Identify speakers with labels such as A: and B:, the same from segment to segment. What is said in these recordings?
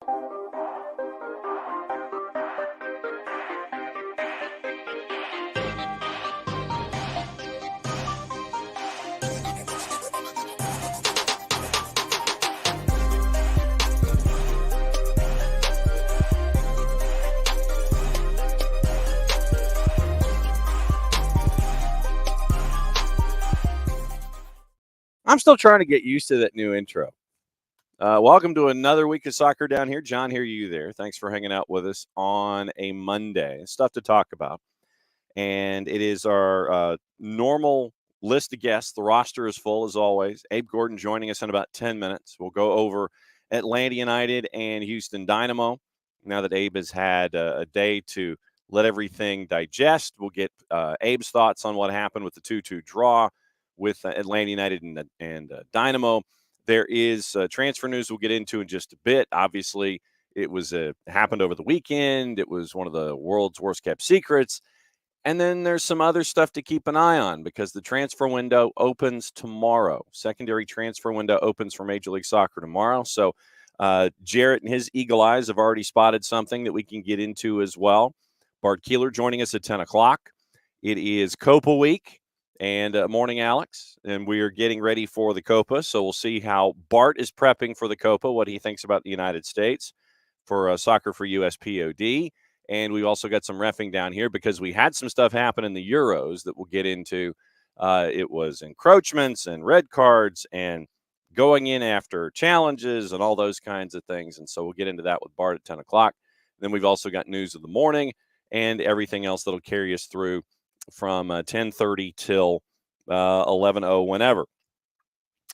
A: I'm still trying to get used to that new intro. Welcome to another week of soccer down here. John, hear you there. Thanks for hanging out with us on a Monday. Stuff to talk about. And it is our normal list of guests. The roster is full as always. Abe Gordon joining us in about 10 minutes. We'll go over Atlanta United and Houston Dynamo. Now that Abe has had a day to let everything digest, we'll get Abe's thoughts on what happened with the 2-2 draw with Atlanta United and Dynamo. There is transfer news we'll get into in just a bit. Obviously, it was happened over the weekend. It was one of the world's worst kept secrets. And then there's some other stuff to keep an eye on because the transfer window opens tomorrow. Secondary transfer window opens for Major League Soccer tomorrow. So Jarrett and his eagle eyes have already spotted something that we can get into as well. Bart Keeler joining us at 10 o'clock. It is Copa Week. And morning, Alex, and we are getting ready for the Copa. So we'll see how Bart is prepping for the Copa, what he thinks about the United States for Soccer for USPOD. And we've also got some reffing down here because we had some stuff happen in the Euros that we'll get into. It was encroachments and red cards and going in after challenges and all those kinds of things. And so we'll get into that with Bart at 10 o'clock. Then we've also got news of the morning and everything else that'll carry us through from 10:30 till 11:00 whenever.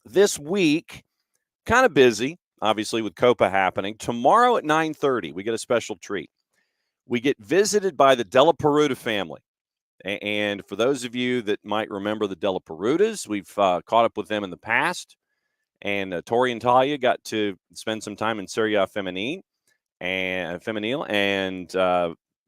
A: This week, kind of busy, obviously, with Copa happening. Tomorrow at 9:30, we get a special treat. We get visited by the Della Peruta family. And for those of you that might remember the Della Perutas, we've caught up with them in the past. And Tori and Talia got to spend some time in Serie A Feminile. And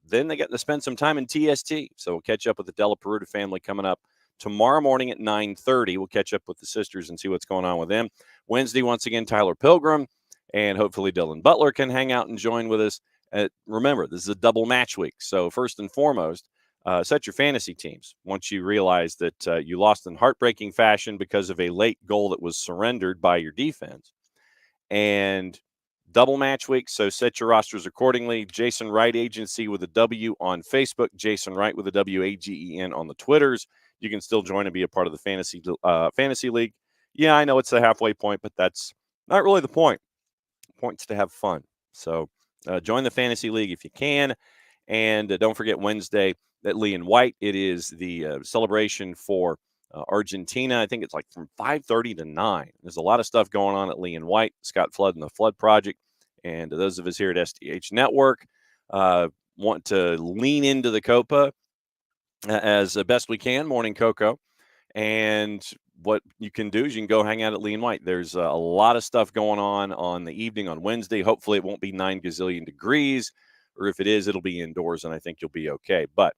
A: then they got to spend some time in TST. So we'll catch up with the Della Peruta family coming up tomorrow morning at 9:30. We'll catch up with the sisters and see what's going on with them. Wednesday, once again, Tyler Pilgrim. And hopefully Dylan Butler can hang out and join with us. Remember, this is a double match week. So first and foremost, set your fantasy teams. Once you realize that you lost in heartbreaking fashion because of a late goal that was surrendered by your defense. And double match week, so set your rosters accordingly. Jason Wright Agency with a W on Facebook, Jason Wright with a W-A-G-E-N on the Twitters. You can still join and be a part of the fantasy league. Yeah, I know it's the halfway point, but that's not really the point. The point's to have fun. So join the fantasy league if you can. And don't forget Wednesday at Lee and White. It is the celebration for Argentina. I think it's like from 5:30 to 9. There's a lot of stuff going on at Lee and White, Scott Flood and the Flood Project. And those of us here at SDH Network want to lean into the Copa as best we can, Morning Cocoa. And what you can do is you can go hang out at Lee and White. There's a lot of stuff going on the evening on Wednesday. Hopefully it won't be 9 gazillion degrees, or if it is, it'll be indoors, and I think you'll be okay. But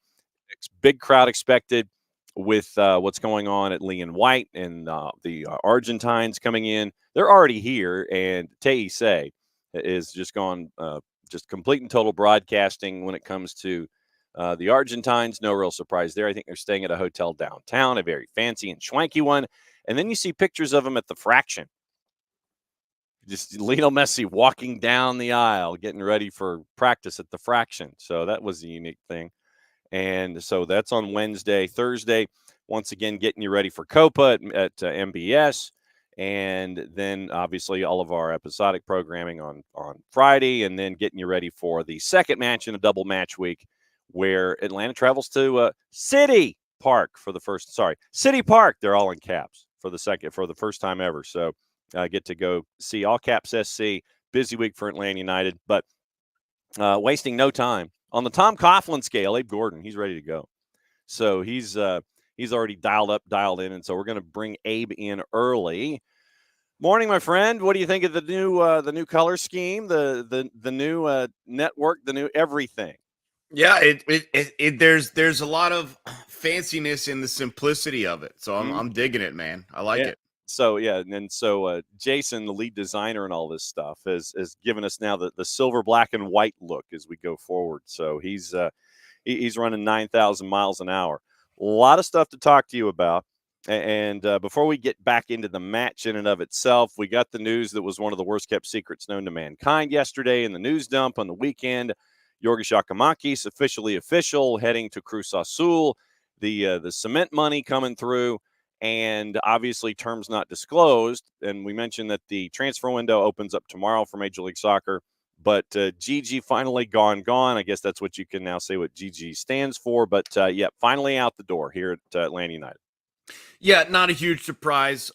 A: it's big crowd expected with what's going on at Lee and White and the Argentines coming in. They're already here, and Teise is just gone just complete and total broadcasting when it comes to the Argentines. No real surprise there. I think they're staying at a hotel downtown, a very fancy and schwanky one. And then you see pictures of them at the Fraction. Just Lionel Messi walking down the aisle, getting ready for practice at the Fraction. So that was a unique thing. And so that's on Wednesday. Thursday, once again, getting you ready for Copa at MBS. And then, obviously, all of our episodic programming on Friday, and then getting you ready for the second match in a double match week where Atlanta travels to City Park for the first – sorry, City Park. They're all in caps for the first time ever. So I get to go see all caps SC. Busy week for Atlanta United, but wasting no time. On the Tom Coughlin scale, Abe Gordon, he's ready to go. So he's already dialed in, and so we're going to bring Abe in early. Morning, my friend. What do you think of the new color scheme, the new network, the new everything?
B: Yeah, there's a lot of fanciness in the simplicity of it. So I'm digging it, man. I like it.
A: So yeah, and then Jason, the lead designer and all this stuff, has given us now the silver, black, and white look as we go forward. So he's running 9,000 miles an hour. A lot of stuff to talk to you about. And before we get back into the match in and of itself, we got the news that was one of the worst kept secrets known to mankind yesterday in the news dump on the weekend. Yorgos Giacomakis officially official, heading to Cruz Azul. The cement money coming through, and obviously terms not disclosed. And we mentioned that the transfer window opens up tomorrow for Major League Soccer. But Gigi finally gone. I guess that's what you can now say what Gigi stands for. But yeah, finally out the door here at Atlanta United.
B: Yeah, not a huge surprise.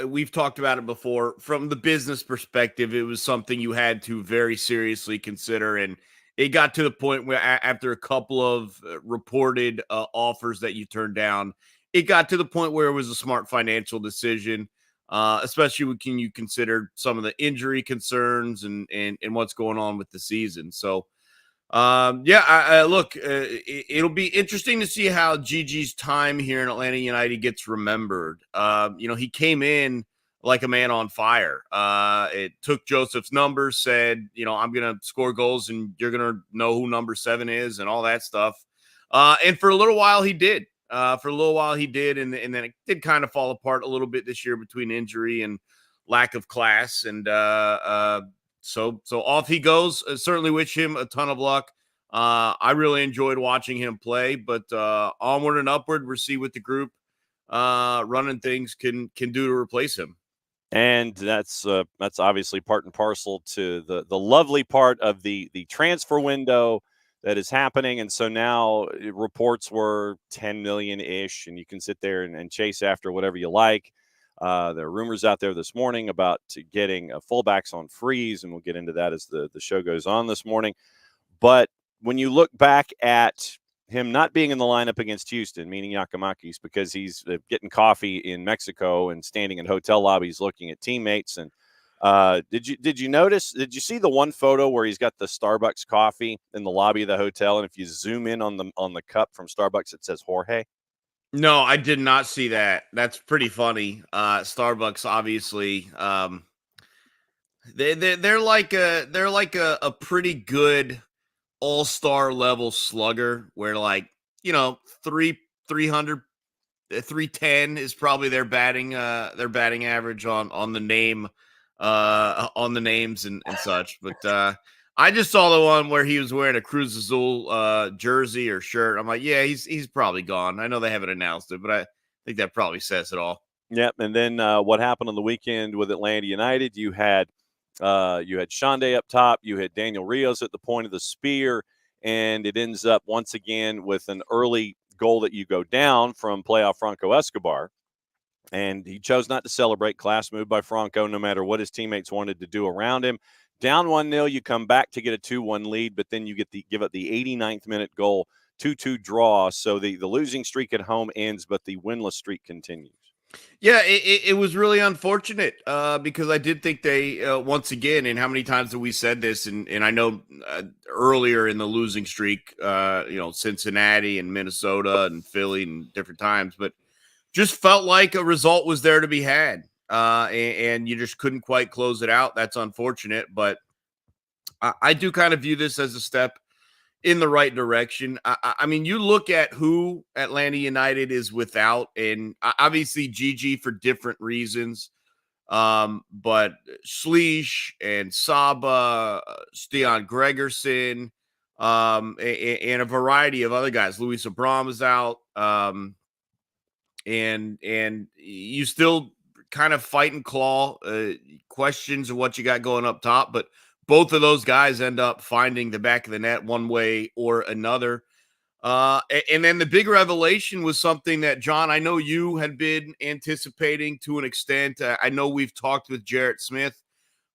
B: We've talked about it before. From the business perspective, it was something you had to very seriously consider. And it got to the point where, after a couple of reported offers that you turned down, it got to the point where it was a smart financial decision, especially when you consider some of the injury concerns and what's going on with the season. So, yeah, look, it'll be interesting to see how Gigi's time here in Atlanta United gets remembered. He came in like a man on fire. It took Joseph's numbers, said, I'm going to score goals and you're going to know who number 7 is and all that stuff. And for a little while, he did. And then it did kind of fall apart a little bit this year between injury and lack of class. And so off he goes. Certainly wish him a ton of luck. I really enjoyed watching him play, but onward and upward, we'll see what the group running things can do to replace him.
A: And that's obviously part and parcel to the lovely part of the transfer window that is happening. And so now reports were 10 million ish, and you can sit there and chase after whatever you like. There are rumors out there this morning about getting fullbacks on freeze, and we'll get into that as the show goes on this morning. But when you look back at him not being in the lineup against Houston, meaning Giacomakis, because he's getting coffee in Mexico and standing in hotel lobbies looking at teammates. And did you notice? Did you see the one photo where he's got the Starbucks coffee in the lobby of the hotel, and if you zoom in on the cup from Starbucks, it says Jorge?
B: No, I did not see that. That's pretty funny. Starbucks, obviously, they're like a pretty good all-star level slugger, where, like, 300 310 is probably their batting average on the name, on the names and such. But I just saw the one where he was wearing a Cruz Azul jersey or shirt. I'm like, yeah, he's probably gone. I know they haven't announced it, but I think that probably says it all.
A: Yep. And then what happened on the weekend with Atlanta United? You had Shande up top, you had Daniel Rios at the point of the spear, and it ends up once again with an early goal that you go down from playoff Franco Escobar. And he chose not to celebrate. Class move by Franco, no matter what his teammates wanted to do around him. Down 1-0, you come back to get a 2-1 lead, but then you give up the 89th minute goal, 2-2 draw. So the losing streak at home ends, but the winless streak continues.
B: Yeah, it was really unfortunate because I did think they, once again, and how many times have we said this? And I know earlier in the losing streak, Cincinnati and Minnesota and Philly and different times, but just felt like a result was there to be had. And you just couldn't quite close it out. That's unfortunate, but I do kind of view this as a step in the right direction. I mean, you look at who Atlanta United is without, and obviously Gigi for different reasons. But Schleich and Saba, Stian Gregerson, and a variety of other guys. Luis Abram is out. And you still kind of fight and claw questions of what you got going up top, but both of those guys end up finding the back of the net one way or another. And then the big revelation was something that, John, I know you had been anticipating to an extent. I know we've talked with Jarrett Smith,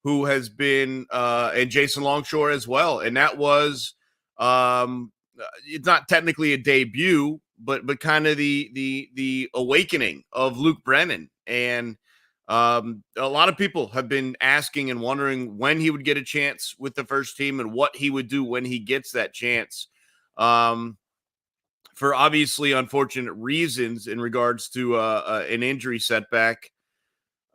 B: who has been, and Jason Longshore as well, and that was, it's not technically a debut, but kind of the awakening of Luke Brennan. And a lot of people have been asking and wondering when he would get a chance with the first team and what he would do when he gets that chance. For obviously unfortunate reasons in regards to an injury setback.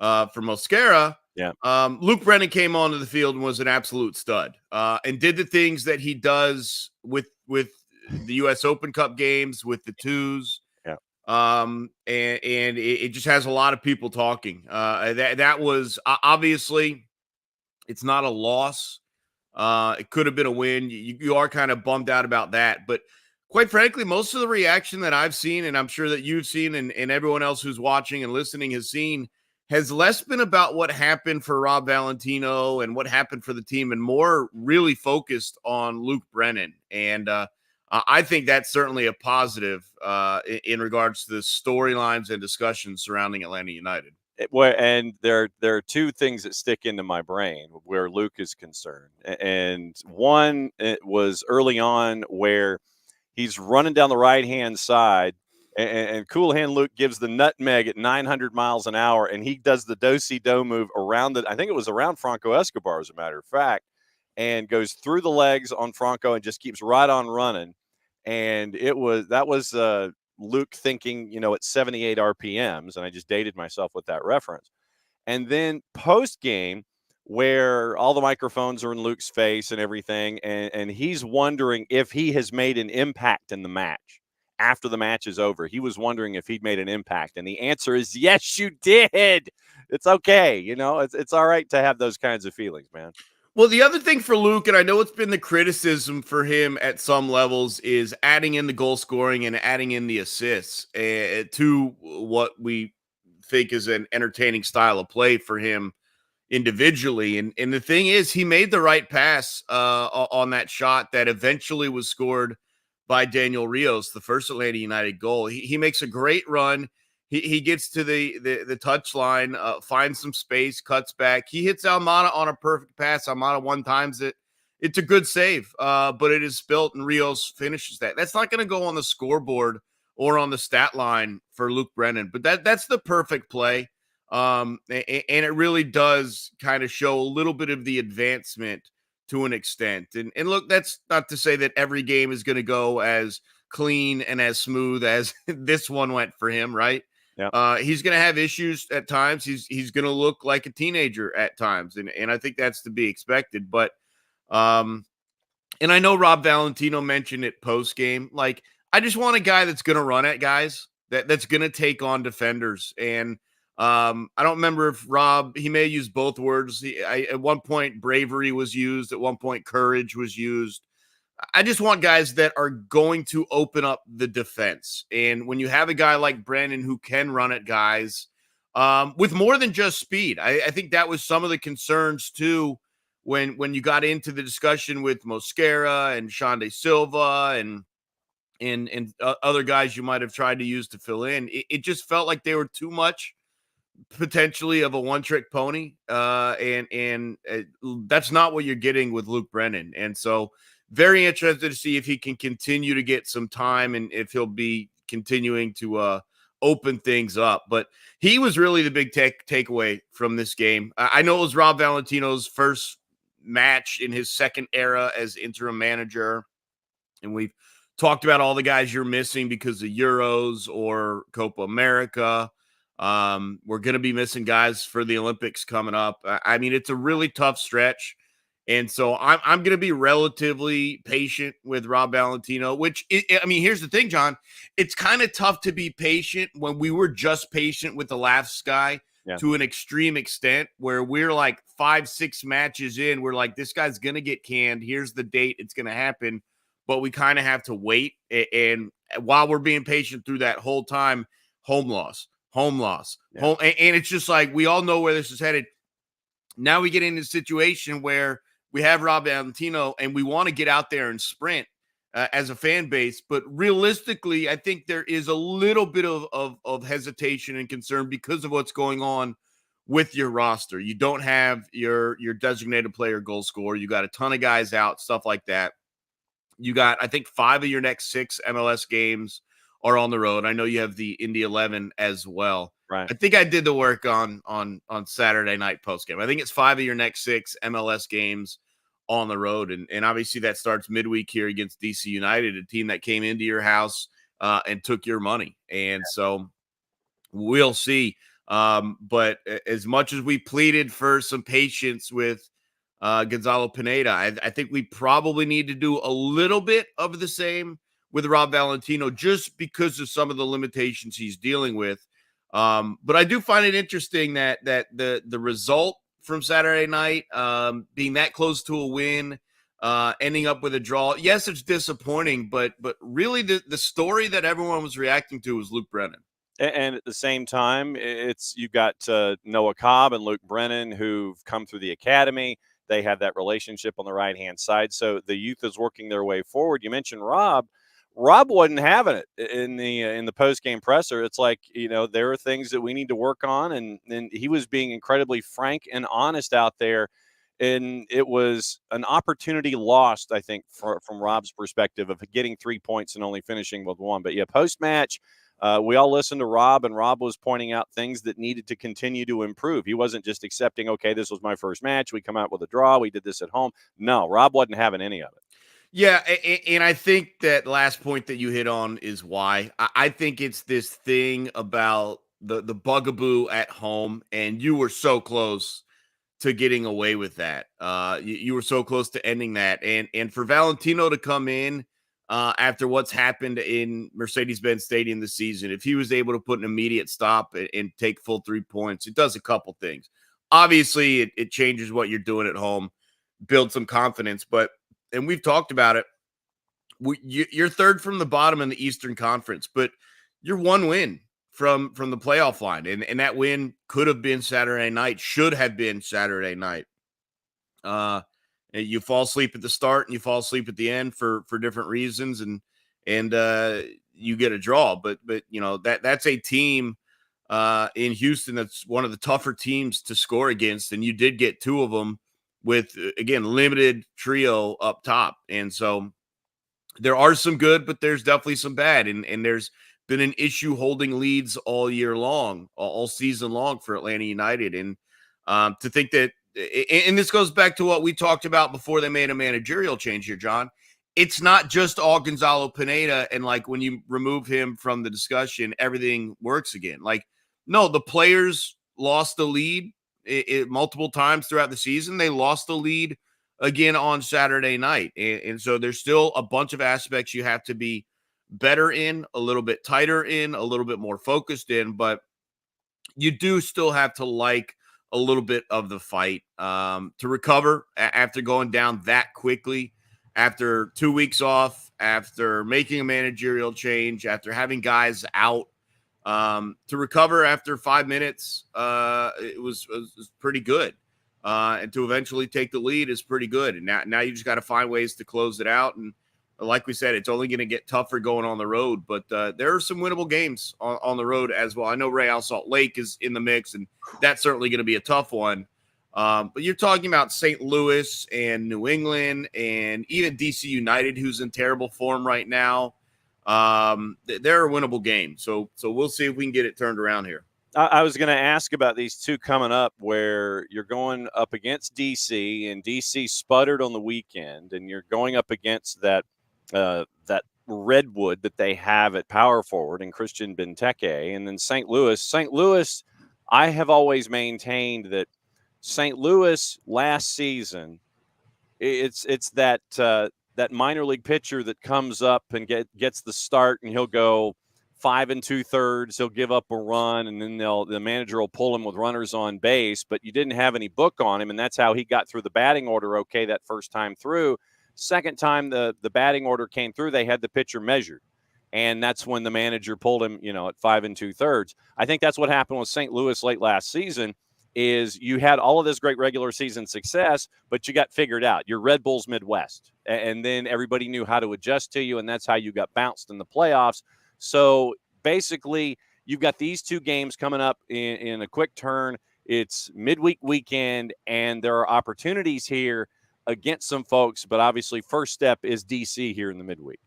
B: for Mosquera,
A: Yeah.
B: Luke Brennan came onto the field and was an absolute stud, and did the things that he does with the U.S. Open Cup games, with the twos.
A: Yeah.
B: And it just has a lot of people talking. That was obviously, it's not a loss. It could have been a win. You are kind of bummed out about that, but quite frankly, most of the reaction that I've seen, and I'm sure that you've seen, and everyone else who's watching and listening has seen, has less been about what happened for Rob Valentino and what happened for the team, and more really focused on Luke Brennan. And I think that's certainly a positive in regards to the storylines and discussions surrounding Atlanta United.
A: And there are two things that stick into my brain where Luke is concerned. And one, it was early on where he's running down the right-hand side, and Cool Hand Luke gives the nutmeg at 900 miles an hour, and he does the do-si-do move around I think it was around Franco Escobar, as a matter of fact, and goes through the legs on Franco and just keeps right on running. And that was Luke thinking, at 78 RPMs, and I just dated myself with that reference. And then post game, where all the microphones are in Luke's face and everything, and he's wondering if he has made an impact in the match. After the match is over, he was wondering if he'd made an impact, and the answer is yes, you did. It's okay, it's all right to have those kinds of feelings, man.
B: Well, the other thing for Luke, and I know it's been the criticism for him at some levels, is adding in the goal scoring and adding in the assists to what we think is an entertaining style of play for him individually. And the thing is, he made the right pass on that shot that eventually was scored by Daniel Rios, the first Atlanta United goal. He makes a great run. He gets to the touch line, finds some space, cuts back. He hits Almada on a perfect pass. Almada one times it. It's a good save, but it is spilt, and Rios finishes that. That's not going to go on the scoreboard or on the stat line for Luke Brennan, but that's the perfect play. And it really does kind of show a little bit of the advancement to an extent. And look, that's not to say that every game is going to go as clean and as smooth as this one went for him, right?
A: Yeah.
B: He's going to have issues at times. He's going to look like a teenager at times, and I think that's to be expected. But and I know Rob Valentino mentioned it post game. Like, I just want a guy that's going to run at guys, that's going to take on defenders. And I don't remember if Rob, he may use both words. At one point, bravery was used. At one point, courage was used. I just want guys that are going to open up the defense. And when you have a guy like Brandon who can run at guys with more than just speed, I think that was some of the concerns too when you got into the discussion with Mosquera and Shande Silva and other guys you might have tried to use to fill in. It just felt like they were too much potentially of a one-trick pony, and that's not what you're getting with Luke Brennan. And so very interested to see if he can continue to get some time and if he'll be continuing to open things up. But he was really the big takeaway from this game. I know it was Rob Valentino's first match in his second era as interim manager, and we've talked about all the guys you're missing because of Euros or Copa America. We're going to be missing guys for the Olympics coming up. I mean, it's a really tough stretch. And so I'm going to be relatively patient with Rob Valentino, I mean, here's the thing, John. It's kind of tough to be patient when we were just patient with the last guy to an extreme extent, where we're like 5-6 matches in. We're like, this guy's going to get canned. Here's the date. It's going to happen. But we kind of have to wait. And while we're being patient through that whole time, home loss. And it's just like, we all know where this is headed. Now we get into a situation where we have Rob Valentino and we want to get out there and sprint as a fan base. But realistically, I think there is a little bit of hesitation and concern because of what's going on with your roster. You don't have your designated player goal scorer. You got a ton of guys out, stuff like that. You got, I think, 5 of your next 6 MLS games are on the road. I know you have the Indy 11 as well.
A: Right.
B: I think I did the work on Saturday night post game. I think it's 5 of your next 6 MLS games on the road, and obviously that starts midweek here against DC United, a team that came into your house and took your money. And so we'll see. But as much as we pleaded for some patience with Gonzalo Pineda, I think we probably need to do a little bit of the same with Rob Valentino, just because of some of the limitations he's dealing with. But I do find it interesting that the result from Saturday night, being that close to a win, ending up with a draw. Yes, it's disappointing, but really the story that everyone was reacting to was Luke Brennan.
A: And at the same time, it's you've got Noah Cobb and Luke Brennan who've come through the academy. They have that relationship on the right-hand side, so the youth is working their way forward. You mentioned Rob. Rob wasn't having it in the post-game presser. It's like, there are things that we need to work on, and he was being incredibly frank and honest out there. And it was an opportunity lost, I think, from Rob's perspective of getting 3 points and only finishing with one. But yeah, post-match, we all listened to Rob, and Rob was pointing out things that needed to continue to improve. He wasn't just accepting, okay, this was my first match, we come out with a draw, we did this at home. No, Rob wasn't having any of it.
B: Yeah, and I think that last point that you hit on is why. I think it's this thing about the bugaboo at home, and you were so close to getting away with that. You were so close to ending that, and for Valentino to come in after what's happened in Mercedes-Benz Stadium this season, if he was able to put an immediate stop and take full 3 points, it does a couple things. Obviously, it changes what you're doing at home, build some confidence, and we've talked about it. You're third from the bottom in the Eastern Conference, but you're one win from the playoff line, and that win could have been Saturday night, should have been Saturday night. You fall asleep at the start and you fall asleep at the end for different reasons, and you get a draw. But that's a team in Houston that's one of the tougher teams to score against, and you did get two of them with, again, limited trio up top. And so there are some good, but there's definitely some bad. And there's been an issue holding leads all year long, all season long for Atlanta United. And to think that, and this goes back to what we talked about before they made a managerial change here, John. It's not just all Gonzalo Pineda, and like when you remove him from the discussion, everything works again. Like, no, the players lost the lead multiple times throughout the season. They lost the lead again on Saturday night. And so there's still a bunch of aspects you have to be better in, a little bit tighter in, a little bit more focused in, but you do still have to like a little bit of the fight to recover after going down that quickly, after 2 weeks off, after making a managerial change, after having guys out. To recover after 5 minutes, it was pretty good. And to eventually take the lead is pretty good. And now you just got to find ways to close it out. And like we said, it's only going to get tougher going on the road. But there are some winnable games on the road as well. I know Real Salt Lake is in the mix, and that's certainly going to be a tough one. But you're talking about St. Louis and New England and even DC United, who's in terrible form right now. They're a winnable game. So we'll see if we can get it turned around here.
A: I was going to ask about these two coming up where you're going up against DC, and DC sputtered on the weekend, and you're going up against that redwood that they have at power forward and Christian Benteke, and then St. Louis. St. Louis, I have always maintained that St. Louis last season, it's that minor league pitcher that comes up and gets the start, and he'll go 5 2/3. He'll give up a run, and then the manager will pull him with runners on base. But you didn't have any book on him, and that's how he got through the batting order okay that first time through. Second time the batting order came through, they had the pitcher measured, and that's when the manager pulled him, at 5 2/3. I think that's what happened with St. Louis late last season. Is you had all of this great regular season success, but you got figured out. You're Red Bulls Midwest, and then everybody knew how to adjust to you, and that's how you got bounced in the playoffs. So basically, you've got these two games coming up in a quick turn. It's midweek weekend, and there are opportunities here against some folks, but obviously first step is DC here in the midweek.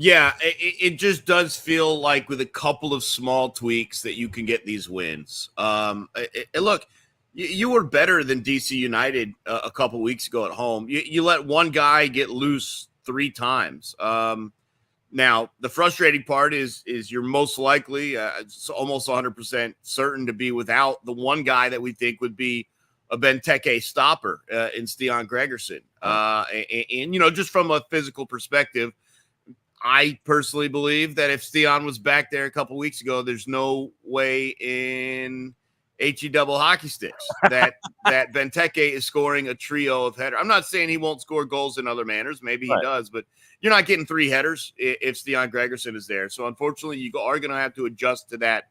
B: Yeah, it just does feel like with a couple of small tweaks that you can get these wins. Look, you were better than DC United a couple weeks ago at home. You let one guy get loose 3 times. Now, the frustrating part is you're most likely it's almost 100% certain to be without the one guy that we think would be a Benteke stopper in Stian Gregerson. And, just from a physical perspective, I personally believe that if Stian was back there a couple weeks ago, there's no way in HE double hockey sticks that Benteke is scoring a trio of headers. I'm not saying he won't score goals in other manners. Maybe he does, but you're not getting 3 headers if Stian Gregerson is there. So unfortunately, you are going to have to adjust to that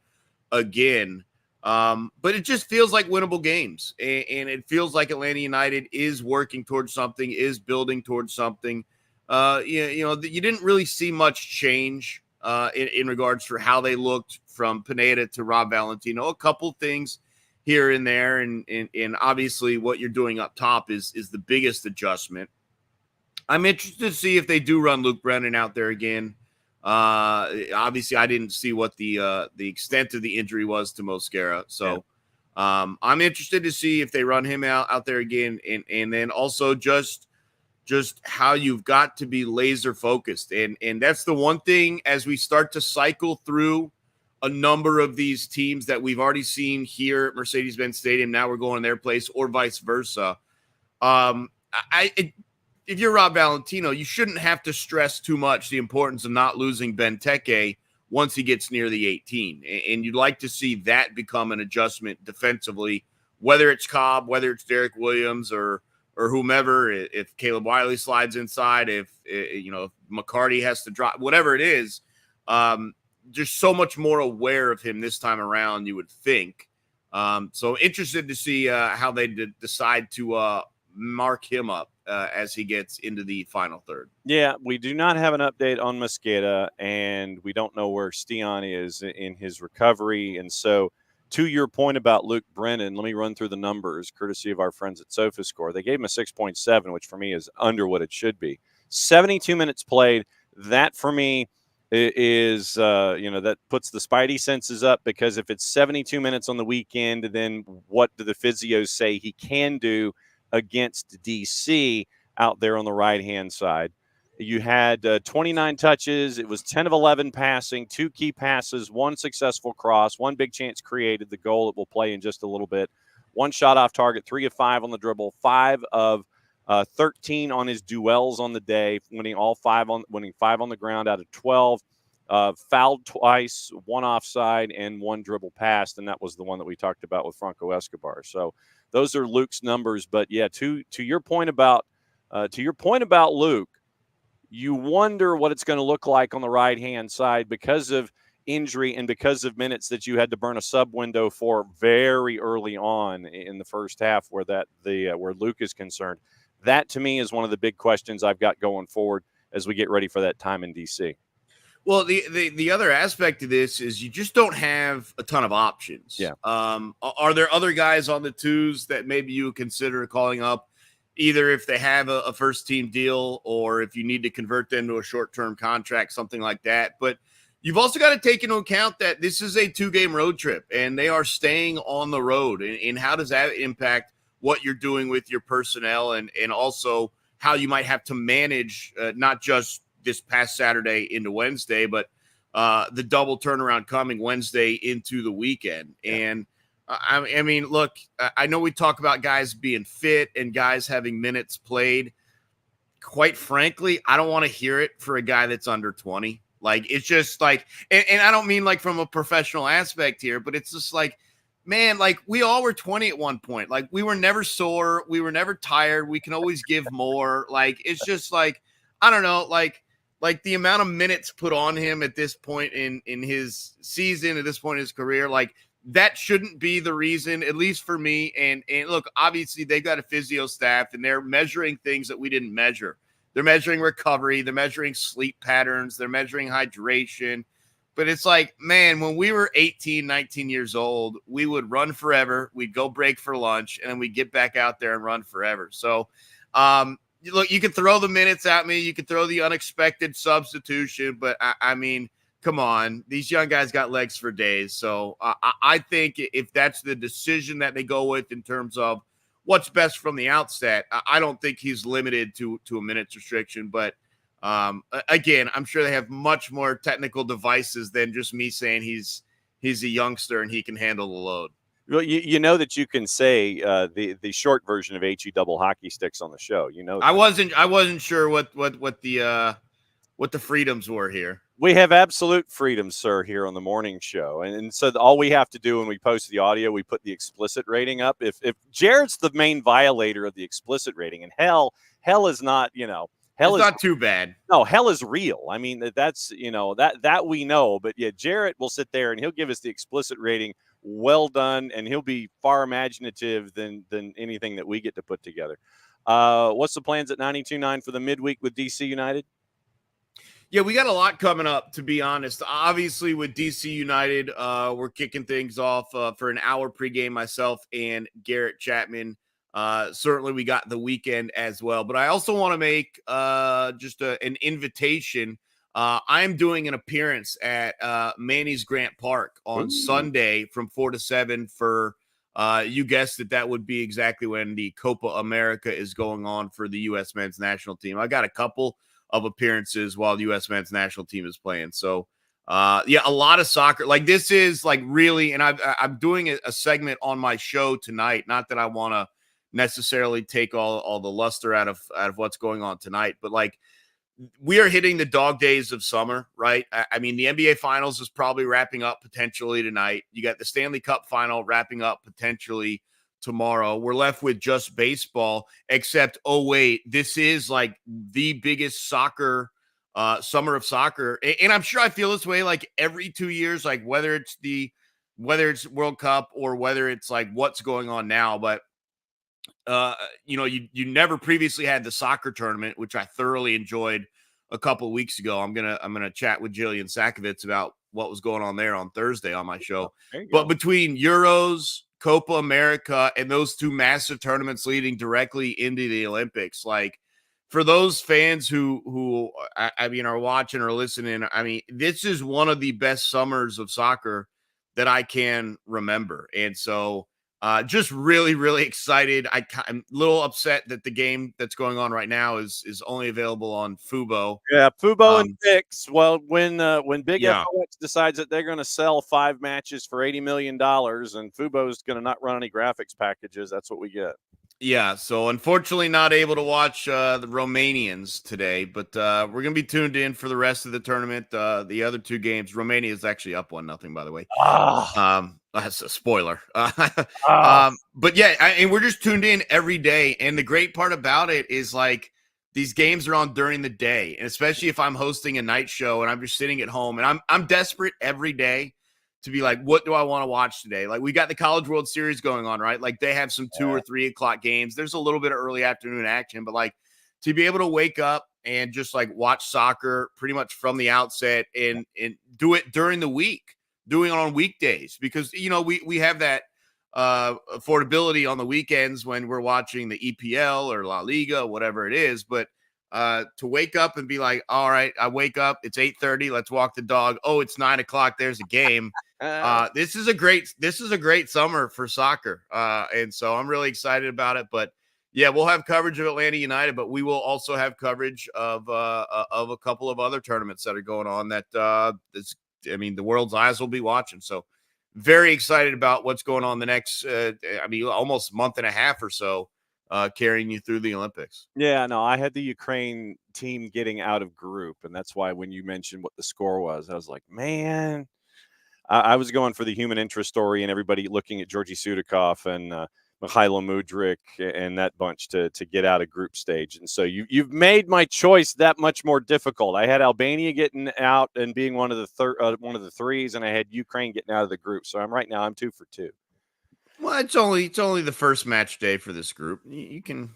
B: again. But it just feels like winnable games, and it feels like Atlanta United is working towards something, is building towards something. You didn't really see much change in regards for how they looked from Pineda to Rob Valentino. A couple things here and there, and obviously what you're doing up top is the biggest adjustment. I'm interested to see if they do run Luke Brennan out there again. Obviously, I didn't see what the extent of the injury was to Mosquera, so I'm interested to see if they run him out there again, and then also just how you've got to be laser focused. And that's the one thing as we start to cycle through a number of these teams that we've already seen here at Mercedes-Benz Stadium. Now we're going their place or vice versa. If you're Rob Valentino, you shouldn't have to stress too much the importance of not losing Benteke once he gets near the 18. And you'd like to see that become an adjustment defensively, whether it's Cobb, whether it's Derek Williams or whomever, if Caleb Wiley slides inside, if McCarty has to drop, whatever it is, just so much more aware of him this time around, you would think. So interested to see how they decide to mark him up as he gets into the final third.
A: Yeah, we do not have an update on Mosquera, and we don't know where Stian is in his recovery. And so, to your point about Luke Brennan, let me run through the numbers, courtesy of our friends at SofaScore. They gave him a 6.7, which for me is under what it should be. 72 minutes played. That for me is, that puts the spidey senses up, because if it's 72 minutes on the weekend, then what do the physios say he can do against DC out there on the right-hand side? You had 29 touches. It was 10 of 11 passing, 2 key passes, 1 successful cross, 1 big chance created, the goal that we'll play in just a little bit, 1 shot off target, 3 of 5 on the dribble, 5 of 13 on his duels on the day, winning 5 on the ground out of 12, fouled twice, 1 offside, and 1 dribble passed, and that was the one that we talked about with Franco Escobar. So those are Luke's numbers. But yeah, to your point about Luke, you wonder what it's going to look like on the right-hand side because of injury and because of minutes that you had to burn a sub window for very early on in the first half, where Luke is concerned. That to me is one of the big questions I've got going forward as we get ready for that time in DC.
B: Well, the other aspect of this is you just don't have a ton of options.
A: Yeah.
B: Are there other guys on the twos that maybe you would consider calling up, either if they have a first-team deal or if you need to convert them to a short-term contract, something like that? But you've also got to take into account that this is a 2-game road trip, and they are staying on the road. And how does that impact what you're doing with your personnel, and also how you might have to manage not just this past Saturday into Wednesday, but the double turnaround coming Wednesday into the weekend. Yeah. And I mean, look, I know we talk about guys being fit and guys having minutes played. Quite frankly, I don't want to hear it for a guy that's under 20. Like, it's just like, and I don't mean like from a professional aspect here, but it's just like, man, like we all were 20 at one point. Like we were never sore. We were never tired. We can always give more. Like, it's just like, I don't know, like the amount of minutes put on him at this point in his season, at this point in his career, like that shouldn't be the reason, at least for me. And look, obviously they've got a physio staff and they're measuring things that we didn't measure. They're measuring recovery. They're measuring sleep patterns. They're measuring hydration. But it's like, man, when we were 18, 19 years old, we would run forever. We'd go break for lunch, and then we'd get back out there and run forever. So, look, you can throw the minutes at me. You can throw the unexpected substitution. But, I mean, come on. These young guys got legs for days. So, I think if that's the decision that they go with in terms of what's best from the outset, I don't think he's limited to a minutes restriction. But Again, I'm sure they have much more technical devices than just me saying he's a youngster and he can handle the load.
A: Well, you know that you can say the short version of HE double hockey sticks on the show. You know that.
B: I wasn't sure what the freedoms were here.
A: We have absolute freedom, sir, here on the morning show. And so all we have to do when we post the audio, we put the explicit rating up. If Jared's the main violator of the explicit rating, and hell is not, hell
B: It's
A: is
B: not too bad.
A: no, hell is real. I mean, that's, that we know. But yeah, Jarrett will sit there and he'll give us the explicit rating. Well done. And he'll be far imaginative than anything that we get to put together. What's the plans at 92.9 for the midweek with DC United?
B: Yeah, we got a lot coming up, to be honest. Obviously, with DC United, we're kicking things off for an hour pregame, myself and Garrett Chapman. Certainly, we got the weekend as well. But I also want to make just an invitation. I'm doing an appearance at Manny's Grant Park on Sunday from 4 to 7 for, you guessed it, that would be exactly when the Copa America is going on for the U.S. men's national team. I got a couple of appearances while the U.S. men's national team is playing. So, yeah, a lot of soccer. Like, this is like really, and I'm doing a segment on my show tonight. Not that I want to necessarily take all the luster out of what's going on tonight, but like, we are hitting the dog days of summer, right? I mean, the NBA Finals is probably wrapping up potentially tonight. You got the Stanley Cup Final wrapping up potentially tomorrow. We're left with just baseball, except, oh, wait, this is like the biggest summer of soccer. And I'm sure I feel this way like every 2 years, like whether it's World Cup or whether it's like what's going on now. But you never previously had the soccer tournament, which I thoroughly enjoyed a couple of weeks ago. I'm gonna chat with Jillian Sakovits about what was going on there on Thursday on my show. But between Euros, Copa America, and those two massive tournaments leading directly into the Olympics, like for those fans who I mean are watching or listening, I mean, this is one of the best summers of soccer that I can remember, and so. Just really, really excited. I'm a little upset that the game that's going on right now is only available on Fubo.
A: Yeah, Fubo and ViX. Well, when Big
B: Yeah.
A: FOX decides that they're going to sell 5 matches for $80 million and Fubo's going to not run any graphics packages, that's what we get.
B: Yeah, so unfortunately not able to watch the Romanians today, but we're going to be tuned in for the rest of the tournament. The other two games, Romania is actually up 1-0, by the way. That's a spoiler. But yeah, and we're just tuned in every day. And the great part about it is like these games are on during the day, and especially if I'm hosting a night show and I'm just sitting at home and I'm desperate every day to be like, what do I want to watch today? Like, we got the College World Series going on, right? Like, they have some 2 or 3 o'clock games. There's a little bit of early afternoon action, but like to be able to wake up and just like watch soccer pretty much from the outset and do it during the week, doing it on weekdays, because we have that affordability on the weekends when we're watching the EPL or La Liga, whatever it is. But to wake up and be like, all right, I wake up, it's 8:30, let's walk the dog. Oh, it's 9 o'clock, there's a game. This is a great summer for soccer. And so I'm really excited about it. But yeah, we'll have coverage of Atlanta United, but we will also have coverage of a couple of other tournaments that are going on that the world's eyes will be watching. So very excited about what's going on the next, almost month and a half or so, carrying you through the Olympics.
A: Yeah, no, I had the Ukraine team getting out of group. And that's why when you mentioned what the score was, I was like, man, I was going for the human interest story and everybody looking at Georgi Sudakov and Mikhailo Mudryk and that bunch to get out of group stage. And so you've made my choice that much more difficult. I had Albania getting out and being one of the threes, and I had Ukraine getting out of the group. So right now I'm 2 for 2.
B: Well, it's only the first match day for this group. You can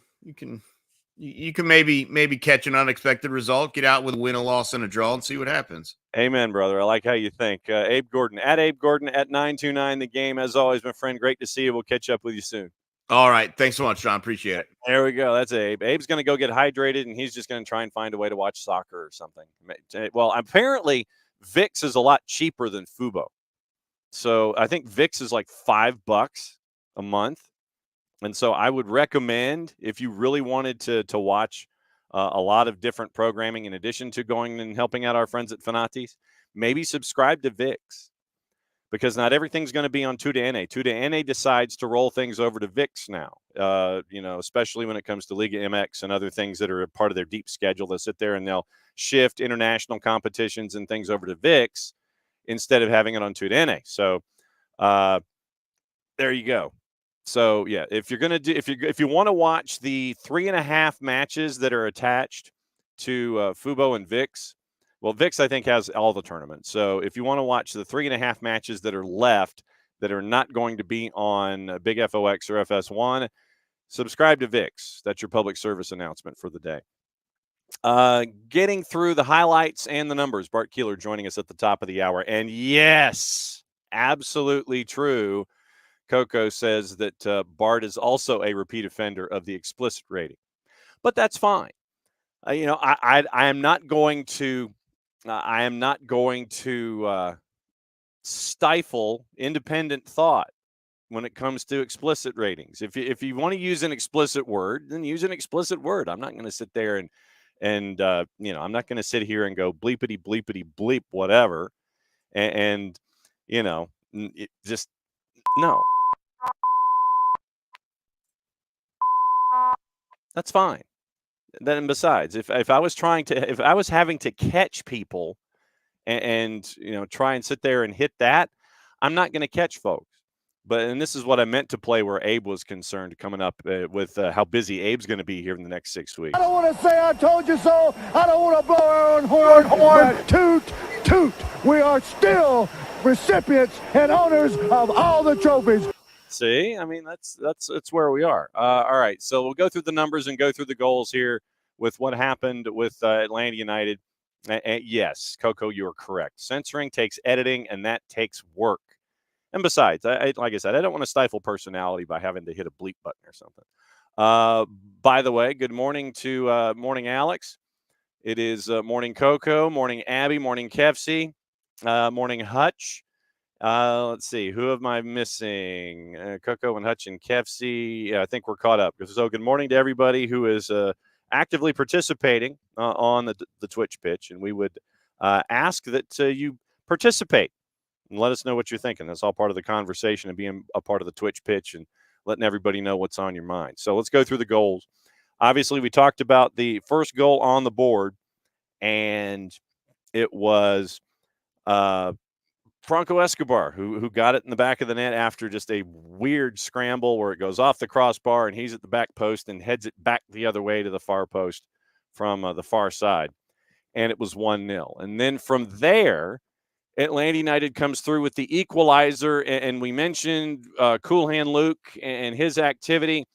B: maybe catch an unexpected result, get out with a win, a loss, and a draw, and see what happens.
A: Amen, brother. I like how you think. Abe Gordon at 929 the game. As always, my friend, great to see you. We'll catch up with you soon.
B: All right. Thanks so much, John. Appreciate it.
A: There we go. That's Abe. Abe's going to go get hydrated, and he's just going to try and find a way to watch soccer or something. Well, apparently, ViX is a lot cheaper than Fubo. So I think ViX is like $5 a month. And so I would recommend, if you really wanted to watch a lot of different programming in addition to going and helping out our friends at Fanati's. Maybe subscribe to VIX, because not everything's going to be on 2 to NA. 2 to NA decides to roll things over to VIX now, especially when it comes to Liga MX and other things that are a part of their deep schedule. They'll sit there and they'll shift international competitions and things over to VIX instead of having it on 2 to NA. So there you go. So yeah, if you want to watch the 3.5 matches that are attached to Fubo and VIX, well, VIX I think has all the tournaments. So if you want to watch the 3.5 matches that are left that are not going to be on Big FOX or FS1, subscribe to VIX. That's your public service announcement for the day. Getting through the highlights and the numbers. Bart Keeler joining us at the top of the hour, and yes, absolutely true. Coco says that Bart is also a repeat offender of the explicit rating, but that's fine. I am not going to stifle independent thought when it comes to explicit ratings. If you want to use an explicit word, then use an explicit word. I'm not going to sit there and I'm not going to sit here and go bleepity bleepity bleep whatever, and just no. That's fine. Then besides, if I was having to catch people and try and sit there and hit that, I'm not going to catch folks. And this is what I meant to play where Abe was concerned coming up with how busy Abe's going to be here in the next 6 weeks.
C: I don't want to say I told you so. I don't want to blow our own horn. Toot, toot. We are still recipients and owners of all the trophies.
A: See, I mean, that's where we are. All right, so we'll go through the numbers and go through the goals here with what happened with Atlanta United. Yes, Coco, you are correct. Censoring takes editing, and that takes work. And besides, like I said, I don't want to stifle personality by having to hit a bleep button or something. By the way, good morning to morning Alex. It is morning Coco, morning Abby, morning Kefsey, morning Hutch. Let's see, who am I missing? Coco and Hutch and Kefsey. Yeah, I think we're caught up. So good morning to everybody who is actively participating on the Twitch pitch. And we would ask that you participate and let us know what you're thinking. That's all part of the conversation and being a part of the Twitch pitch and letting everybody know what's on your mind. So let's go through the goals. Obviously, we talked about the first goal on the board, and it was Franco Escobar, who got it in the back of the net after just a weird scramble where it goes off the crossbar and he's at the back post and heads it back the other way to the far post from the far side. And it was 1-0. And then from there, Atlanta United comes through with the equalizer. And we mentioned Cool Hand Luke and his activity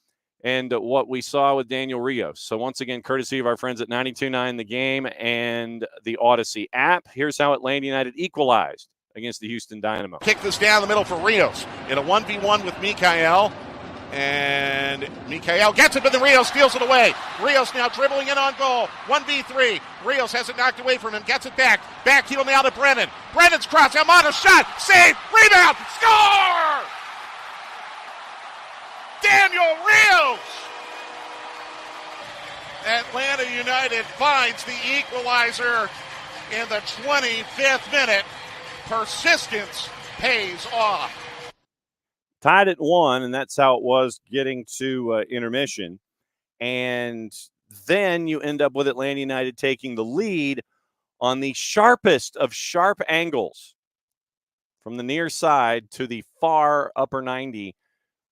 A: and what we saw with Daniel Rios. So once again, courtesy of our friends at 92.9 The Game and the Odyssey app, here's how Atlanta United equalized against the Houston Dynamo.
D: Kick this down the middle for Rios in a 1v1 with Mikael. And Mikael gets it, but then Rios steals it away. Rios now dribbling in on goal. 1v3. Rios has it knocked away from him, gets it back. Back heel now to Brennan. Brennan's cross. Almada shot. Save. Rebound. Score! Daniel Rios! Atlanta United finds the equalizer in the 25th minute. Persistence pays off.
A: Tied at 1, and that's how it was getting to intermission. And then you end up with Atlanta United taking the lead on the sharpest of sharp angles from the near side to the far upper 90,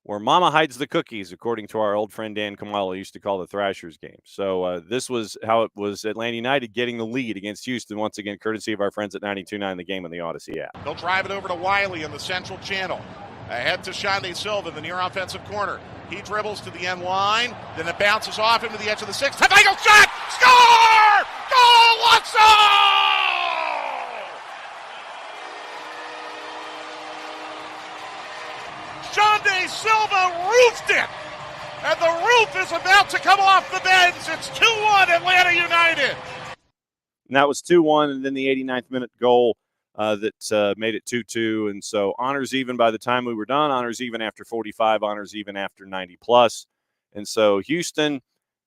A: where Mama hides the cookies, according to our old friend Dan Kamala used to call the Thrashers game. So this was how it was Atlanta United getting the lead against Houston, once again, courtesy of our friends at 92.9 The Game and the Odyssey app.
D: They'll drive it over to Wiley in the central channel. Ahead to Shande Silva in the near offensive corner. He dribbles to the end line, then it bounces off him to the edge of the 6. Angle shot! Score! Goal! Shande Silva roofed it, and the roof is about to come off the bends. It's 2-1 Atlanta United.
A: And that was 2-1, and then the 89th minute goal that made it 2-2. And so honors even by the time we were done, honors even after 45, honors even after 90 plus. And so Houston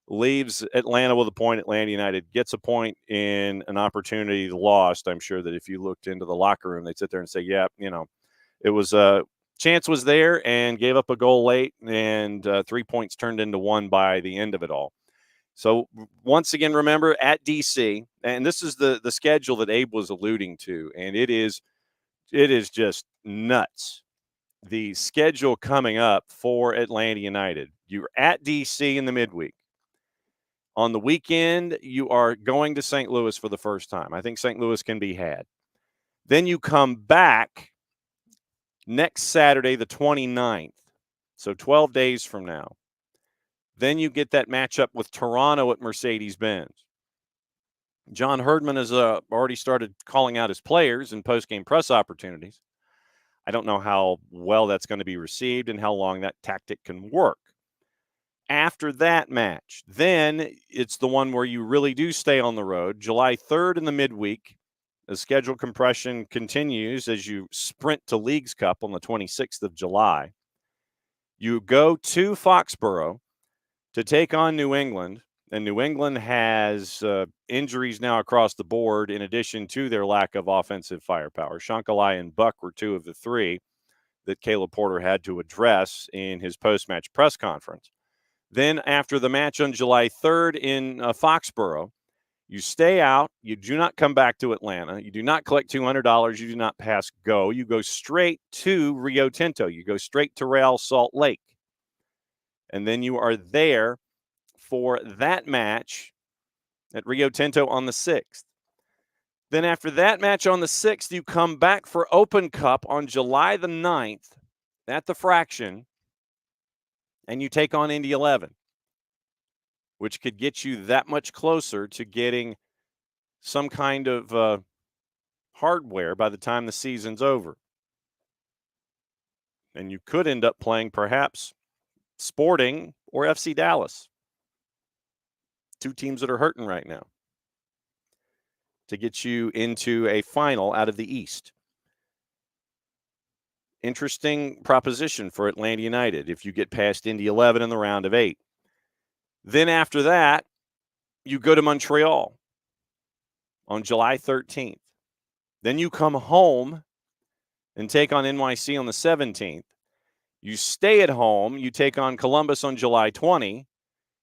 A: leaves Atlanta with a point. Atlanta United gets a point in an opportunity lost. I'm sure that if you looked into the locker room, they'd sit there and say, yeah, it was a chance was there and gave up a goal late, and 3 points turned into 1 by the end of it all. So once again, remember at DC, and this is the schedule that Abe was alluding to, and it is just nuts. The schedule coming up for Atlanta United. You're at DC in the midweek. On the weekend, you are going to St. Louis for the first time. I think St. Louis can be had. Then you come back next Saturday, the 29th, so 12 days from now. Then you get that matchup with Toronto at Mercedes-Benz. John Herdman has already started calling out his players in post-game press opportunities. I don't know how well that's going to be received and how long that tactic can work. After that match, then it's the one where you really do stay on the road. July 3rd in the midweek, the schedule compression continues as you sprint to Leagues Cup on the 26th of July. You go to Foxborough to take on New England, and New England has injuries now across the board in addition to their lack of offensive firepower. Shankalai and Buck were 2 of the 3 that Caleb Porter had to address in his post-match press conference. Then after the match on July 3rd in Foxborough, you stay out. You do not come back to Atlanta. You do not collect $200. You do not pass go. You go straight to Rio Tinto. You go straight to Real Salt Lake. And then you are there for that match at Rio Tinto on the 6th. Then after that match on the 6th, you come back for Open Cup on July the 9th at the Fraction, and you take on Indy 11, which could get you that much closer to getting some kind of hardware by the time the season's over. And you could end up playing perhaps Sporting or FC Dallas, 2 teams that are hurting right now, to get you into a final out of the East. Interesting proposition for Atlanta United if you get past Indy 11 in the round of 8. Then after that, you go to Montreal on July 13th. Then you come home and take on NYC on the 17th. You stay at home. You take on Columbus on July 20.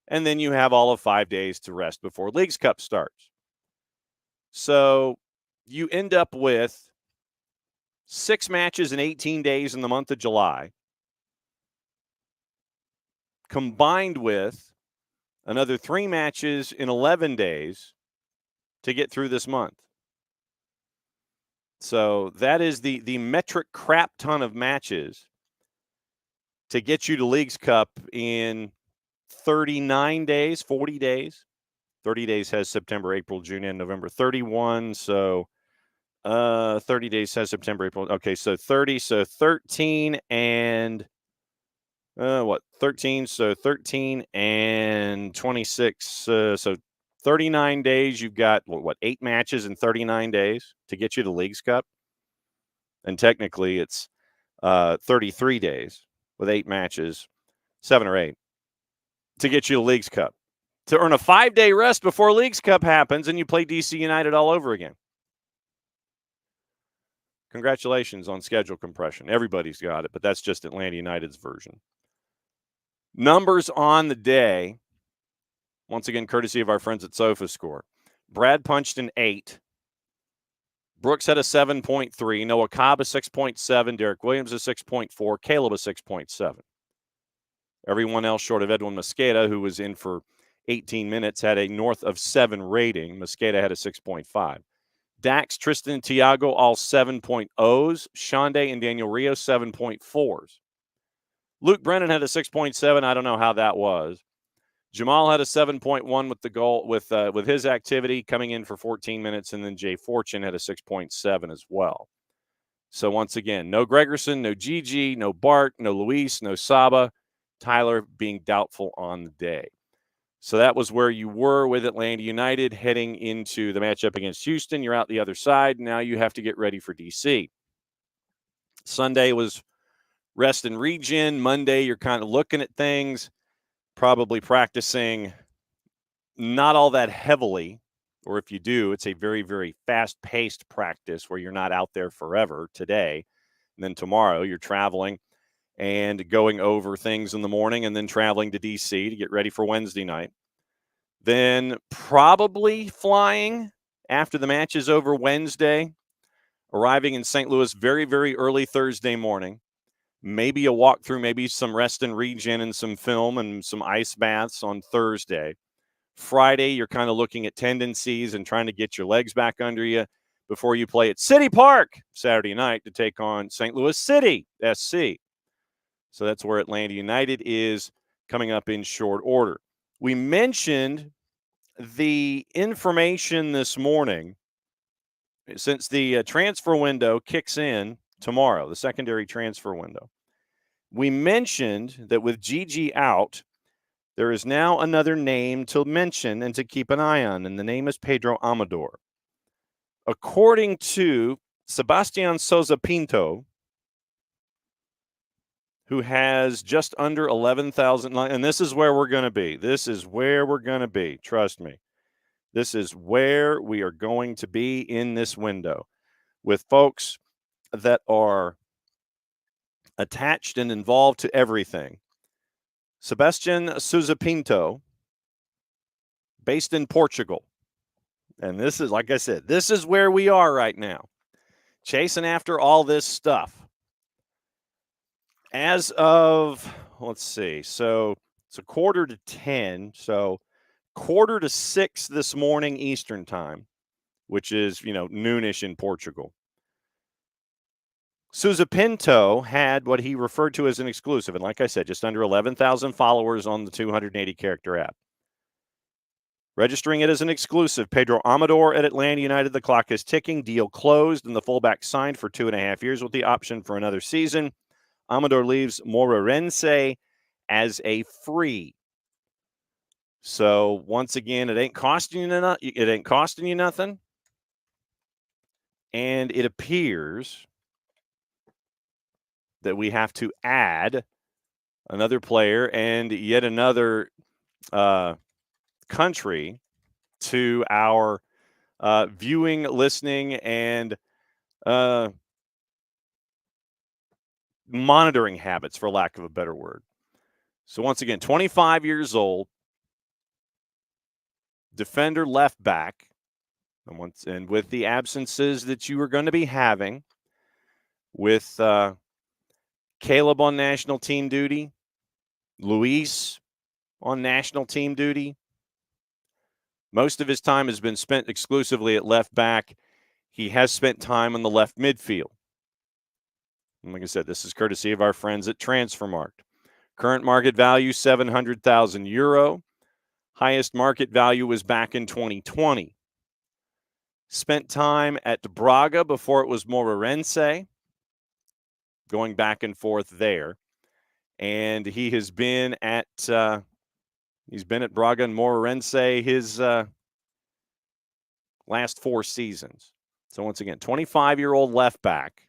A: And then you have all of 5 days to rest before Leagues Cup starts. So you end up with 6 matches in 18 days in the month of July, combined with another 3 matches in 11 days to get through this month. So that is the metric crap ton of matches to get you to Leagues Cup in 39 days, 40 days. 30 days has September, April, June, and November. 31, so 30 days has September, April. Okay, so 30, so 13 and 13, so 13 and 26. So 39 days, you've got, 8 matches in 39 days to get you to Leagues Cup? And technically, it's 33 days with 8 matches, 7 or 8, to get you to Leagues Cup. To earn a 5-day rest before Leagues Cup happens, and you play DC United all over again. Congratulations on schedule compression. Everybody's got it, but that's just Atlanta United's version. Numbers on the day, once again, courtesy of our friends at SofaScore. Brad punched an 8. Brooks had a 7.3. Noah Cobb a 6.7. Derek Williams a 6.4. Caleb a 6.7. Everyone else short of Edwin Mosqueda, who was in for 18 minutes, had a north of 7 rating. Mosqueda had a 6.5. Dax, Tristan, and Tiago, all 7.0s. Shonday and Daniel Rios, 7.4s. Luke Brennan had a 6.7. I don't know how that was. Jamal had a 7.1 with the goal with his activity coming in for 14 minutes, and then Jay Fortune had a 6.7 as well. So once again, no Gregerson, no Gigi, no Bart, no Luis, no Saba. Tyler being doubtful on the day. So that was where you were with Atlanta United heading into the matchup against Houston. You're out the other side. Now you have to get ready for DC. Sunday was rest and regen. Monday, you're kind of looking at things, probably practicing not all that heavily, or if you do, it's a very, very fast-paced practice where you're not out there forever today. And then tomorrow you're traveling and going over things in the morning and then traveling to D.C. to get ready for Wednesday night. Then probably flying after the match is over Wednesday, arriving in St. Louis very, very early Thursday morning. Maybe a walkthrough, maybe some rest and regen and some film and some ice baths on Thursday. Friday, you're kind of looking at tendencies and trying to get your legs back under you before you play at City Park Saturday night to take on St. Louis City SC. So that's where Atlanta United is coming up in short order. We mentioned the information this morning, since the transfer window kicks in tomorrow, the secondary transfer window. We mentioned that with Gigi out, there is now another name to mention and to keep an eye on, and the name is Pedro Amador. According to Sebastian Souza Pinto, who has just under 11,000, and this is where we're going to be. This is where we're going to be. Trust me. This is where we are going to be in this window with folks that are attached and involved to everything. Sebastian Souza Pinto, based in Portugal. And this is, like I said, this is where we are right now, chasing after all this stuff. As of, let's see, so it's a 5:45, so 5:45 this morning Eastern time, which is, noonish in Portugal. Souza Pinto had what he referred to as an exclusive, and like I said, just under 11,000 followers on the 280-character app. Registering it as an exclusive, Pedro Amador at Atlanta United. The clock is ticking. Deal closed, and the fullback signed for 2.5 years with the option for another season. Amador leaves Moreirense as a free. So once again, it ain't costing you nothing. And it appears that we have to add another player and yet another country to our viewing, listening, and monitoring habits, for lack of a better word. So once again, 25 years old, defender, left back, and with the absences that you are going to be having with Caleb on national team duty, Luis on national team duty. Most of his time has been spent exclusively at left back. He has spent time on the left midfield. And like I said, this is courtesy of our friends at Transfermarkt. Current market value, €700,000. Highest market value was back in 2020. Spent time at Braga before it was Moreirense, going back and forth there. And he has been at Braga and Moreirense his last 4 seasons. So once again, 25-year-old left back,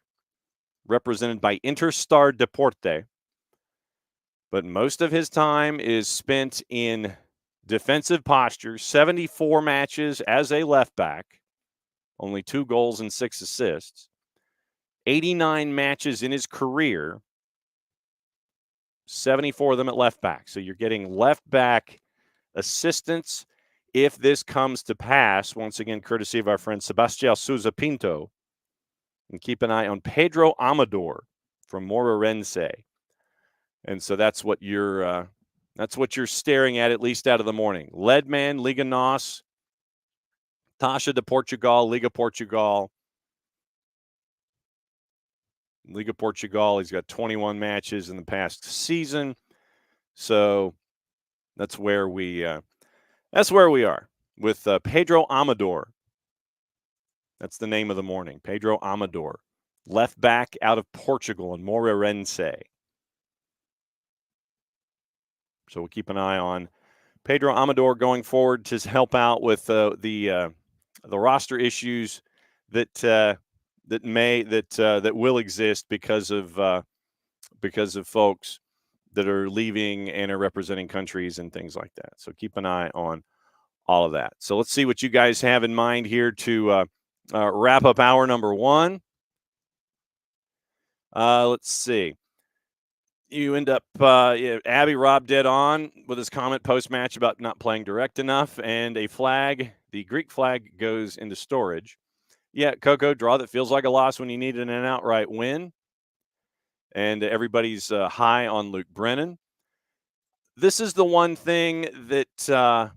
A: represented by Interstar Deporte. But most of his time is spent in defensive posture, 74 matches as a left back, only 2 goals and 6 assists, 89 matches in his career, 74 of them at left back. So you're getting left back assistance if this comes to pass, once again, courtesy of our friend Sebastian Souza Pinto. And keep an eye on Pedro Amador from Moreirense. And so that's what you're staring at least out of the morning. Leadman, Liga NOS, Taça de Portugal, Liga Portugal. Liga Portugal, he's got 21 matches in the past season. So that's where we are with Pedro Amador. That's the name of the morning, Pedro Amador. Left back out of Portugal in Moreirense. So we'll keep an eye on Pedro Amador going forward to help out with the roster issues that will exist because of folks that are leaving and are representing countries and things like that. So keep an eye on all of that. So let's see what you guys have in mind here to wrap up hour number one. Let's see. You end up, Abby Rob dead on with his comment post-match about not playing direct enough, and a flag, the Greek flag, goes into storage. Yeah, Coco, draw that feels like a loss when you needed an outright win. And everybody's high on Luke Brennan. This is the one thing that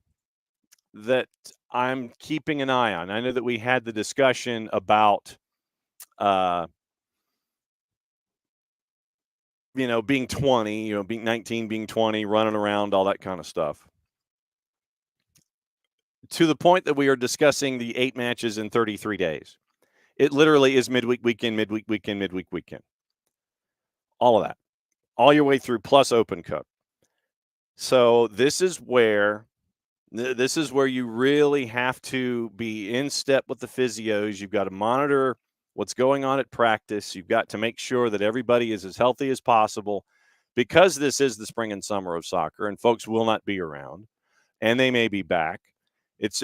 A: that I'm keeping an eye on. I know that we had the discussion about being 20, being 19, being 20, running around, all that kind of stuff. To the point that we are discussing the 8 matches in 33 days. It literally is midweek weekend, midweek weekend, midweek weekend. All of that. All your way through, plus Open Cup. So this is where you really have to be in step with the physios. You've got to monitor what's going on at practice. You've got to make sure that everybody is as healthy as possible, because this is the spring and summer of soccer, and folks will not be around, and they may be back. It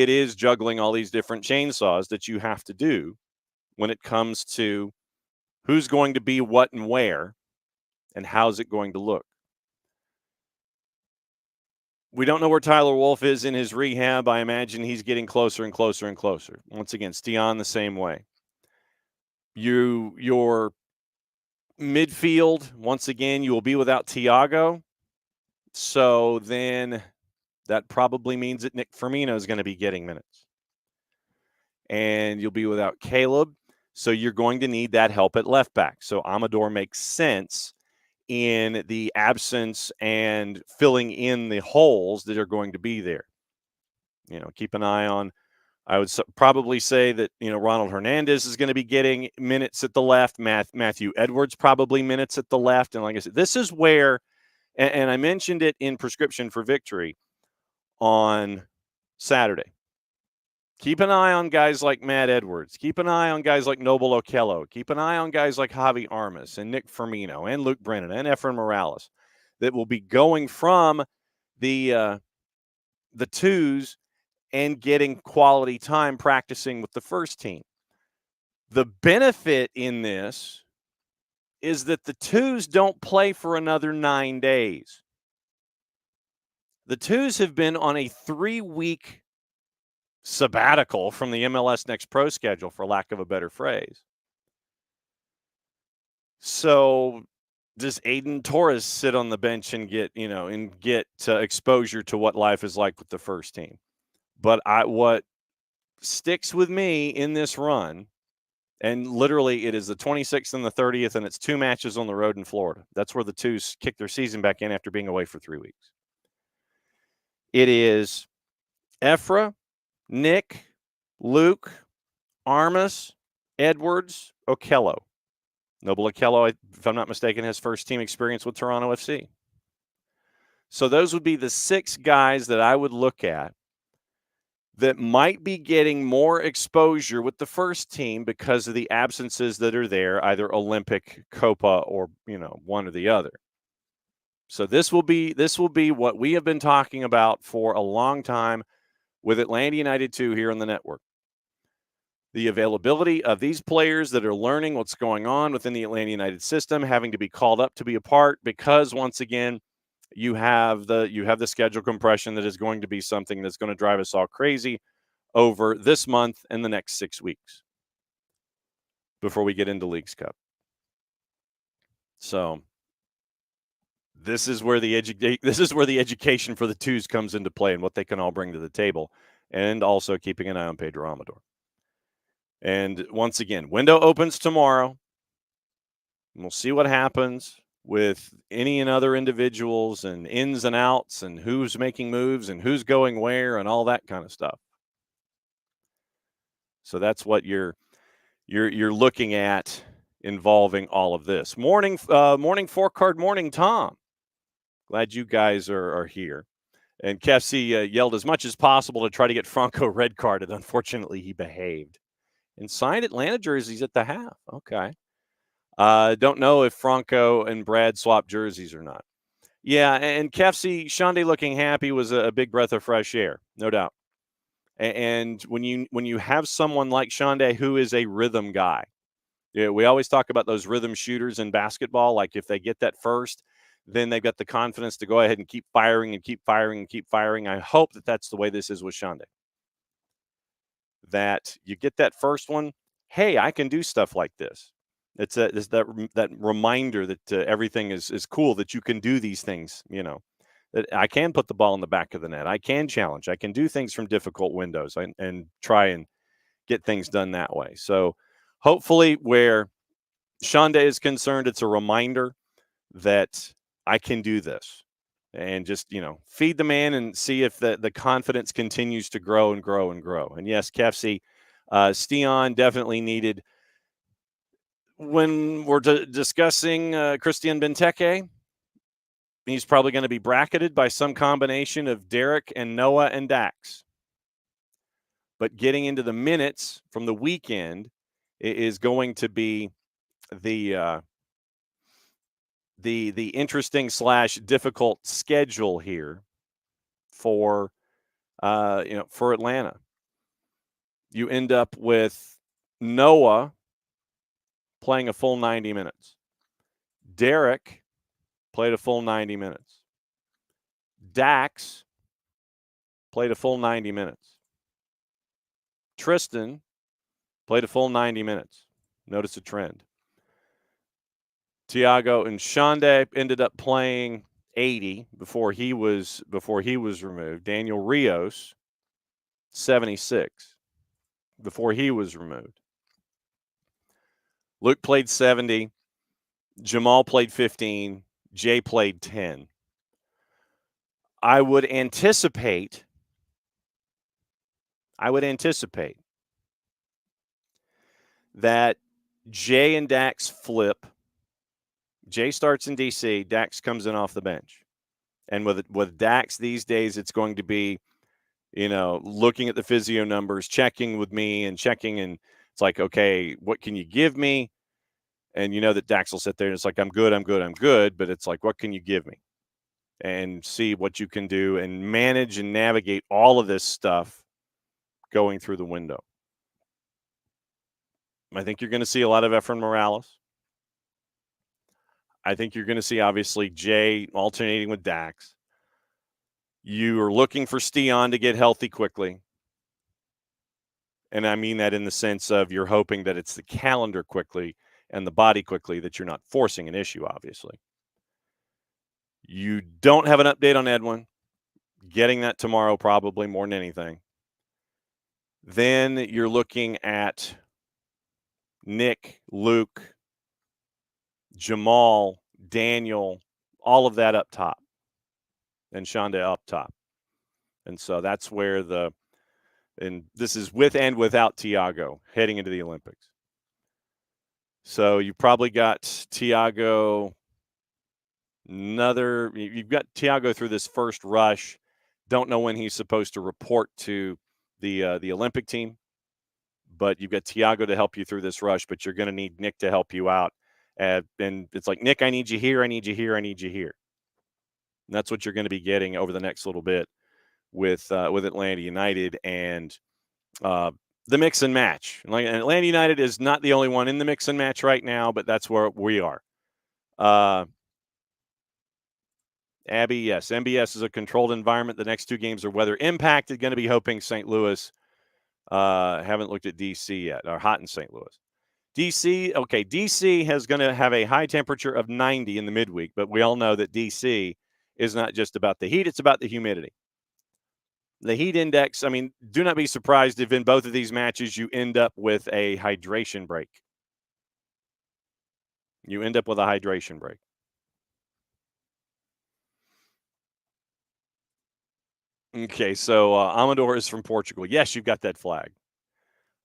A: is juggling all these different chainsaws that you have to do when it comes to who's going to be what and where, and how's it going to look. We don't know where Tyler Wolff is in his rehab. I imagine he's getting closer and closer and closer. Once again, Stian the same way. Your midfield, once again, you will be without Thiago. So then that probably means that Nick Firmino is going to be getting minutes. And you'll be without Caleb. So you're going to need that help at left back. So Amador makes sense in the absence and filling in the holes that are going to be there. Keep an eye on, I would probably say that, Ronald Hernandez is going to be getting minutes at the left. Matthew Edwards probably minutes at the left. And like I said, this is where, and I mentioned it in Prescription for Victory on Saturday. Keep an eye on guys like Matt Edwards. Keep an eye on guys like Noble Okello. Keep an eye on guys like Javi Armas and Nick Firmino and Luke Brennan and Efren Morales that will be going from the twos and getting quality time practicing with the first team. The benefit in this is that the twos don't play for another 9 days. The twos have been on a 3-week sabbatical from the MLS Next Pro schedule, for lack of a better phrase. So does Aiden Torres sit on the bench and get exposure to what life is like with the first team? But what sticks with me in this run, and literally it is the 26th and the 30th, and it's 2 matches on the road in Florida. That's where the twos kick their season back in after being away for 3 weeks. It is Efra, Nick, Luke, Armas, Edwards, Okello. Noble Okello, if I'm not mistaken, has first team experience with Toronto FC. So those would be the 6 guys that I would look at that might be getting more exposure with the first team because of the absences that are there, either Olympic, Copa, or one or the other. So this will be what we have been talking about for a long time with Atlanta United 2 here on the network. The availability of these players that are learning what's going on within the Atlanta United system, having to be called up to be a part, because once again, you have the schedule compression that is going to be something that's going to drive us all crazy over this month and the next 6 weeks before we get into Leagues Cup. So this is where the education for the twos comes into play and what they can all bring to the table, and also keeping an eye on Pedro Amador. And once again, window opens tomorrow. And we'll see what happens with any and other individuals and ins and outs and who's making moves and who's going where and all that kind of stuff. So that's what you're looking at involving all of this. Morning 4-card morning, Tom. Glad you guys are here. And Kefsi yelled as much as possible to try to get Franco red carded. Unfortunately, he behaved. And signed Atlanta jerseys at the half. Okay. Don't know if Franco and Brad swapped jerseys or not. Yeah, and Kefsey, Shonday looking happy was a big breath of fresh air, no doubt. And when you have someone like Shonday who is a rhythm guy, yeah, we always talk about those rhythm shooters in basketball. Like if they get that first, then they've got the confidence to go ahead and keep firing and keep firing and keep firing. I hope that that's the way this is with Shonday. That you get that first one, hey, I can do stuff like this. It's that reminder that everything is cool, that you can do these things, that I can put the ball in the back of the net. I can challenge. I can do things from difficult windows and try and get things done that way. So hopefully where Shonday is concerned, it's a reminder that I can do this, and just, feed the man and see if the confidence continues to grow and grow and grow. And yes, Kefsey, Stian definitely needed. When we're discussing Christian Benteke, he's probably going to be bracketed by some combination of Derek and Noah and Dax. But getting into the minutes from the weekend is going to be the interesting / difficult schedule here for for Atlanta. You end up with Noah playing a full 90 minutes. Derek played a full 90 minutes. Dax played a full 90 minutes. Tristan played a full 90 minutes. Notice a trend. Tiago and Shonday ended up playing 80 before he was removed. Daniel Rios 76 before he was removed. Luke played 70. Jamal played 15. Jay played 10. I would anticipate that Jay and Dax flip. Jay starts in DC. Dax comes in off the bench. And with Dax these days, it's going to be, looking at the physio numbers, checking with me and checking. And it's like, okay, what can you give me? And that Dax will sit there and it's like, I'm good. But it's like, what can you give me? And see what you can do and manage and navigate all of this stuff going through the window. I think you're going to see a lot of Efren Morales. I think you're going to see, obviously, Jay alternating with Dax. You are looking for Stian to get healthy quickly. And I mean that in the sense of you're hoping that it's the calendar quickly and the body quickly, that you're not forcing an issue, obviously. You don't have an update on Edwin. Getting that tomorrow probably more than anything. Then you're looking at Nick, Luke, Jamal, Daniel, all of that up top, and Shonday up top. And so that's where and this is with and without Tiago heading into the Olympics. So you probably got Tiago you've got Tiago through this first rush. Don't know when he's supposed to report to the Olympic team, but you've got Tiago to help you through this rush, but you're going to need Nick to help you out. And it's like, Nick, I need you here. I need you here. I need you here. And that's what you're going to be getting over the next little bit with Atlanta United and the mix and match. And Atlanta United is not the only one in the mix and match right now, but that's where we are. Abby, yes, MBS is a controlled environment. The next two games are weather impacted. Going to be hoping St. Louis. Haven't looked at DC yet, or hot in St. Louis. DC is going to have a high temperature of 90 in the midweek, but we all know that DC is not just about the heat, it's about the humidity. The heat index, do not be surprised if in both of these matches you end up with a hydration break. Okay, so Amador is from Portugal. Yes, you've got that flag.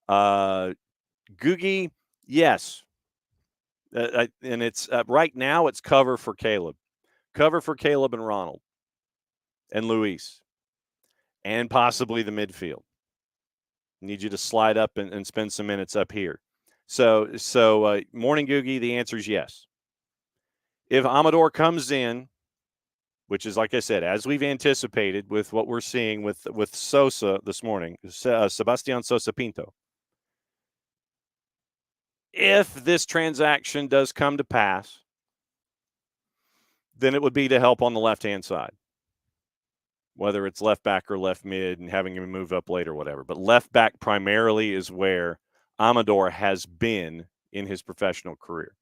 A: Googie, yes. And it's right now it's cover for Caleb. Cover for Caleb and Ronald and Luis and possibly the midfield. Need you to slide up and spend some minutes up here. So morning, Googie, the answer is yes. If Amador comes in which is, like I said, as we've anticipated with what we're seeing with Sosa this morning, Sebastian Sosa Pinto. If this transaction does come to pass, then it would be to help on the left-hand side, whether it's left back or left mid and having him move up late or whatever. But left back primarily is where Amador has been in his professional career.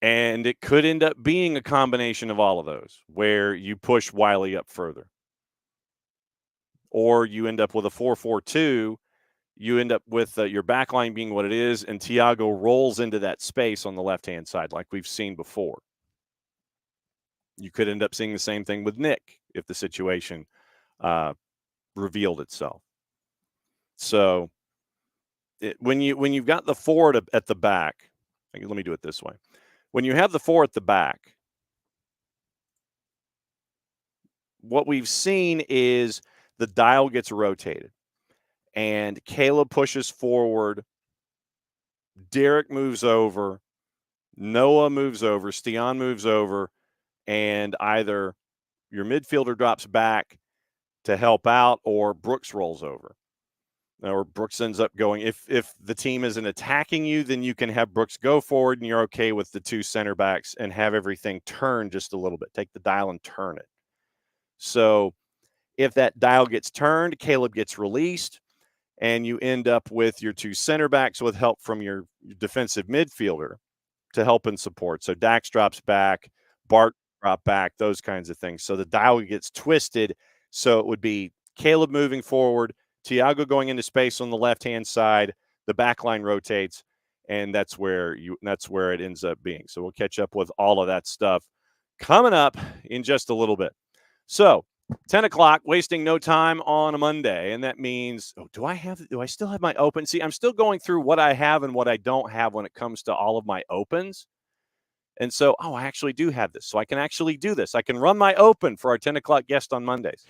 A: And it could end up being a combination of all of those, where you push Wiley up further. Or you end up with a 4-4-2. You end up with your back line being what it is, and Thiago rolls into that space on the left-hand side like we've seen before. You could end up seeing the same thing with Nick if the situation revealed itself. So when you've got the forward at the back, let me do it this way. When you have the four at the back, what we've seen is the dial gets rotated and Caleb pushes forward. Derek moves over. Noah moves over. Stian moves over. And either your midfielder drops back to help out or Brooks rolls over. Or Brooks ends up going. If the team isn't attacking you, then you can have Brooks go forward and you're okay with the two center backs and have everything turn just a little bit. Take the dial and turn it. So if that dial gets turned, Caleb gets released, and you end up with your two center backs with help from your defensive midfielder to help and support. So Dax drops back, Bart drop back, those kinds of things. So the dial gets twisted. So it would be Caleb moving forward, Thiago going into space on the left-hand side, the back line rotates, and that's where it ends up being. So we'll catch up with all of that stuff coming up in just a little bit. So 10 o'clock, wasting no time on a Monday, and that means, do I still have my open? See, I'm still going through what I have and what I don't have when it comes to all of my opens. And so, I actually do have this. So I can actually do this. I can run my open for our 10 o'clock guest on Mondays.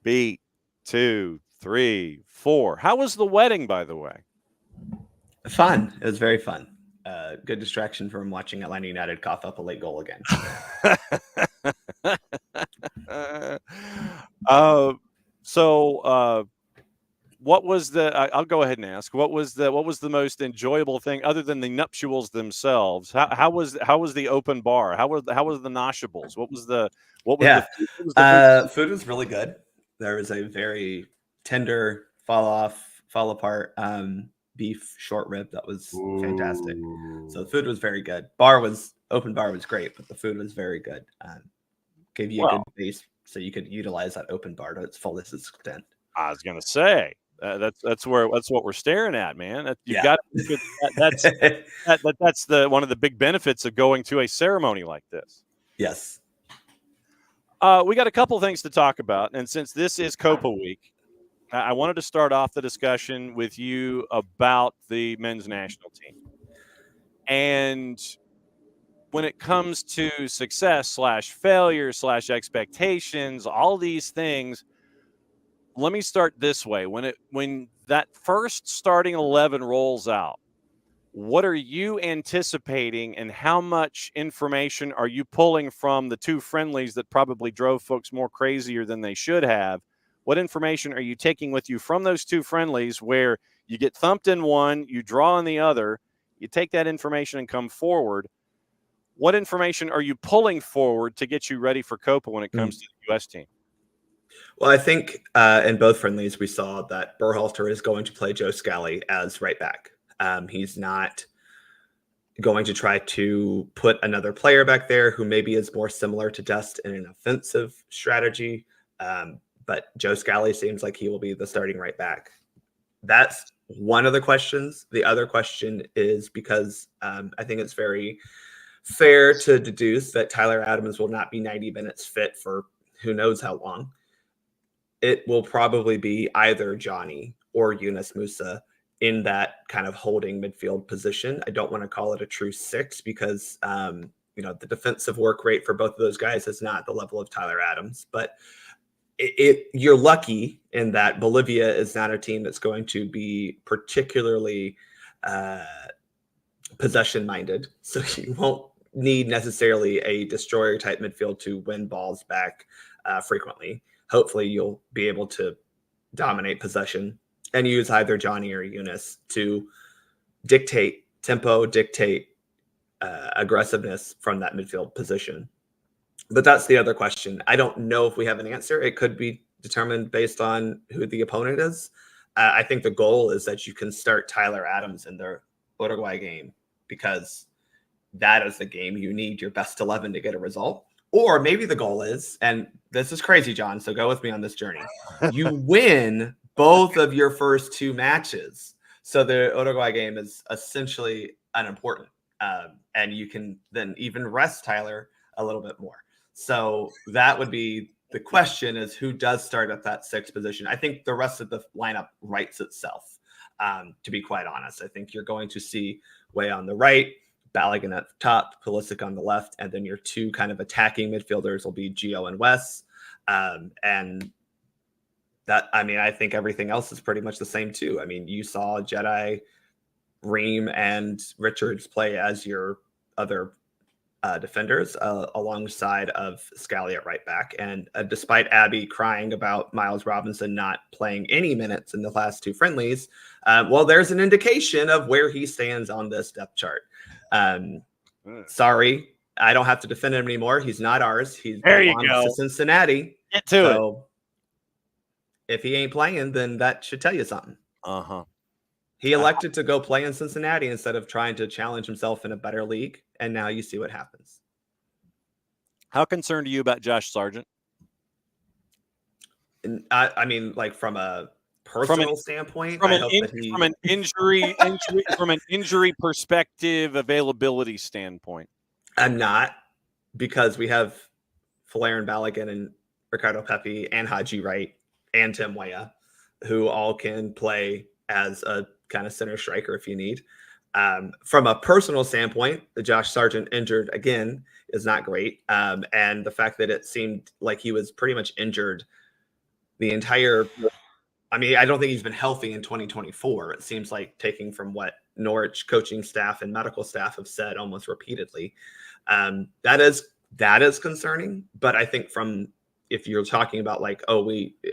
A: Beat 2, 3, 4. How was the wedding, by the way?
E: Fun. It was very fun. Good distraction from watching Atlanta United cough up a late goal again.
A: What was I'll go ahead and ask. What was the most enjoyable thing other than the nuptials themselves? How was the open bar? How was the noshables? What was the
E: food was really good. There was a very tender fall apart beef short rib that was fantastic. So the food was very good. Open bar was great, but the food was very good. Gave you a good base so you could utilize that open bar to its fullest extent.
A: I was gonna say that's what we're staring at, man. That's one of the big benefits of going to a ceremony like this.
E: Yes.
A: We got a couple things to talk about, and since this is Copa Week, I wanted to start off the discussion with you about the men's national team. And when it comes to success / failure / expectations, all these things, let me start this way. When that first starting 11 rolls out, what are you anticipating and how much information are you pulling from the two friendlies that probably drove folks more crazier than they should have? What information are you taking with you from those two friendlies where you get thumped in one, you draw in the other, you take that information and come forward? What information are you pulling forward to get you ready for Copa when it comes to the U.S. team?
E: Well, I think in both friendlies, we saw that Berhalter is going to play Joe Scally as right back. He's not going to try to put another player back there who maybe is more similar to Dest in an offensive strategy. But Joe Scally seems like he will be the starting right back. That's one of the questions. The other question is because I think it's very fair to deduce that Tyler Adams will not be 90 minutes fit for who knows how long. It will probably be either Johnny or Yunus Musa in that kind of holding midfield position. I don't want to call it a true six because, the defensive work rate for both of those guys is not the level of Tyler Adams. But you're lucky in that Bolivia is not a team that's going to be particularly possession minded. So you won't need necessarily a destroyer type midfield to win balls back frequently. Hopefully you'll be able to dominate possession and use either Johnny or Eunice to dictate tempo, dictate aggressiveness from that midfield position. But that's the other question. I don't know if we have an answer. It could be determined based on who the opponent is. I think the goal is that you can start Tyler Adams in the Uruguay game, because that is the game you need your best 11 to get a result. Or maybe the goal is, and this is crazy, John, so go with me on this journey. You win both of your first 2 matches. So the Uruguay game is essentially unimportant. And you can then even rest Tyler a little bit more. So that would be the question, is who does start at that 6th position. I think the rest of the lineup writes itself, to be quite honest. I think you're going to see Way on the right, Balogun at the top, Pulisic on the left, and then your 2 kind of attacking midfielders will be Gio and Wes. And that, I mean, I think everything else is pretty much the same too. I mean, you saw Jedi, Ream, and Richards play as your other defenders alongside of Scally at right back. And despite Abby crying about Miles Robinson not playing any minutes in the last 2 friendlies, well, there's an indication of where he stands on this depth chart. Sorry, I don't have to defend him anymore. He's not ours. He belongs to Cincinnati.
A: Get to it.
E: If he ain't playing, then that should tell you something.
A: Uh-huh.
E: He elected to go play in Cincinnati instead of trying to challenge himself in a better league. And now you see what happens.
A: How concerned are you about Josh Sargent?
E: And I mean, like from a personal standpoint,
A: from an injury perspective, availability standpoint.
E: I'm not, because we have Falarin Balogun and Ricardo Pepi and Haji Wright and Tim Weah, who all can play as a kind of center striker if you need. From a personal standpoint, the Josh Sargent injured again is not great. And the fact that it seemed like he was pretty much injured the entire, I mean, I don't think he's been healthy in 2024. It seems like, taking from what Norwich coaching staff and medical staff have said almost repeatedly. That is concerning. But I think if you're talking about like,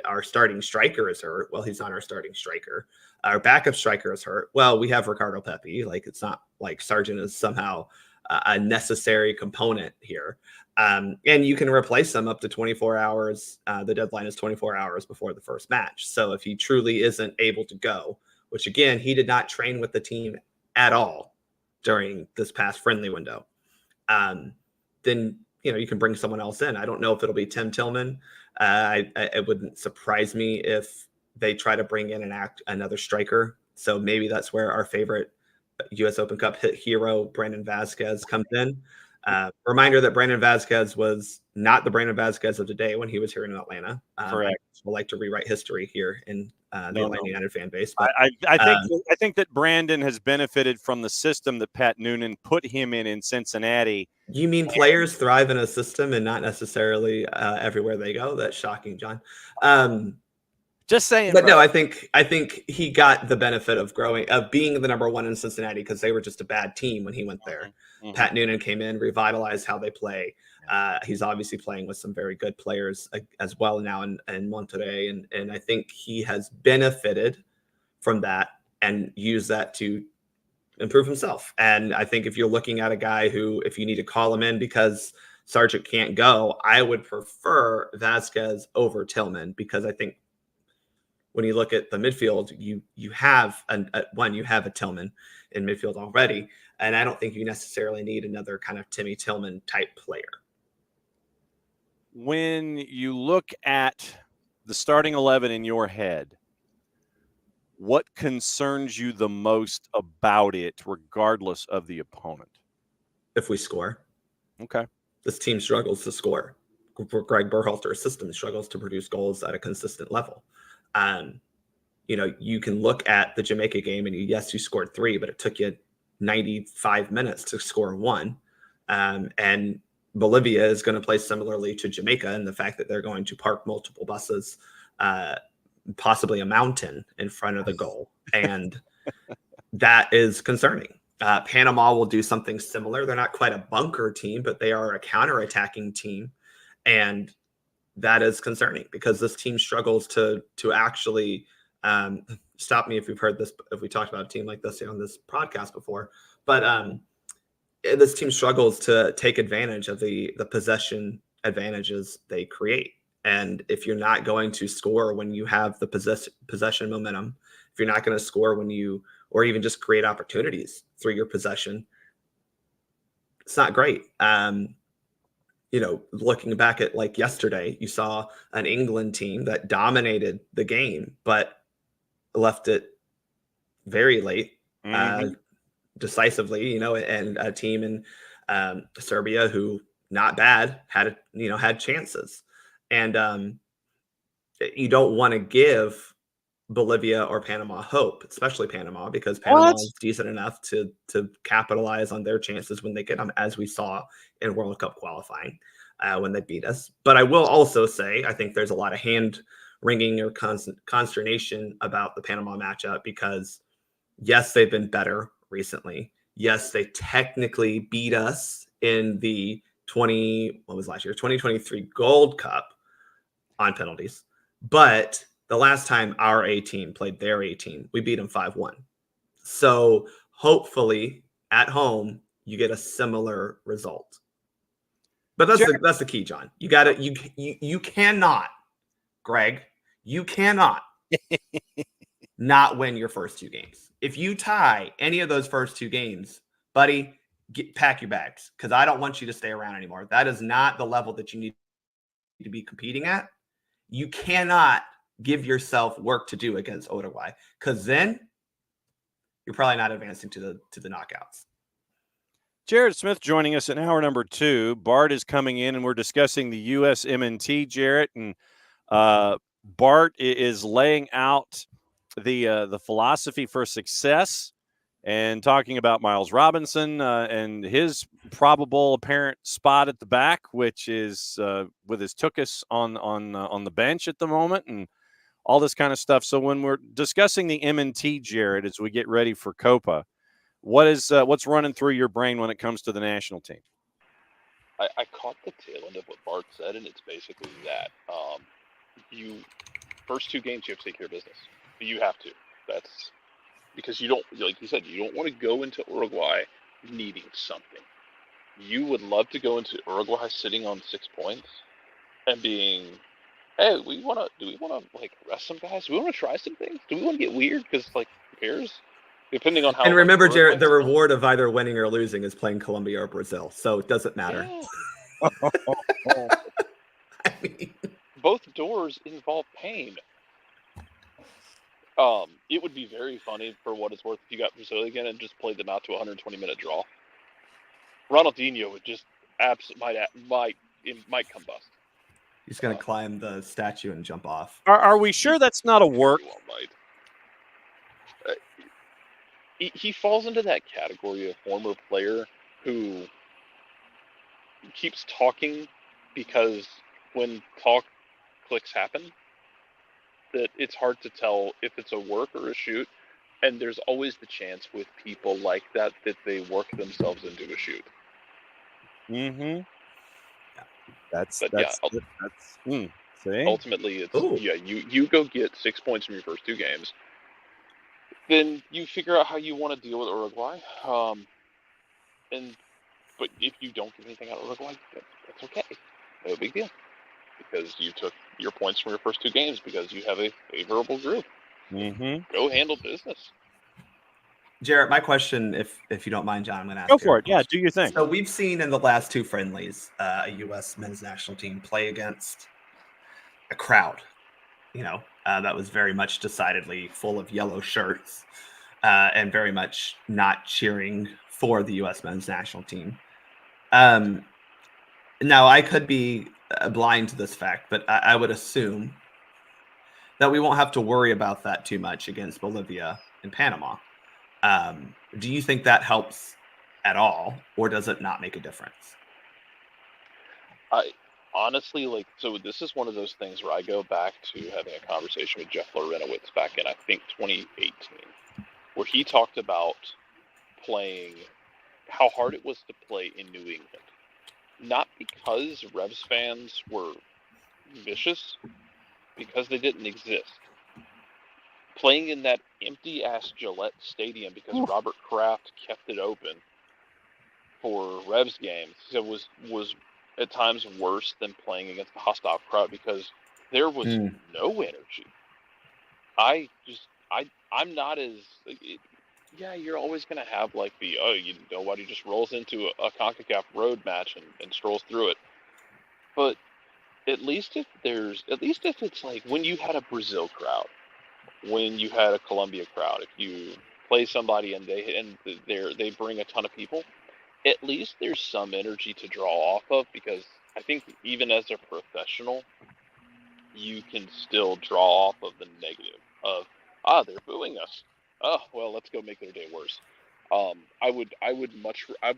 E: our starting striker is hurt. Well, he's not our starting striker. Our backup striker is hurt. Well, we have Ricardo Pepi. Like, it's not like Sargent is somehow a necessary component here. And you can replace them up to 24 hours. The deadline is 24 hours before the first match. So if he truly isn't able to go, which again, he did not train with the team at all during this past friendly window, then, you can bring someone else in. I don't know if it'll be Tim Tillman. It wouldn't surprise me if they try to bring in another striker. So maybe that's where our favorite U.S. Open Cup hit hero, Brandon Vazquez, comes in. Reminder that Brandon Vazquez was not the Brandon Vazquez of today when he was here in Atlanta.
A: Correct.
E: We'll like to rewrite history here in the Atlanta United fan base. But
A: I think that Brandon has benefited from the system that Pat Noonan put him in Cincinnati.
E: You mean players thrive in a system and not necessarily everywhere they go? That's shocking, John.
A: Just saying.
E: But no, I think he got the benefit of being the number 1 in Cincinnati, because they were just a bad team when he went there. Mm-hmm. Pat Noonan came in, revitalized how they play. He's obviously playing with some very good players as well now in Monterrey. And I think he has benefited from that and used that to improve himself. And I think if you're looking at a guy who, if you need to call him in because Sargent can't go, I would prefer Vazquez over Tillman, because I think when you look at the midfield, you have you have a Tillman in midfield already. And I don't think you necessarily need another kind of Timmy Tillman type player.
A: When you look at the starting 11 in your head, what concerns you the most about it, regardless of the opponent?
E: If we score.
A: Okay.
E: This team struggles to score. Greg Berhalter's system struggles to produce goals at a consistent level. You can look at the Jamaica game and you scored 3, but it took you 95 minutes to score 1. And Bolivia is going to play similarly to Jamaica, and the fact that they're going to park multiple buses, possibly a mountain in front of the goal. And that is concerning. Panama will do something similar. They're not quite a bunker team, but they are a counterattacking team. And that is concerning because this team struggles to actually stop me if you've heard this, if we talked about a team like this on this podcast before. But this team struggles to take advantage of the possession advantages they create. And if you're not going to score when you have the possession momentum, if you're not going to score when you, or even just create opportunities through your possession, it's not great. Looking back at like yesterday, you saw an England team that dominated the game, but left it very late, decisively, and a team in Serbia who not bad had chances. And you don't want to give Bolivia or Panama hope, especially Panama, because Panama is decent enough to capitalize on their chances when they get them, as we saw in World Cup qualifying when they beat us. But I will also say, I think there's a lot of hand wringing or consternation about the Panama matchup because, yes, they've been better recently. Yes, they technically beat us in the 2023 Gold Cup on penalties. But the last time our A team played their A team, we beat them 5-1. So hopefully at home, you get a similar result. But that's the key, John. You got to, you cannot, Greg, you cannot not win your first two games. If you tie any of those first two games, buddy, pack your bags, because I don't want you to stay around anymore. That is not the level that you need to be competing at. You cannot give yourself work to do against Uruguay, because then you're probably not advancing to the knockouts.
A: Jared Smith joining us in hour number 2. Bart is coming in, and we're discussing the USMNT, Jarrett. And Bart is laying out the philosophy for success and talking about Miles Robinson and his probable apparent spot at the back, which is with his Tukas on the bench at the moment, and all this kind of stuff. So when we're discussing the MNT, Jared, as we get ready for Copa, what's running through your brain when it comes to the national team?
F: I caught the tail end of what Bart said, and it's basically that you first two games you have to take care of business. You have to. That's because you don't, like you said, you don't want to go into Uruguay needing something. You would love to go into Uruguay sitting on 6 points and being, hey, do we want to like rest some guys? Do we want to try some things? Do we want to get weird? Because like, who cares? Depending on how.
E: And remember, Jared, the reward of either winning or losing is playing Colombia or Brazil, so it doesn't matter.
F: Yeah.
E: I mean,
F: both doors involve pain. It would be very funny for what it's worth if you got Brazil again and just played them out to a 120-minute draw. Ronaldinho would just might combust.
E: He's going to climb the statue and jump off.
A: Are we sure that's not a work?
F: He falls into that category of former player who keeps talking because when talk clicks happen, that it's hard to tell if it's a work or a shoot. And there's always the chance with people like that they work themselves into a shoot.
A: Mm-hmm. That's see?
F: Ultimately, it's you go get 6 points from your first two games. Then you figure out how you want to deal with Uruguay. But if you don't get anything out of Uruguay, that's okay. No big deal. Because you took your points from your first two games because you have a favorable group.
A: Mm-hmm.
F: Go handle business.
E: Jarrett, my question, if you don't mind, John, I'm going to ask.
A: Go for it. Yeah, do your thing.
E: So we've seen in the last two friendlies a U.S. men's national team play against a crowd, that was very much decidedly full of yellow shirts and very much not cheering for the U.S. men's national team. Now, I could be blind to this fact, but I would assume that we won't have to worry about that too much against Bolivia and Panama. Do you think that helps at all, or does it not make a difference?
F: I honestly like. So this is one of those things where I go back to having a conversation with Jeff Lorenowitz back in I think 2018, where he talked about playing how hard it was to play in New England, not because Revs fans were vicious, because they didn't exist. Playing in that empty-ass Gillette Stadium because Robert Kraft kept it open for Revs games, so was at times worse than playing against a hostile crowd because there was no energy. I'm not as yeah, you're always gonna have like nobody just rolls into a CONCACAF road match and strolls through it, but at least if it's like when you had a Brazil crowd, when you had a Colombia crowd, if you play somebody and they bring a ton of people, at least there's some energy to draw off of, because I think even as a professional, you can still draw off of the negative of they're booing us. Oh well, let's go make their day worse. I'm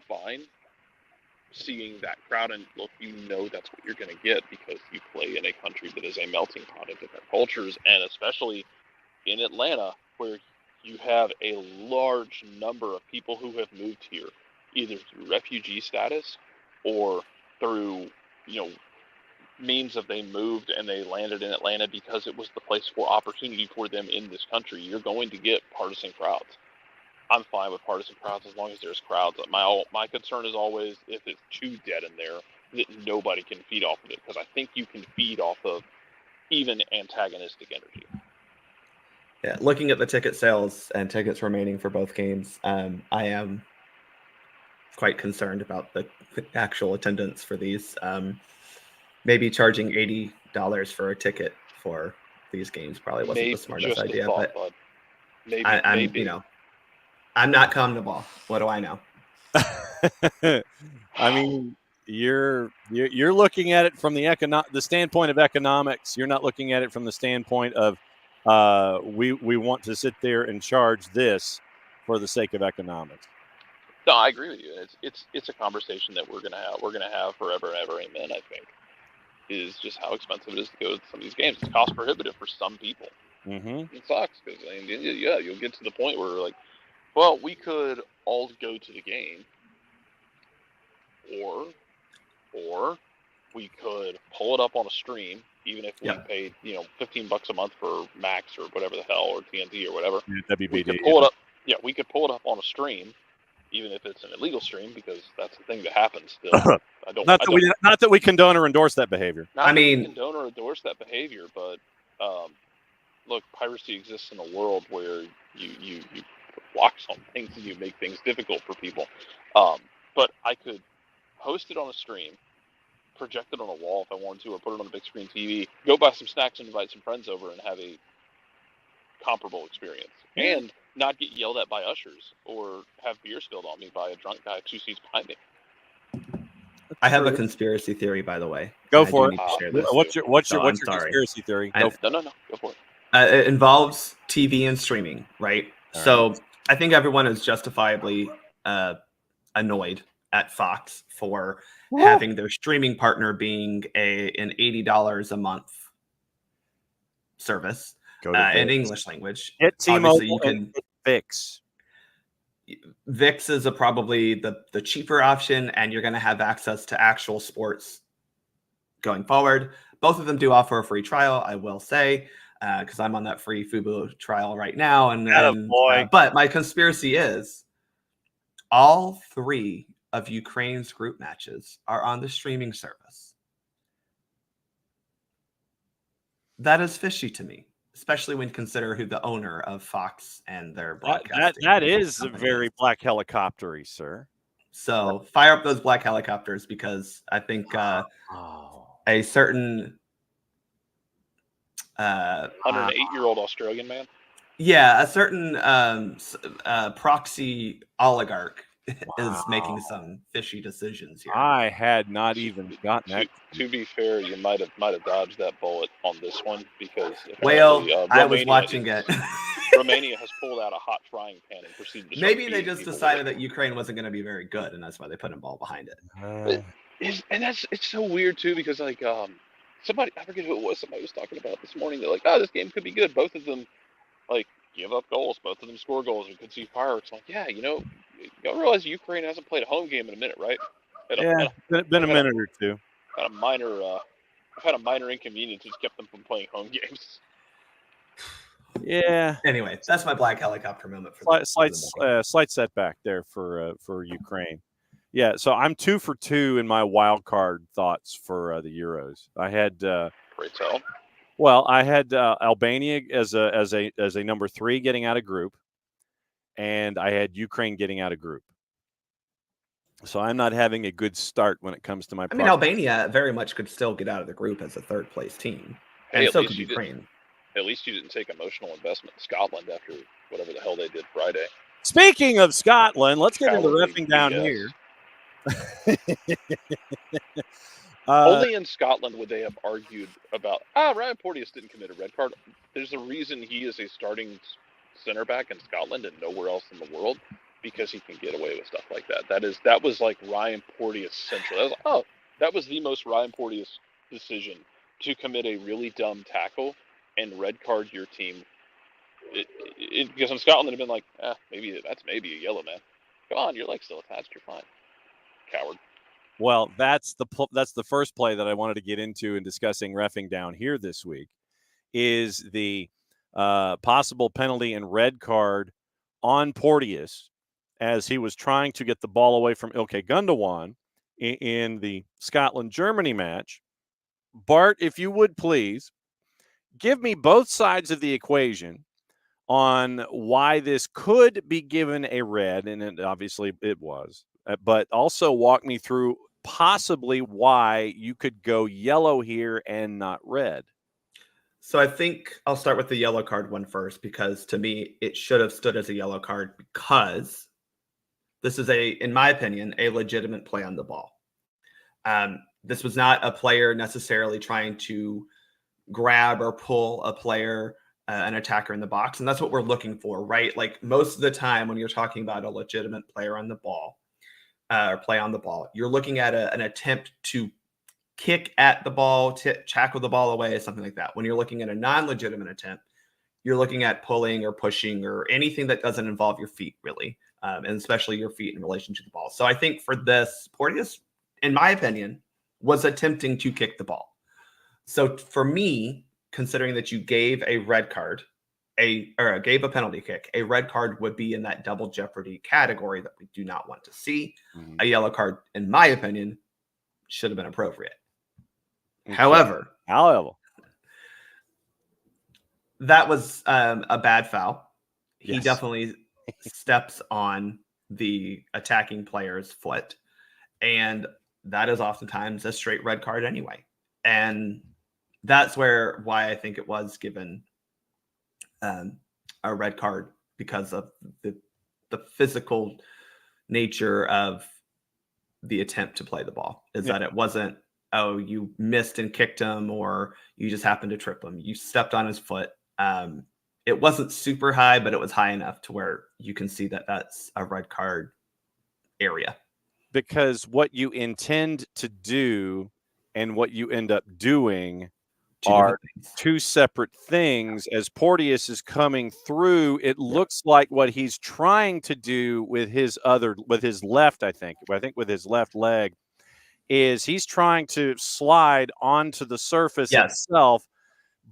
F: fine seeing that crowd, and look, that's what you're going to get because you play in a country that is a melting pot of different cultures, and especially in Atlanta, where you have a large number of people who have moved here, either through refugee status or through, means of they moved and they landed in Atlanta because it was the place for opportunity for them in this country. You're going to get partisan crowds. I'm fine with partisan crowds as long as there's crowds. My concern is always if it's too dead in there, that nobody can feed off of it, because I think you can feed off of even antagonistic energy.
E: Yeah, looking at the ticket sales and tickets remaining for both games, I am quite concerned about the actual attendance for these. Maybe charging $80 for a ticket for these games probably wasn't the smartest idea. But maybe. I'm not coming to ball. What do I know?
A: I mean, you're looking at it from the standpoint of economics. You're not looking at it from the standpoint of we want to sit there and charge this for the sake of economics.
F: No, I agree with you. It's a conversation that we're gonna have forever and ever. Amen. I think is just how expensive it is to go to some of these games. It's cost prohibitive for some people.
A: Mm-hmm.
F: It sucks because you'll get to the point where like, well, we could all go to the game, or we could pull it up on a stream, even if we paid $15 a month for Max or whatever the hell, or TNT or whatever.
A: WBD.
F: We could pull it up. Yeah, we could pull it up on a stream, even if it's an illegal stream, because that's the thing that happens still. Not
A: that we condone or endorse that behavior.
F: We condone or endorse that behavior, but look, piracy exists in a world where you blocks on things and you make things difficult for people. But I could host it on a stream, project it on a wall if I wanted to, or put it on a big screen TV, go buy some snacks and invite some friends over and have a comparable experience. Yeah. And not get yelled at by ushers or have beer spilled on me by a drunk guy 2 seats behind me.
E: I have a conspiracy theory, by the way.
A: Go for it. What's your conspiracy theory?
F: No, go for it.
E: It involves TV and streaming, right? So I think everyone is justifiably annoyed at Fox for having their streaming partner being an $80 a month service in English language.
A: Get T-Mobile and ViX.
E: ViX is probably the cheaper option, and you're going to have access to actual sports going forward. Both of them do offer a free trial, I will say, because I'm on that free Fubo trial right now. But my conspiracy is all 3 of Ukraine's group matches are on the streaming service. That is fishy to me, especially when you consider who the owner of Fox and their broadcasting.
A: That is very black helicoptery, sir.
E: So fire up those black helicopters, because I think a certain
F: 108-year-old Australian man.
E: Yeah, a certain proxy oligarch is making some fishy decisions here.
A: I had not even gotten that.
F: To be fair, you might have dodged that bullet on this one, because
E: I was watching it.
F: Romania has pulled out a hot frying pan and proceeded to
E: maybe they just decided that Ukraine wasn't going to be very good, and that's why they put a ball behind it.
F: It's so weird too because like somebody, I forget who it was, somebody was talking about this morning that like, oh, this game could be good. Both of them like give up goals, both of them score goals. We could see fireworks. Like, yeah, y'all realize Ukraine hasn't played a home game in a minute, right?
A: Yeah, been a minute or two.
F: Had a minor had a minor inconvenience that's kept them from playing home games.
A: Yeah.
E: Anyway, that's my black helicopter moment for
A: slight setback there for Ukraine. Yeah, so I'm 2 for 2 in my wild card thoughts for the Euros. I had
F: Great tell.
A: well, I had Albania as a number 3 getting out of group, and I had Ukraine getting out of group. So I'm not having a good start when it comes to my.
E: I mean, Albania very much could still get out of the group as a third place team, and so could Ukraine.
F: At least you didn't take emotional investment in Scotland after whatever the hell they did Friday.
A: Speaking of Scotland, let's get into reffing down here.
F: Only in Scotland would they have argued about, Ryan Porteous didn't commit a red card. There's a reason he is a starting center back in Scotland and nowhere else in the world, because he can get away with stuff like that. That was like Ryan Porteous central. That was the most Ryan Porteous decision, to commit a really dumb tackle and red card your team. Because in Scotland they've been like, maybe a yellow, man. Go on, your leg's still attached. You're fine, coward.
A: Well, that's the first play that I wanted to get into in discussing reffing down here this week, is the possible penalty and red card on Porteous as he was trying to get the ball away from Ilkay Gundogan in the Scotland-Germany match. Bart, if you would please, give me both sides of the equation on why this could be given a red, and obviously it was, but also walk me through possibly why you could go yellow here and not red.
E: So I think I'll start with the yellow card one first, because to me, it should have stood as a yellow card, because this is in my opinion, a legitimate play on the ball. This was not a player necessarily trying to grab or pull a player, an attacker in the box. And that's what we're looking for, right? Like most of the time when you're talking about a legitimate player on the ball, or play on the ball, you're looking at an attempt to kick at the ball, tackle the ball away, something like that. When you're looking at a non-legitimate attempt, you're looking at pulling or pushing or anything that doesn't involve your feet, really, and especially your feet in relation to the ball. So I think for this, Porteous, in my opinion, was attempting to kick the ball. So for me, considering that you gave a red card, gave a penalty kick, a red card would be in that double jeopardy category that we do not want to see. Mm-hmm. A yellow card, in my opinion, should have been appropriate. Okay. However, that was a bad foul. Yes. He definitely steps on the attacking player's foot, and that is oftentimes a straight red card anyway. And that's why I think it was given a red card, because of the physical nature of the attempt to play the ball, is that it wasn't, you missed and kicked him, or you just happened to trip him. You stepped on his foot. It wasn't super high, but it was high enough to where you can see that that's a red card area.
A: Because what you intend to do and what you end up doing are two separate things. As Porteous is coming through, it looks like what he's trying to do with his left, I think with his left leg, is he's trying to slide onto the surface itself.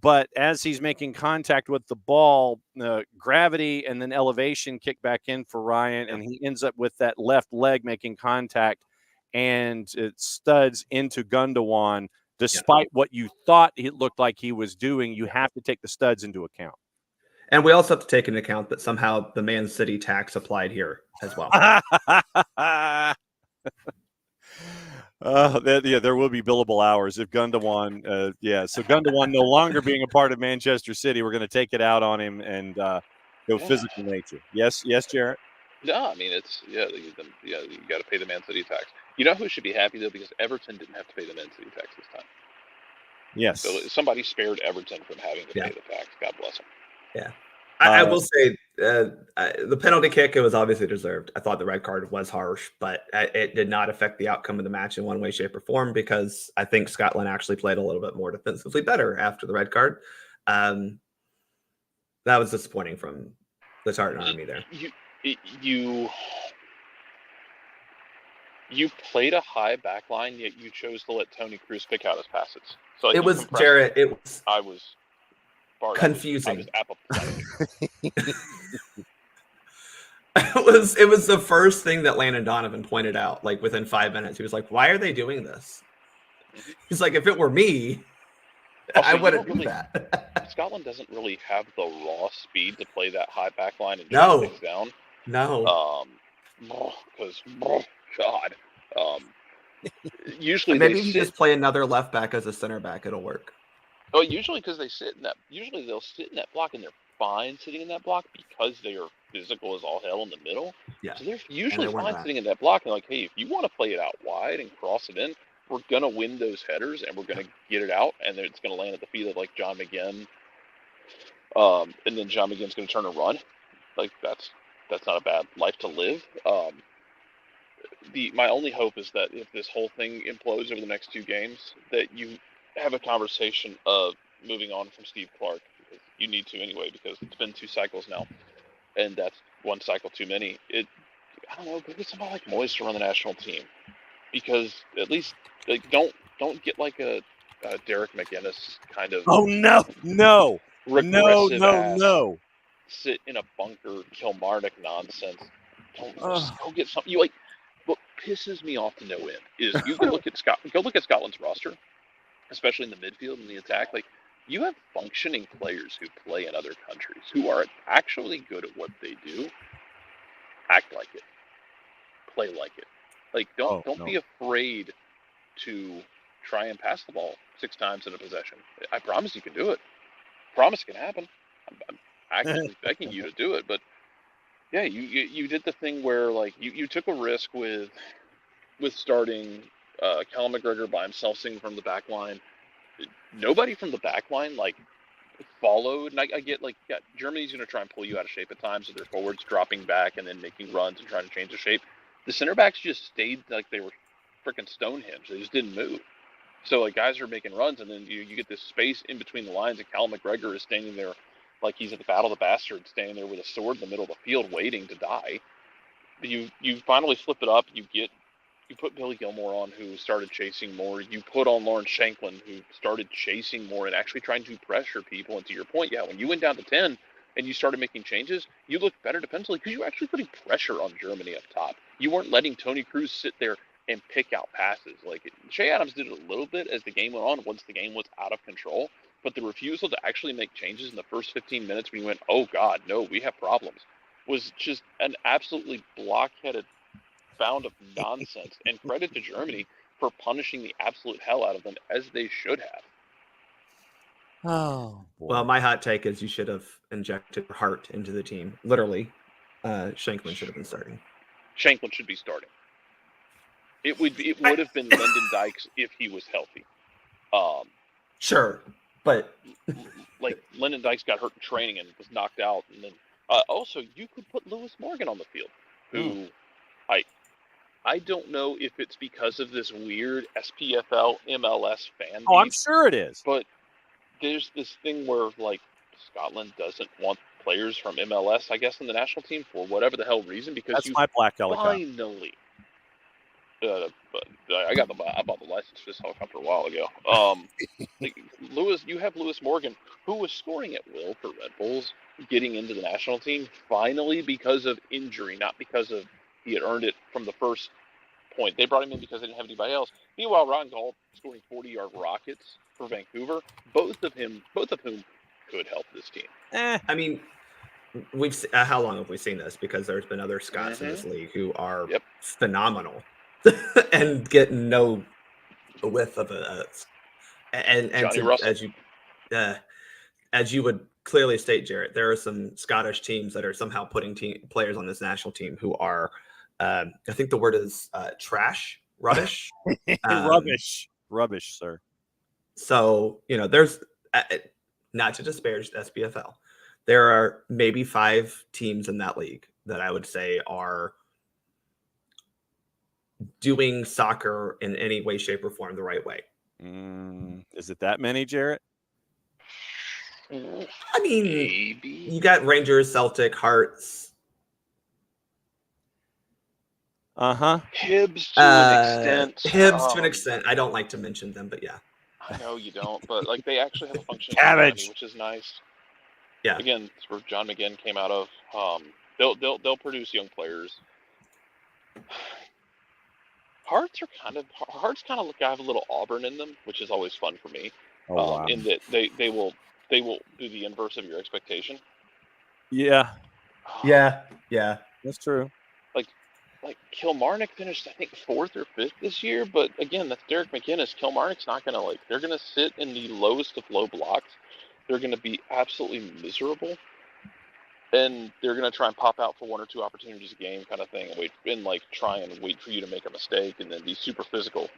A: But as he's making contact with the ball, gravity and then elevation kick back in for Ryan, and he ends up with that left leg making contact, and it studs into Gundogan. Despite what you thought it looked like he was doing, you have to take the studs into account. And
E: we also have to take into account that somehow the Man City tax applied here as well.
A: There will be billable hours if Gundogan. So Gundogan no longer being a part of Manchester City, we're going to take it out on him and go physical nature. Yes, Jarrett.
F: No, I mean you got to pay the Man City tax. You know who should be happy though, because Everton didn't have to pay the Man City tax this time.
A: Yes.
F: So somebody spared Everton from having to pay the tax. God bless them.
E: Yeah. I will say the penalty kick, it was obviously deserved. I thought the red card was harsh, but it did not affect the outcome of the match in one way, shape, or form because I think Scotland actually played a little bit more defensively better after the red card. That was disappointing from the Tartan Army there.
F: You played a high back line, yet you chose to let Tony Cruz pick out his passes. So
E: it was, Jarrett, it was
F: Bart,
E: confusing.
F: I was apoplectic.
E: It was the first thing that Landon Donovan pointed out, like within 5 minutes. He was like, why are they doing this? He's like, if it were me,
F: also,
E: I wouldn't do that.
F: Scotland doesn't really have the raw speed to play that high back line and shut things down.
E: No.
F: Because, God. Usually
E: maybe if you just play another left back as a center back, it'll work.
F: Oh, usually because they'll sit in that block and they're fine sitting in that block because they are physical as all hell in the middle.
E: Yeah.
F: So they're usually fine sitting in that block and like, hey, if you want to play it out wide and cross it in, we're gonna win those headers and we're gonna get it out and then it's gonna land at the feet of like John McGinn. And then John McGinn's gonna turn and run. Like that's not a bad life to live. My only hope is that if this whole thing implodes over the next 2 games, that you have a conversation of moving on from Steve Clark. Because you need to anyway, because it's been 2 cycles now, and that's 1 cycle too many. I don't know, go get somebody like Moyes to run the national team, because at least like don't get like a Derek McGuinness kind of.
A: Oh no,
F: sit in a bunker Kilmarnock nonsense. Just go get something. You like. What pisses me off to no end is you can look at Scotland's roster, especially in the midfield and the attack. Like you have functioning players who play in other countries who are actually good at what they do. Act like it, play like it. Like don't be afraid to try and pass the ball 6 times in a possession. I promise you can do it. Promise it can happen. I'm actively begging you to do it, but. Yeah, you did the thing where like you took a risk with starting Callum McGregor by himself singing from the back line. Nobody from the back line like followed, and I get like Germany's gonna try and pull you out of shape at times with their forwards dropping back and then making runs and trying to change the shape. The center backs just stayed like they were freaking Stonehenge. They just didn't move. So like guys are making runs, and then you get this space in between the lines, and Callum McGregor is standing there. Like he's at the Battle of the Bastards, standing there with a sword in the middle of the field, waiting to die. You finally flip it up. You put Billy Gilmore on, who started chasing more. You put on Lawrence Shanklin, who started chasing more and actually trying to pressure people. And to your point, when you went down to 10 and you started making changes, you looked better defensively because you were actually putting pressure on Germany up top. You weren't letting Tony Cruz sit there and pick out passes. Like Shea Adams did it a little bit as the game went on, once the game was out of control. But the refusal to actually make changes in the first 15 minutes when you went, oh, God, no, we have problems, was just an absolutely blockheaded bound of nonsense. And credit to Germany for punishing the absolute hell out of them, as they should have.
A: Oh, boy.
E: Well, my hot take is you should have injected heart into the team. Literally, Shanklin should have been starting.
F: Shanklin should be starting. It would have been Lyndon Dykes if he was healthy.
E: Sure. But
F: like Lyndon Dykes got hurt in training and was knocked out, and then also you could put Lewis Morgan on the field, who I don't know if it's because of this weird SPFL MLS fan.
A: Oh, I'm sure it is.
F: But there's this thing where like Scotland doesn't want players from MLS, I guess, in the national team for whatever the hell reason, because
A: that's my black helicopter.
F: Finally. But I bought the license for this helicopter a while ago. You have Lewis Morgan, who was scoring at will for Red Bulls, getting into the national team finally because of injury, not because of he had earned it from the first point. They brought him in because they didn't have anybody else. Meanwhile, Ron Gall scoring 40-yard rockets for Vancouver, both of whom could help this team.
E: I mean, we've how long have we seen this? Because there's been other Scots in this league who are phenomenal. And get no whiff of as you would clearly state, Jarrett, there are some Scottish teams that are somehow putting players on this national team who are, I think the word is rubbish,
A: rubbish, sir.
E: So there's not to disparage the SPFL. there are maybe 5 teams in that league that I would say are doing soccer in any way, shape, or form the right way.
A: Is it that many, Jarrett?
E: I mean,
F: Maybe.
E: you got Rangers, Celtic, Hearts.
F: Hibs to an extent.
E: Hibs to an extent. I don't like to mention them, but yeah.
F: I know you don't, but like they actually have a functioning
A: Cabbage.
F: economy, which is nice.
E: Yeah.
F: Again, it's where John McGinn came out of. They'll produce young players. Hearts kind of look. I have a little Auburn in them, which is always fun for me.
A: Oh, wow.
F: In that they will do the inverse of your expectation.
A: Yeah.
E: Yeah.
A: That's true.
F: Like Kilmarnock finished, I think, 4th or 5th this year, but again, that's Derek McInnes. Kilmarnock's not gonna they're gonna sit in the lowest of low blocks. They're gonna be absolutely miserable, and they're gonna try and pop out for 1 or 2 opportunities a game, kind of thing, and try and wait for you to make a mistake, and then be super physical.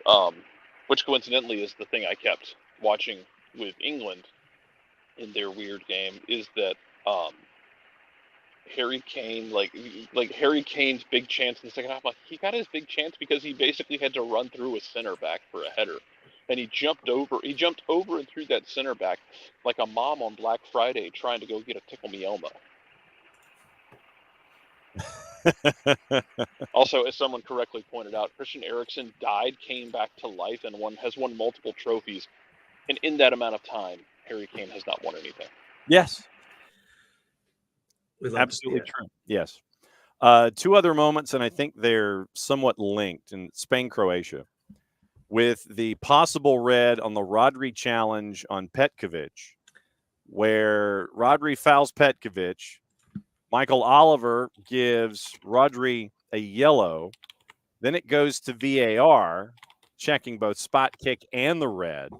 F: Which coincidentally is the thing I kept watching with England in their weird game is that Harry Kane, like Harry Kane's big chance in the second half, he got his big chance because he basically had to run through a center back for a header, and he jumped over and through that center back like a mom on Black Friday trying to go get a Tickle Me Elmo. Also, as someone correctly pointed out, Christian Eriksen died, came back to life, and has won multiple trophies, and in that amount of time, Harry Kane has not won anything.
A: Yes. Absolutely true. Yes. 2 other moments, and I think they're somewhat linked, in Spain, Croatia, with the possible red on the Rodri challenge on Petkovic, where Rodri fouls Petkovic. Michael Oliver gives Rodri a yellow. Then it goes to VAR, checking both spot kick and the red.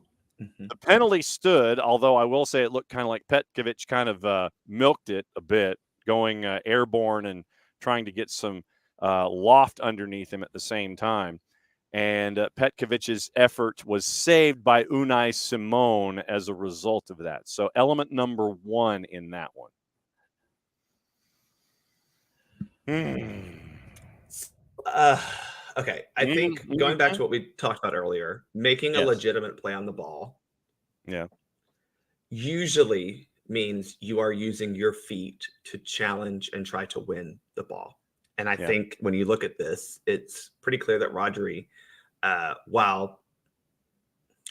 A: Mm-hmm. The penalty stood, although I will say it looked kind of like Petkovic kind of milked it a bit, going airborne and trying to get some loft underneath him at the same time. And Petkovic's effort was saved by Unai Simon as a result of that. So element number 1 in that one.
E: Okay. I think going back to what we talked about earlier, making a legitimate play on the ball usually means you are using your feet to challenge and try to win the ball. And I think when you look at this, it's pretty clear that Rodri, while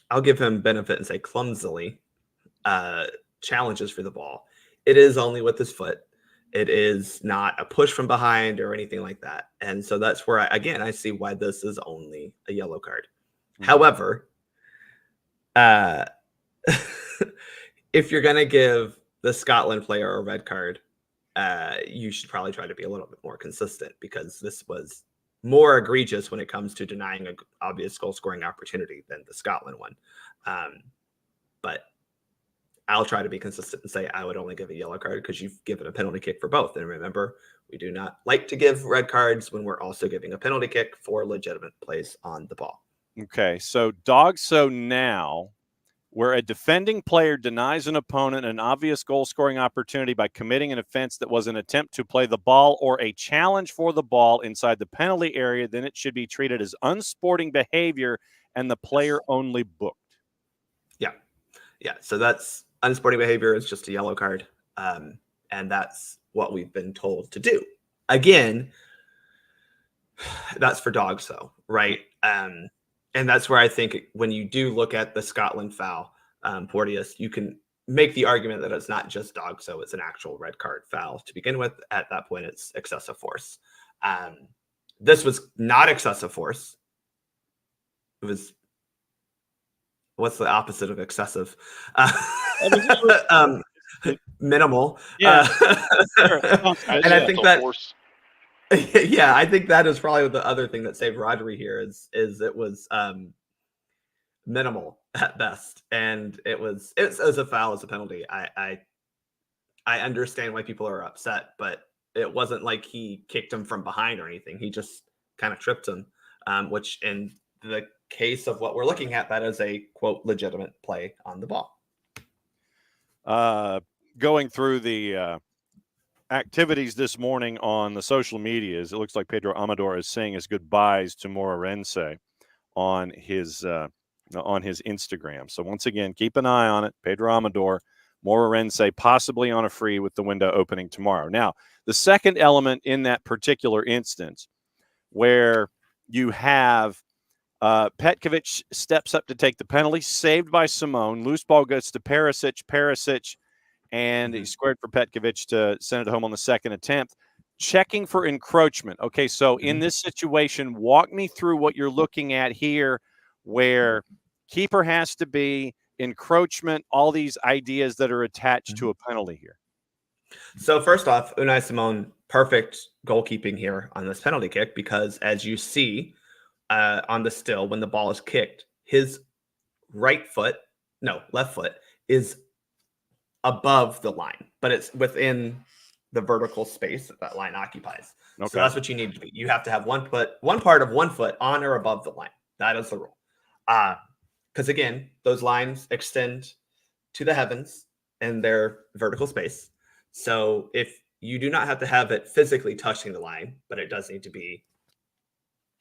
E: I'll give him benefit and say clumsily challenges for the ball, it is only with his foot. It is not a push from behind or anything like that. And so that's where, I see why this is only a yellow card. Mm-hmm. However, if you're going to give the Scotland player a red card, you should probably try to be a little bit more consistent, because this was more egregious when it comes to denying an obvious goal-scoring opportunity than the Scotland one. But I'll try to be consistent and say I would only give a yellow card because you've given a penalty kick for both. And remember, we do not like to give red cards when we're also giving a penalty kick for legitimate plays on the ball.
A: Okay, so dog-so now, where a defending player denies an opponent an obvious goal-scoring opportunity by committing an offense that was an attempt to play the ball or a challenge for the ball inside the penalty area, then it should be treated as unsporting behavior and the player only booked.
E: Yeah, so that's unsporting behavior. Is just a yellow card, and that's what we've been told to do. Again, that's for dogs, though, right? And that's where I think when you do look at the Scotland foul, Porteous, you can make the argument that it's not just dog, so it's an actual red card foul to begin with. At that point, it's excessive force. This was not excessive force. It was, what's the opposite of excessive? Minimal. Yeah. And I think that force. Yeah, I think that is probably the other thing that saved Rodri here is it was minimal at best, and it was a foul, as a penalty. I understand why people are upset, but it wasn't like he kicked him from behind or anything. He just kind of tripped him, which in the case of what we're looking at, that is a quote legitimate play on the ball.
A: going through the activities this morning on the social medias, it looks like Pedro Amador is saying his goodbyes to Moreirense on his Instagram. So once again, keep an eye on it. Pedro Amador, Moreirense possibly on a free with the window opening tomorrow. Now, the second element in that particular instance where you have Petkovic steps up to take the penalty, saved by Simone. Loose ball goes to Perisic, and he squared for Petkovic to send it home on the second attempt. Checking for encroachment. Okay, so in this situation, walk me through what you're looking at here, where keeper has to be, encroachment, all these ideas that are attached to a penalty here.
E: So first off, Unai Simon, perfect goalkeeping here on this penalty kick, because as you see on the still, when the ball is kicked, his left foot is above the line, but it's within the vertical space that line occupies. Okay. So that's what you need to be. You have to have one part of one foot on or above the line. That is the rule. Because again, those lines extend to the heavens in their vertical space. So if you do not have to have it physically touching the line, but it does need to be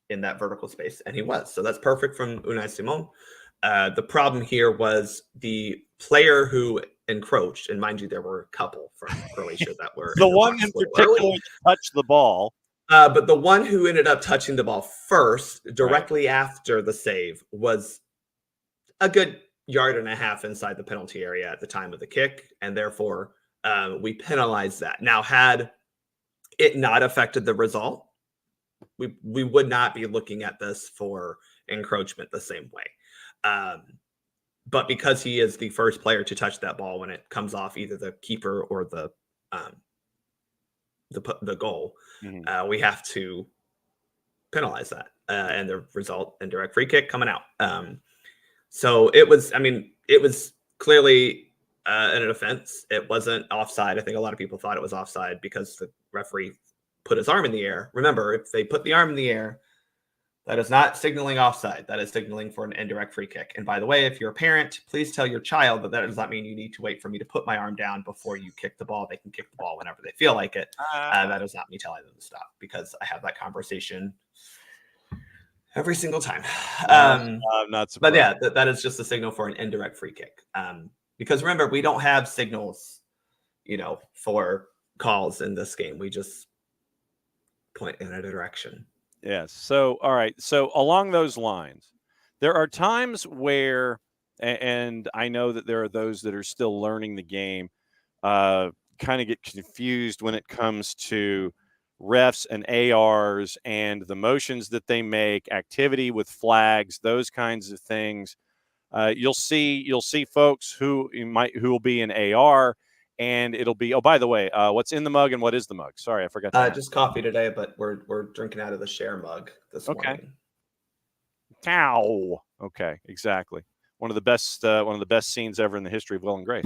E: in that vertical space. And he was. So that's perfect from Unai Simon. The problem here was the player who encroached, and mind you, there were a couple from Croatia that were
A: the one in particular touched the ball.
E: But the one who ended up touching the ball first, directly after the save, was a good yard and a half inside the penalty area at the time of the kick, and therefore we penalized that. Now, had it not affected the result, we would not be looking at this for encroachment the same way. But because he is the first player to touch that ball when it comes off either the keeper or the goal, we have to penalize that, and the result, indirect free kick coming out. So it was clearly an offense. It wasn't offside. I think a lot of people thought it was offside because the referee put his arm in the air. Remember, if they put the arm in the air, that is not signaling offside. That is signaling for an indirect free kick. And by the way, if you're a parent, please tell your child that does not mean you need to wait for me to put my arm down before you kick the ball. They can kick the ball whenever they feel like it. That is not me telling them to stop, because I have that conversation every single time.
A: I'm not surprised.
E: But yeah, that is just a signal for an indirect free kick. Because remember, we don't have signals, for calls in this game. We just point in a direction.
A: Yes. So, all right. So along those lines, there are times where, and I know that there are those that are still learning the game, kind of get confused when it comes to refs and ARs and the motions that they make, activity with flags, those kinds of things. You'll see folks who will be in AR, and it'll be, oh, by the way, what's in the mug and what is the mug? Sorry, I forgot that.
E: Just coffee today, but we're drinking out of the share mug this morning.
A: Cow. Okay, exactly. One of the best scenes ever in the history of Will and Grace.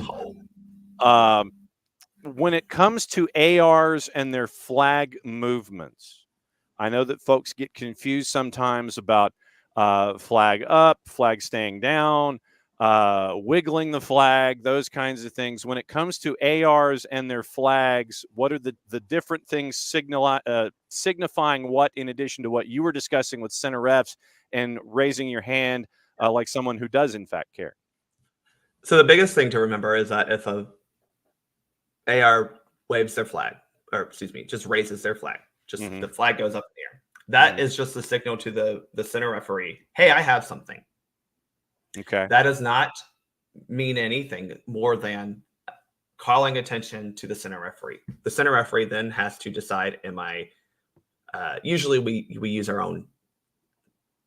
A: When it comes to ARs and their flag movements, I know that folks get confused sometimes about flag up, flag staying down, wiggling the flag, those kinds of things. When it comes to ARs and their flags, what are the different things signifying what, in addition to what you were discussing with center refs and raising your hand like someone who does in fact care?
E: So the biggest thing to remember is that if a AR waves their flag, or just raises their flag, the flag goes up in the air, that is just a signal to the center referee, hey, I have something.
A: Okay.
E: That does not mean anything more than calling attention to the center referee. The center referee then has to decide, usually we use our own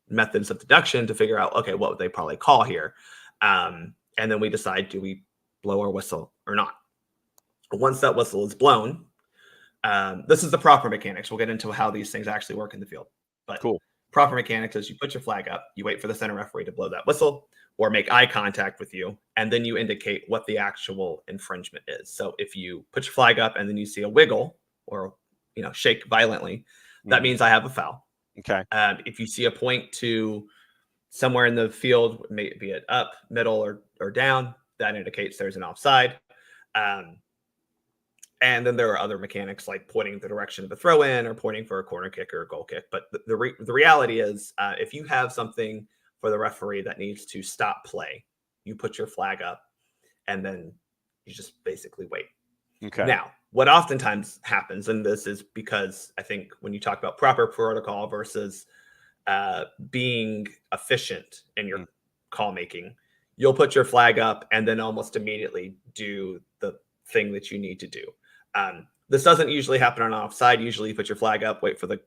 E: methods of deduction to figure out, okay, what would they probably call here? And then we decide, do we blow our whistle or not? Once that whistle is blown, this is the proper mechanics. We'll get into how these things actually work in the field. But
A: cool.
E: Proper mechanics is you put your flag up, you wait for the center referee to blow that whistle or make eye contact with you, and then you indicate what the actual infringement is. So if you put your flag up and then you see a wiggle or shake violently, that means I have a foul.
A: Okay.
E: If you see a point to somewhere in the field, be it up, middle, or down, that indicates there's an offside. And then there are other mechanics like pointing the direction of a throw in or pointing for a corner kick or a goal kick. But the reality is, if you have something for the referee that needs to stop play, you put your flag up and then you just basically wait.
A: Okay.
E: Now, what oftentimes happens, and this is because I think when you talk about proper protocol versus being efficient in your call making, you'll put your flag up and then almost immediately do the thing that you need to do. This doesn't usually happen on offside. Usually you put your flag up, wait for the,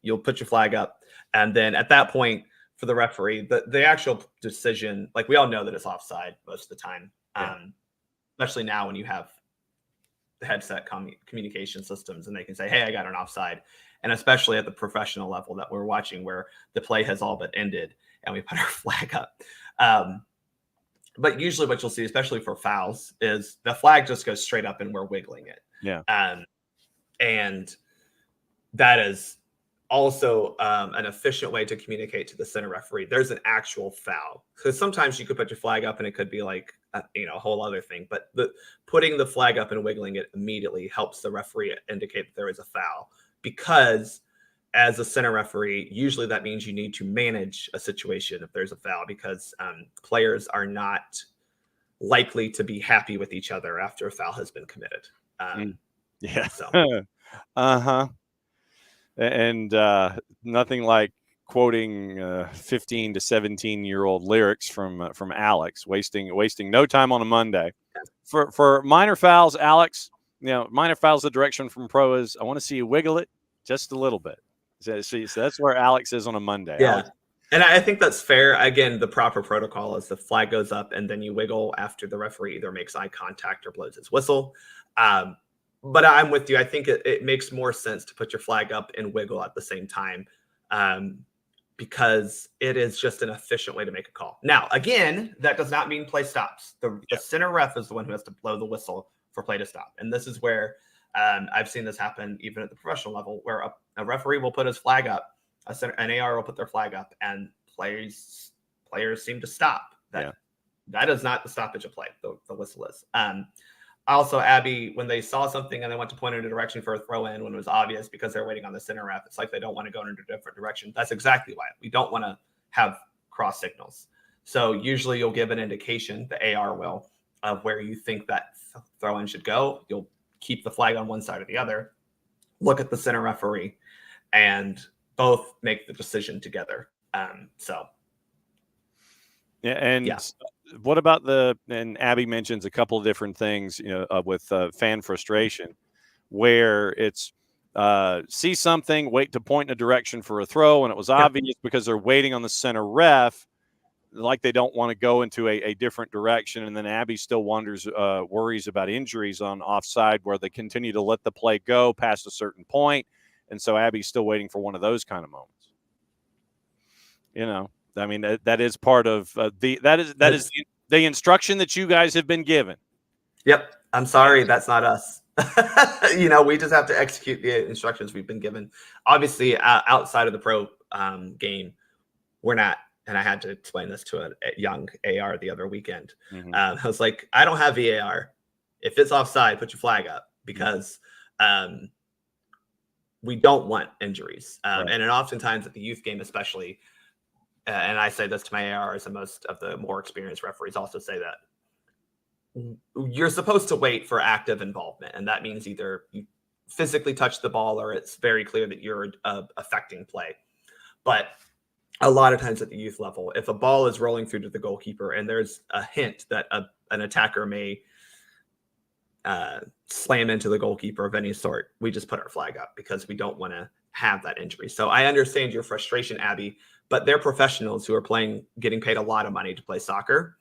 E: you'll put your flag up. And then at that point for the referee, the actual decision, like we all know that it's offside most of the time, especially now when you have the headset communication systems and they can say, hey, I got an offside. And especially at the professional level that we're watching where the play has all but ended and we put our flag up. But usually what you'll see, especially for fouls, is the flag just goes straight up and we're wiggling it.
A: Yeah.
E: And that is also an efficient way to communicate to the center referee. There's an actual foul. Because sometimes you could put your flag up and it could be like, a whole other thing. But putting the flag up and wiggling it immediately helps the referee indicate that there is a foul. Because as a center referee, usually that means you need to manage a situation if there's a foul, because players are not likely to be happy with each other after a foul has been committed.
A: Yeah.
E: So.
A: And nothing like quoting 15 to 17-year-old lyrics from Alex, wasting no time on a Monday. For minor fouls, Alex, minor fouls, the direction from pro is I want to see you wiggle it just a little bit. So that's where Alex is on a Monday.
E: Yeah.
A: Alex.
E: And I think that's fair. Again, the proper protocol is the flag goes up and then you wiggle after the referee either makes eye contact or blows his whistle. But I'm with you. I think it makes more sense to put your flag up and wiggle at the same time, because it is just an efficient way to make a call. Now, again, that does not mean play stops. The center ref is the one who has to blow the whistle for play to stop. And this is where I've seen this happen even at the professional level, where a referee will put his flag up, an AR will put their flag up, and players seem to stop. That is not the stoppage of play. The whistle is. Also, Abby, when they saw something and they went to point in a direction for a throw in when it was obvious because they're waiting on the center ref, it's like they don't want to go in a different direction. That's exactly why. We don't want to have cross signals. So usually you'll give an indication, the AR will, of where you think that throw in should go. You'll keep the flag on one side or the other, look at the center referee, and both make the decision together.
A: What about and Abby mentions a couple of different things, with fan frustration, where it's see something, wait to point in a direction for a throw, and it was obvious because they're waiting on the center ref, like they don't want to go into a different direction. And then Abby still worries about injuries on offside where they continue to let the play go past a certain point. And so Abby's still waiting for one of those kind of moments. I mean, that is part of that is the instruction that you guys have been given.
E: Yep. I'm sorry. That's not us. We just have to execute the instructions we've been given. Obviously, outside of the pro game, we're not. And I had to explain this to a young AR the other weekend. I was like, I don't have VAR. If it's offside, put your flag up, because we don't want injuries. And then oftentimes at the youth game, especially, and I say this to my ARs, and most of the more experienced referees also say that you're supposed to wait for active involvement. And that means either you physically touch the ball or it's very clear that you're affecting play. But a lot of times at the youth level, if a ball is rolling through to the goalkeeper and there's a hint that an attacker may slam into the goalkeeper of any sort, we just put our flag up because we don't want to have that injury. So I understand your frustration, Abby, but they're professionals who are getting paid a lot of money to play soccer.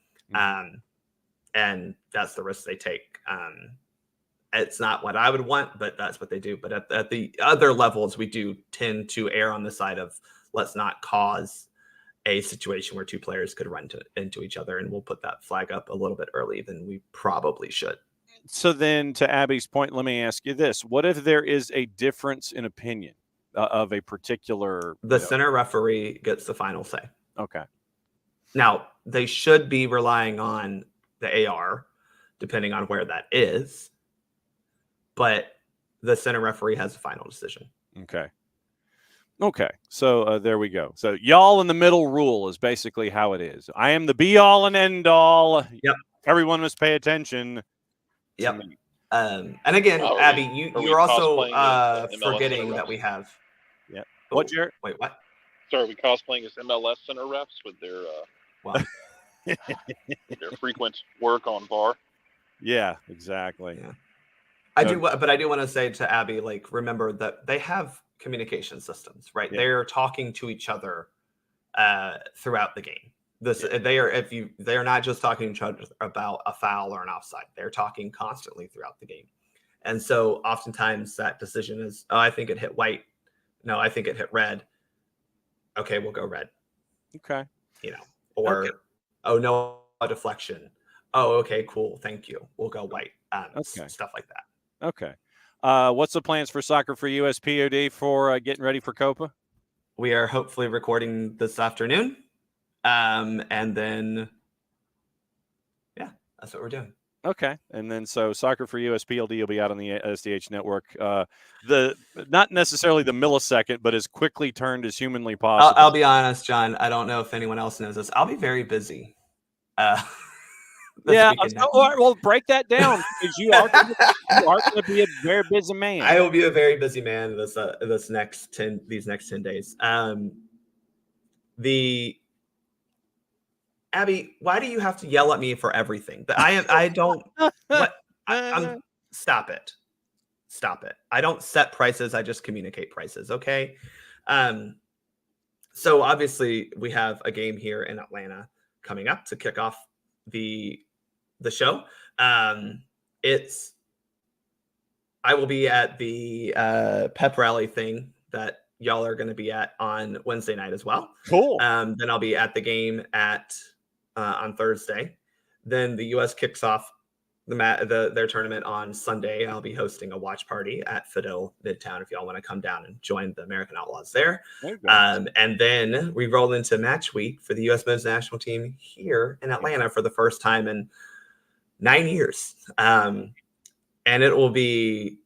E: And that's the risk they take. It's not what I would want, but that's what they do. But at the other levels, we do tend to err on the side of let's not cause a situation where two players could run into each other, and we'll put that flag up a little bit early than we probably should.
A: So then, to Abby's point, let me ask you this. What if there is a difference in opinion of a particular...
E: The center referee gets the final say.
A: Okay.
E: Now, they should be relying on the AR, depending on where that is. but the center referee has the final decision.
A: Okay. So there we go. So y'all in the middle rule is basically how it is. I am the be all and end all.
E: Yep.
A: Everyone must pay attention.
E: Yep. And again, Abby, you're also forgetting that we have.
A: Yeah. What, Jared?
E: Wait, what?
F: So are we cosplaying as MLS center refs with their their frequent work on VAR?
A: Yeah, exactly.
E: Yeah. I do want to say to Abby, like, remember that they have communication systems, right? Yeah. They're talking to each other throughout the game. They are not just talking to each other about a foul or an offside. They're talking constantly throughout the game. And so oftentimes that decision is, oh, I think it hit white. No, I think it hit red. Okay, we'll go red.
A: Okay.
E: Or,
A: okay.
E: Oh, no, a deflection. Oh, okay, cool. Thank you. We'll go white. Okay. Stuff like that.
A: Okay. What's the plans for Soccer for US POD for getting ready for Copa?
E: We are hopefully recording this afternoon. And then, yeah, that's what we're doing.
A: Okay. And then so Soccer for US PLD will be out on the SDH network. Not necessarily the millisecond, but as quickly turned as humanly possible.
E: I'll be honest, John. I don't know if anyone else knows this. I'll be very busy.
A: Yeah. All right, well, break that down because you are going to be a very busy man.
E: I will be a very busy man these next 10 days. Abby, why do you have to yell at me for everything? I don't. Stop it. I don't set prices. I just communicate prices. Okay. So obviously we have a game here in Atlanta coming up to kick off the show. I will be at the pep rally thing that y'all are going to be at on Wednesday night as well.
A: Cool.
E: Then I'll be at the game on Thursday. Then the U.S. kicks off their tournament on Sunday. I'll be hosting a watch party at Fido Midtown if y'all want to come down and join the American Outlaws there. And then we roll into match week for the U.S. men's national team here in Atlanta for the first time in 9 years. And it will be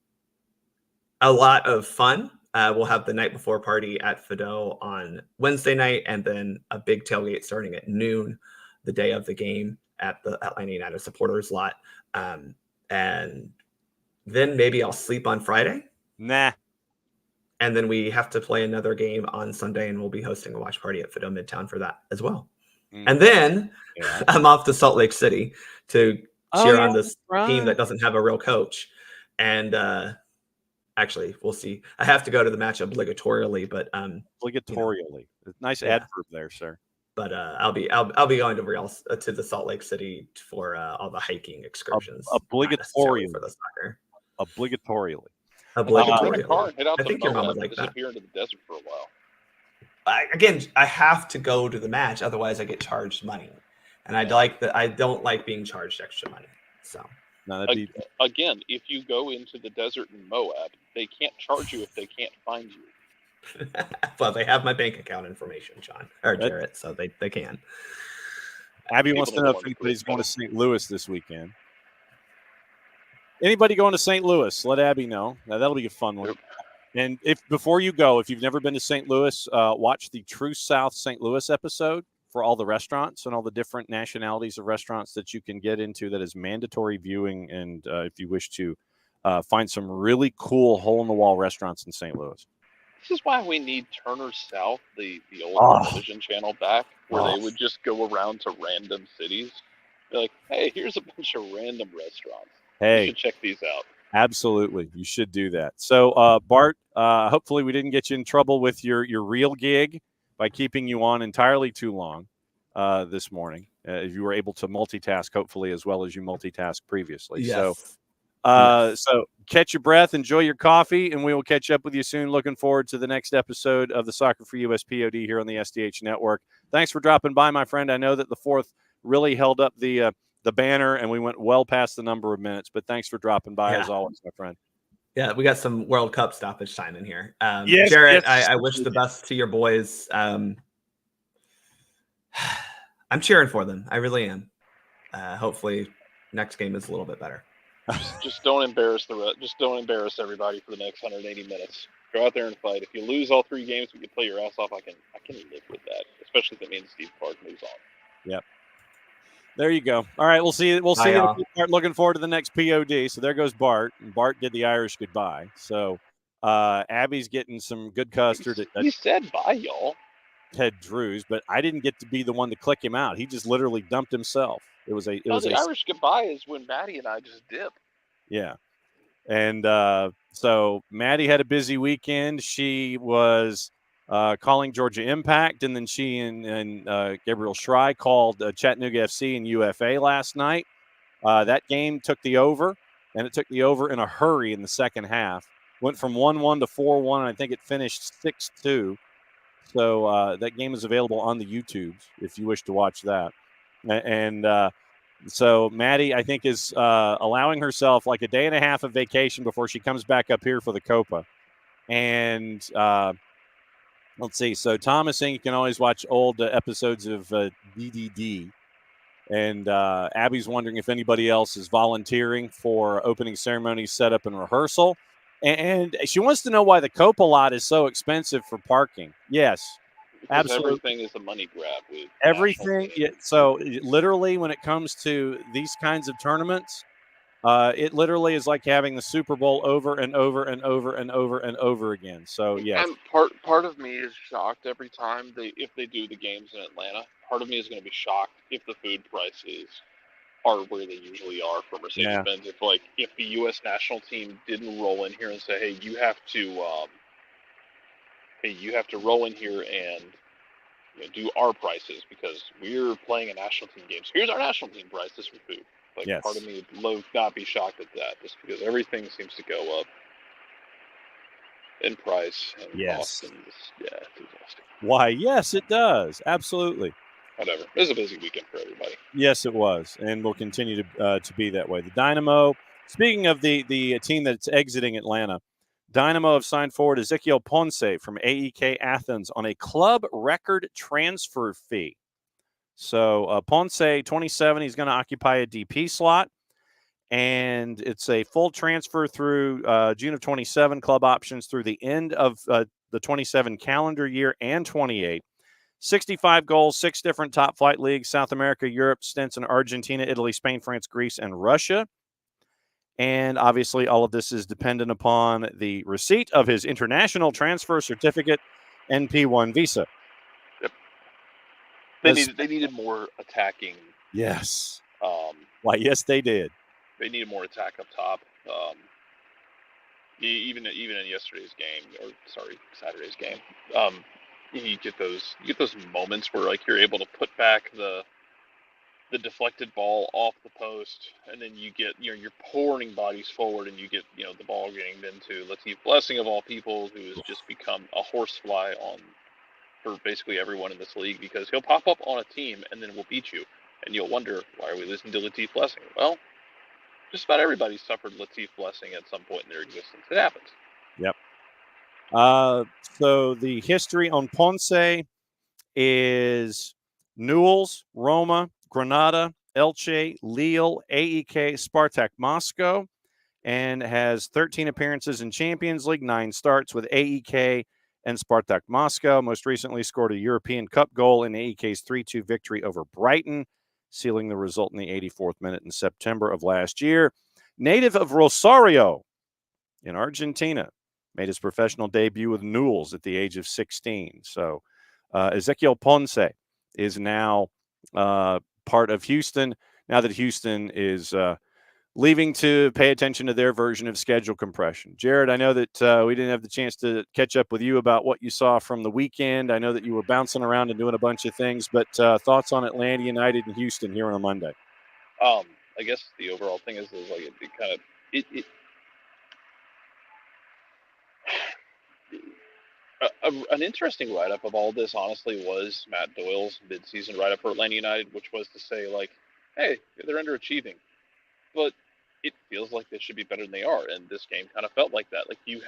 E: a lot of fun. We'll have the night before party at Fido on Wednesday night, and then a big tailgate starting at noon the day of the game at the Atlanta United supporters lot. And then maybe I'll sleep on Friday.
A: Nah.
E: And then we have to play another game on Sunday, and we'll be hosting a watch party at Fido Midtown for that as well. And then I'm off to Salt Lake City to cheer on this team that doesn't have a real coach. And actually, we'll see. I have to go to the match obligatorily, but
A: obligatorily. Nice adverb there, sir.
E: But I'll be going to the Salt Lake City for all the hiking excursions.
A: Obligatorily
E: for the soccer.
A: Obligatorily.
E: I think your mom would like that.
F: Disappear into the desert for a while.
E: I have to go to the match, otherwise I get charged money, and I don't like being charged extra money. So
F: again, if you go into the desert in Moab, they can't charge you if they can't find you.
E: Well, they have my bank account information, John or Jarrett, so they can.
A: Abby wants to know if anybody's going to St. Louis this weekend. Anybody going to St. Louis? Let Abby know. Now, that'll be a fun one. And before you go, if you've never been to St. Louis, watch the True South St. Louis episode for all the restaurants and all the different nationalities of restaurants that you can get into. That is mandatory viewing. And if you wish to find some really cool hole-in-the-wall restaurants in St. Louis.
F: This is why we need Turner South, the old television channel back, where they would just go around to random cities. They're like, hey, here's a bunch of random restaurants.
A: Hey,
F: you should check these out.
A: Absolutely. You should do that. So, Bart, hopefully we didn't get you in trouble with your real gig by keeping you on entirely too long this morning. You were able to multitask, hopefully, as well as you multitasked previously.
E: Yes.
A: So catch your breath, enjoy your coffee, and we will catch up with you soon. Looking forward to the next episode of the Soccer for US POD here on the SDH Network. Thanks for dropping by, my friend. I know that the fourth really held up the banner, and we went well past the number of minutes, but thanks for dropping by as always, my friend.
E: Yeah, we got some World Cup stoppage time in here. Jarrett, I wish the best to your boys. I'm cheering for them. I really am. Hopefully next game is a little bit better.
F: Just don't embarrass just don't embarrass everybody for the next 180 minutes. Go out there and fight. If you lose all 3 games, but you play your ass off, I can live with that. Especially if it means Steve Clark moves on.
A: Yep. There you go. All right, we'll see. We'll see. Bart, looking forward to the next POD. So there goes Bart. And Bart did the Irish goodbye. So Abby's getting some good custard.
F: He said bye, y'all.
A: Ted Drews, but I didn't get to be the one to click him out. He just literally dumped himself.
F: The Irish goodbye is when Maddie and I just dip.
A: Yeah. And so Maddie had a busy weekend. She was calling Georgia Impact, and then she and Gabriel Schrei called Chattanooga FC and UFA last night. That game took the over, and it took the over in a hurry in the second half. Went from 1-1 to 4-1, and I think it finished 6-2. So that game is available on the YouTubes if you wish to watch that. And so Maddie, I think, is allowing herself like a day and a half of vacation before she comes back up here for the Copa. And let's see. So Tom is saying you can always watch old episodes of DDD. And Abby's wondering if anybody else is volunteering for opening ceremony setup and rehearsal. And she wants to know why the Copa lot is so expensive for parking. Yes,
F: because
A: absolutely.
F: Everything is a money grab. With
A: everything. Yeah, so literally, when it comes to these kinds of tournaments, it literally is like having the Super Bowl over and over and over and over and over again. So yes,
F: and part of me is shocked every time if they do the games in Atlanta. Part of me is going to be shocked if the food prices are where they usually are for Mercedes-Benz. If the U.S. national team didn't roll in here and say, hey, you have to roll in here and do our prices because we're playing a national team game. So here's our national team price. This for food. Part of me would not be shocked at that, just because everything seems to go up in price and cost. And it's exhausting.
A: Why? Yes, it does. Absolutely.
F: Whatever. It was a busy weekend for everybody.
A: Yes, it was, and will continue to be that way. The Dynamo. Speaking of the team that's exiting Atlanta, Dynamo have signed forward Ezequiel Ponce from AEK Athens on a club record transfer fee. So Ponce, 27, he's going to occupy a DP slot, and it's a full transfer through June of 27, club options through the end of the 27 calendar year and 28. 65 goals, 6 different top flight leagues, South America, Europe, stints in Argentina, Italy, Spain, France, Greece, and Russia. And obviously all of this is dependent upon the receipt of his international transfer certificate and P1 visa.
F: Yep. They needed more attacking.
A: Yes. Why, yes, they did.
F: They needed more attack up top. Even in yesterday's game, or Saturday's game, you get those moments where you're able to put back the deflected ball off the post, and then you get you're pouring bodies forward, and you get the ball getting into Latif Blessing of all people, who has just become a horsefly for basically everyone in this league, because he'll pop up on a team and then will beat you, and you'll wonder, why are we listening to Latif Blessing? Well, just about everybody suffered Latif Blessing at some point in their existence. It happens.
A: Yep. So the history on Ponce is Newell's, Roma, Granada, Elche, Lille, AEK, Spartak Moscow, and has 13 appearances in Champions League, 9 starts with AEK and Spartak Moscow. Most recently scored a European Cup goal in AEK's 3-2 victory over Brighton, sealing the result in the 84th minute in September of last year. Native of Rosario in Argentina, made his professional debut with Newell's at the age of 16. So Ezequiel Ponce is now part of Houston, now that Houston is leaving to pay attention to their version of schedule compression. Jared, I know that we didn't have the chance to catch up with you about what you saw from the weekend. I know that you were bouncing around and doing a bunch of things, but thoughts on Atlanta United and Houston here on a Monday?
F: I guess the overall thing is an interesting write-up of all this, honestly, was Matt Doyle's mid-season write-up for Atlanta United, which was to say, hey, they're underachieving, but it feels like they should be better than they are, and this game kind of felt like that. You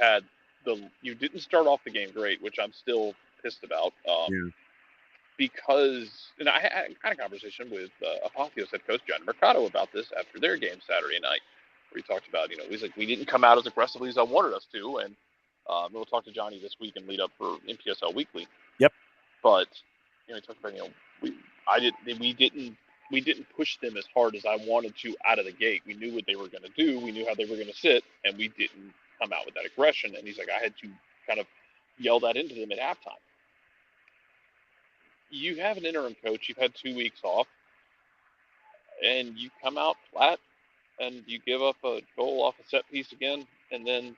F: didn't start off the game great, which I'm still pissed about, because, and I had a conversation with Apotheos head coach John Mercado about this after their game Saturday night. where he talked about, he's like, we didn't come out as aggressively as I wanted us to, and we'll talk to Johnny this week and lead up for MPSL Weekly.
A: Yep.
F: But he talked about, we didn't push them as hard as I wanted to out of the gate. We knew what they were going to do. We knew how they were going to sit, and we didn't come out with that aggression. And he's like, I had to kind of yell that into them at halftime. You have an interim coach. You've had 2 weeks off, and you come out flat, and you give up a goal off a set piece again, and then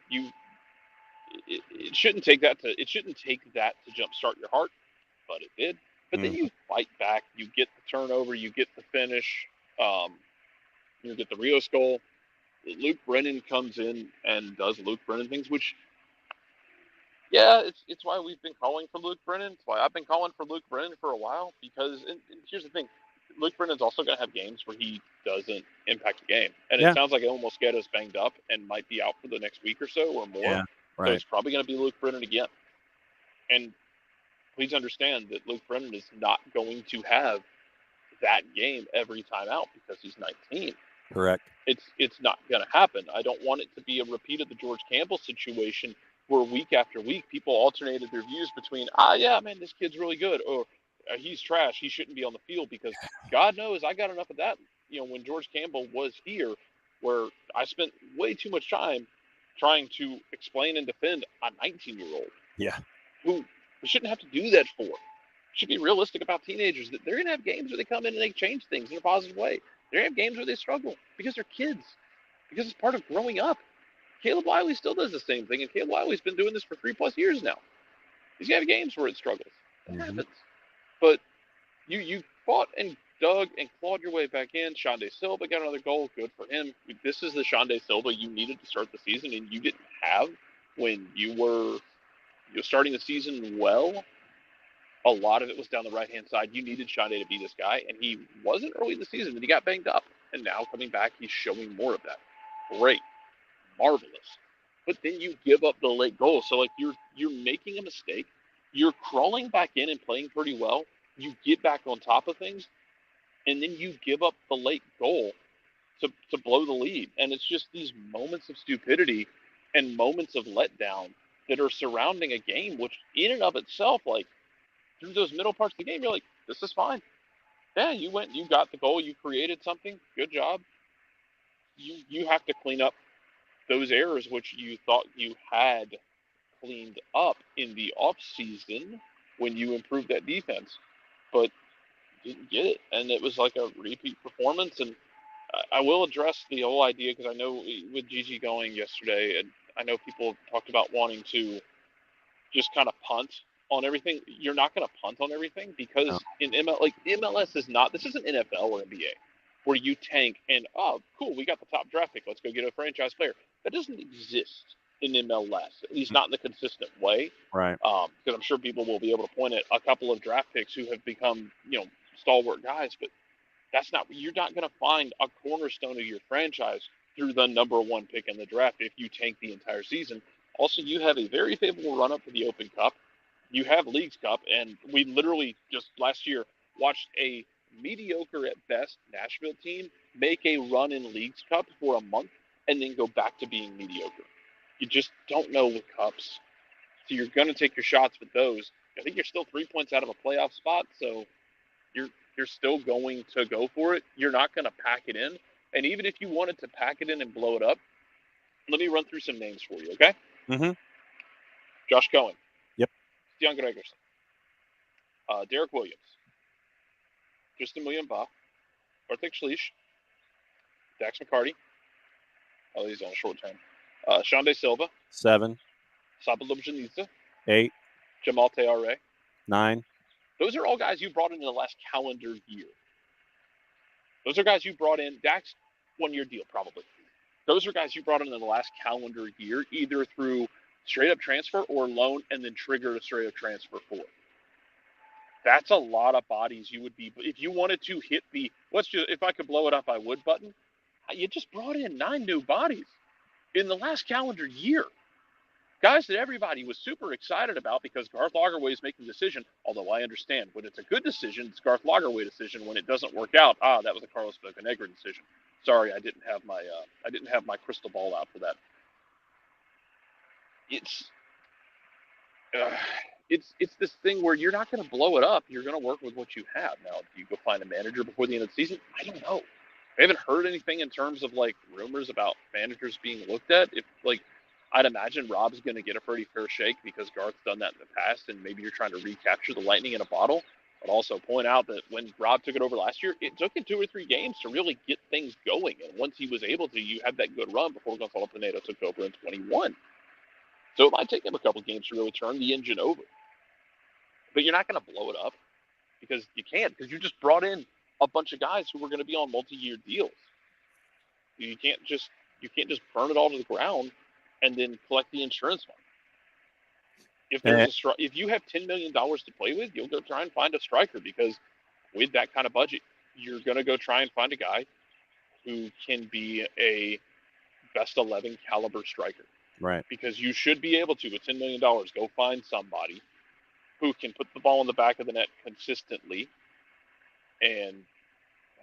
F: it shouldn't take that to jumpstart your heart, but it did. But then you fight back. You get the turnover. You get the finish. You get the Rios goal. Luke Brennan comes in and does Luke Brennan things, which, yeah, it's why we've been calling for Luke Brennan. It's why I've been calling for Luke Brennan for a while, because and here's the thing. Luke Brennan's also going to have games where he doesn't impact the game. And it sounds like El Mosqueda's banged up and might be out for the next week or so or more.
A: Yeah, right.
F: So it's probably going to be Luke Brennan again. And please understand that Luke Brennan is not going to have that game every time out because he's 19.
A: Correct.
F: It's not going to happen. I don't want it to be a repeat of the George Campbell situation where week after week people alternated their views between, yeah, man, this kid's really good, or he's trash, he shouldn't be on the field, because God knows I got enough of that, when George Campbell was here, where I spent way too much time trying to explain and defend a 19-year-old.
A: Yeah.
F: Who we shouldn't have to do that for. We should be realistic about teenagers, that they're going to have games where they come in and they change things in a positive way. They're going to have games where they struggle because they're kids, because it's part of growing up. Caleb Wiley still does the same thing, and Caleb Wiley's been doing this for 3+ years now. He's going to have games where it struggles. That happens. But you fought and dug and clawed your way back in. Shande Silva got another goal. Good for him. This is the Shande Silva you needed to start the season, and you didn't have when you were starting the season well. A lot of it was down the right-hand side. You needed Shande to be this guy, and he wasn't early in the season, and he got banged up. And now coming back, he's showing more of that. Great. Marvelous. But then you give up the late goal. So, you're making a mistake. You're crawling back in and playing pretty well. You get back on top of things, and then you give up the late goal to blow the lead. And it's just these moments of stupidity and moments of letdown that are surrounding a game, which in and of itself, through those middle parts of the game, you're like, this is fine. Yeah, you got the goal, you created something, good job. You have to clean up those errors which you thought you had cleaned up in the off season when you improved that defense, but didn't get it, and it was like a repeat performance. And I will address the whole idea, because I know with Gigi going yesterday, and I know people talked about wanting to just kind of punt on everything. You're not going to punt on everything, because in MLS is not, this isn't NFL or NBA where you tank and, oh, cool, we got the top draft pick, let's go get a franchise player. That doesn't exist in MLS, at least not in a consistent way.
A: Right.
F: Because I'm sure people will be able to point at a couple of draft picks who have become, stalwart guys, but you're not going to find a cornerstone of your franchise through the number 1 pick in the draft if you tank the entire season. Also, you have a very favorable run up to the Open Cup. You have Leagues Cup, and we literally just last year watched a mediocre at best Nashville team make a run in Leagues Cup for a month and then go back to being mediocre. You just don't know with cups. So you're going to take your shots with those. I think you're still 3 points out of a playoff spot, so you're still going to go for it. You're not going to pack it in. And even if you wanted to pack it in and blow it up, let me run through some names for you, okay?
A: Mm-hmm.
F: Josh Cohen.
A: Yep.
F: Dion Gregerson. Derek Williams. Tristan William-Ba. Bartek Schleich. Dax McCarty. Oh, he's on a short term. Shande Silva.
A: 7.
F: Saba Lubjanitsa.
A: 8.
F: Jamal Teare.
A: 9.
F: Those are all guys you brought in the last calendar year. Those are guys you brought in. Dax, 1-year deal, probably. Those are guys you brought in the last calendar year, either through straight-up transfer or loan, and then trigger a straight-up transfer for. That's a lot of bodies you would be. If you wanted to hit the, if I could blow it up, I would button, you just brought in 9 new bodies in the last calendar year. Guys that everybody was super excited about because Garth Lagerwey is making a decision, although I understand when it's a good decision, it's Garth Lagerwey decision. When it doesn't work out, that was a Carlos Bocanegra decision. Sorry, I didn't have my crystal ball out for that. It's this thing where you're not going to blow it up. You're going to work with what you have. Now, do you go find a manager before the end of the season? I don't know. I haven't heard anything in terms of like rumors about managers being looked at. If like, I'd imagine Rob's going to get a pretty fair shake because Garth's done that in the past, and maybe you're trying to recapture the lightning in a bottle. But also point out that when Rob took it over last year, it took him 2 or 3 games to really get things going. And once he was able to, you had that good run before Gonzalo Pineda took over in 21. So it might take him a couple games to really turn the engine over. But you're not going to blow it up because you can't, because you just brought in a bunch of guys who were going to be on multi-year deals. You can't just burn it all to the ground and then collect the insurance money. If you have $10 million to play with, you'll go try and find a striker, because with that kind of budget, you're going to go try and find a guy who can be a best 11 caliber striker.
A: Right.
F: Because you should be able to, with $10 million, go find somebody who can put the ball in the back of the net consistently and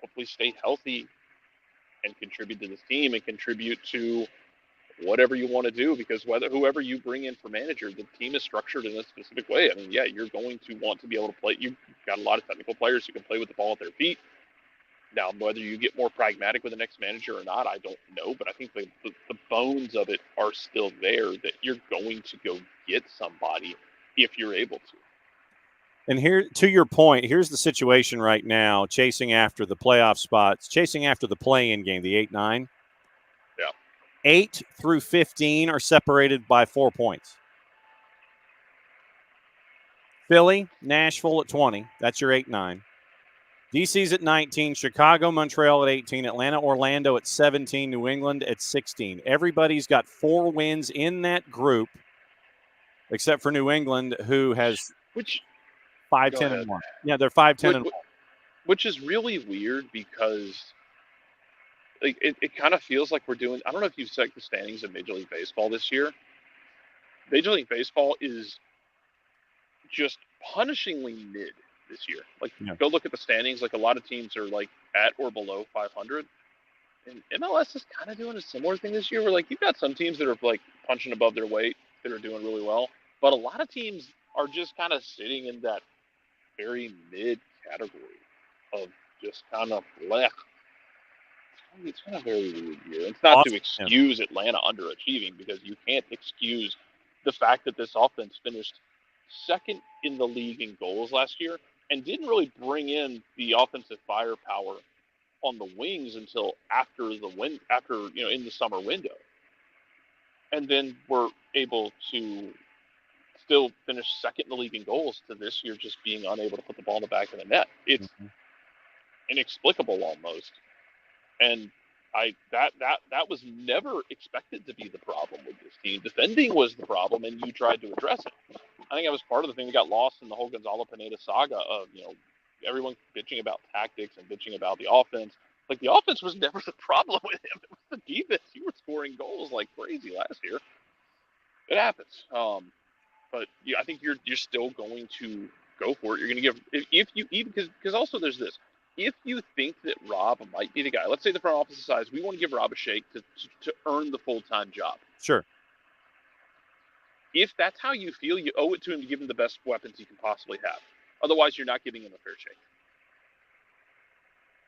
F: hopefully stay healthy and contribute to this team and contribute to whatever you want to do, because whoever you bring in for manager, the team is structured in a specific way. I mean, yeah, you're going to want to be able to play. You've got a lot of technical players who can play with the ball at their feet. Now, whether you get more pragmatic with the next manager or not, I don't know. But I think the bones of it are still there, that you're going to go get somebody if you're able to.
A: And here, to your point, here's the situation right now, chasing after the playoff spots, chasing after the play-in game, the 8-9.
F: Yeah.
A: 8 through 15 are separated by 4 points. Philly, Nashville at 20. That's your 8-9. DC's at 19, Chicago, Montreal at 18, Atlanta, Orlando at 17, New England at 16. Everybody's got 4 wins in that group, except for New England, who has 5-10-1. Yeah, they're 5-10-1.
F: Which is really weird, because like it kind of feels like we're doing. I don't know if you've checked the standings of Major League Baseball this year. Major League Baseball is just punishingly mid this year. Like, Go look at the standings. Like, a lot of teams are like at or below 500, and MLS is kind of doing a similar thing this year. Where like you've got some teams that are like punching above their weight, that are doing really well, but a lot of teams are just kind of sitting in that very mid category of just kind of left. It's kind of very weird year. It's not to excuse Atlanta underachieving, because you can't excuse the fact that this offense finished second in the league in goals last year and didn't really bring in the offensive firepower on the wings until after in the summer window, and then were able to still finish second in the league in goals, to this year just being unable to put the ball in the back of the net. It's inexplicable almost. And that was never expected to be the problem with this team. Defending was the problem, and you tried to address it. I think that was part of the thing that got lost in the whole Gonzalo Pineda saga of, everyone bitching about tactics and bitching about the offense. Like, the offense was never the problem with him. It was the defense. You were scoring goals like crazy last year. It happens. But yeah, I think you're still going to go for it. You're going to give, if you even, because also there's this. If you think that Rob might be the guy, let's say the front office decides we want to give Rob a shake to earn the full-time job.
A: Sure.
F: If that's how you feel, you owe it to him to give him the best weapons he can possibly have. Otherwise, you're not giving him a fair shake.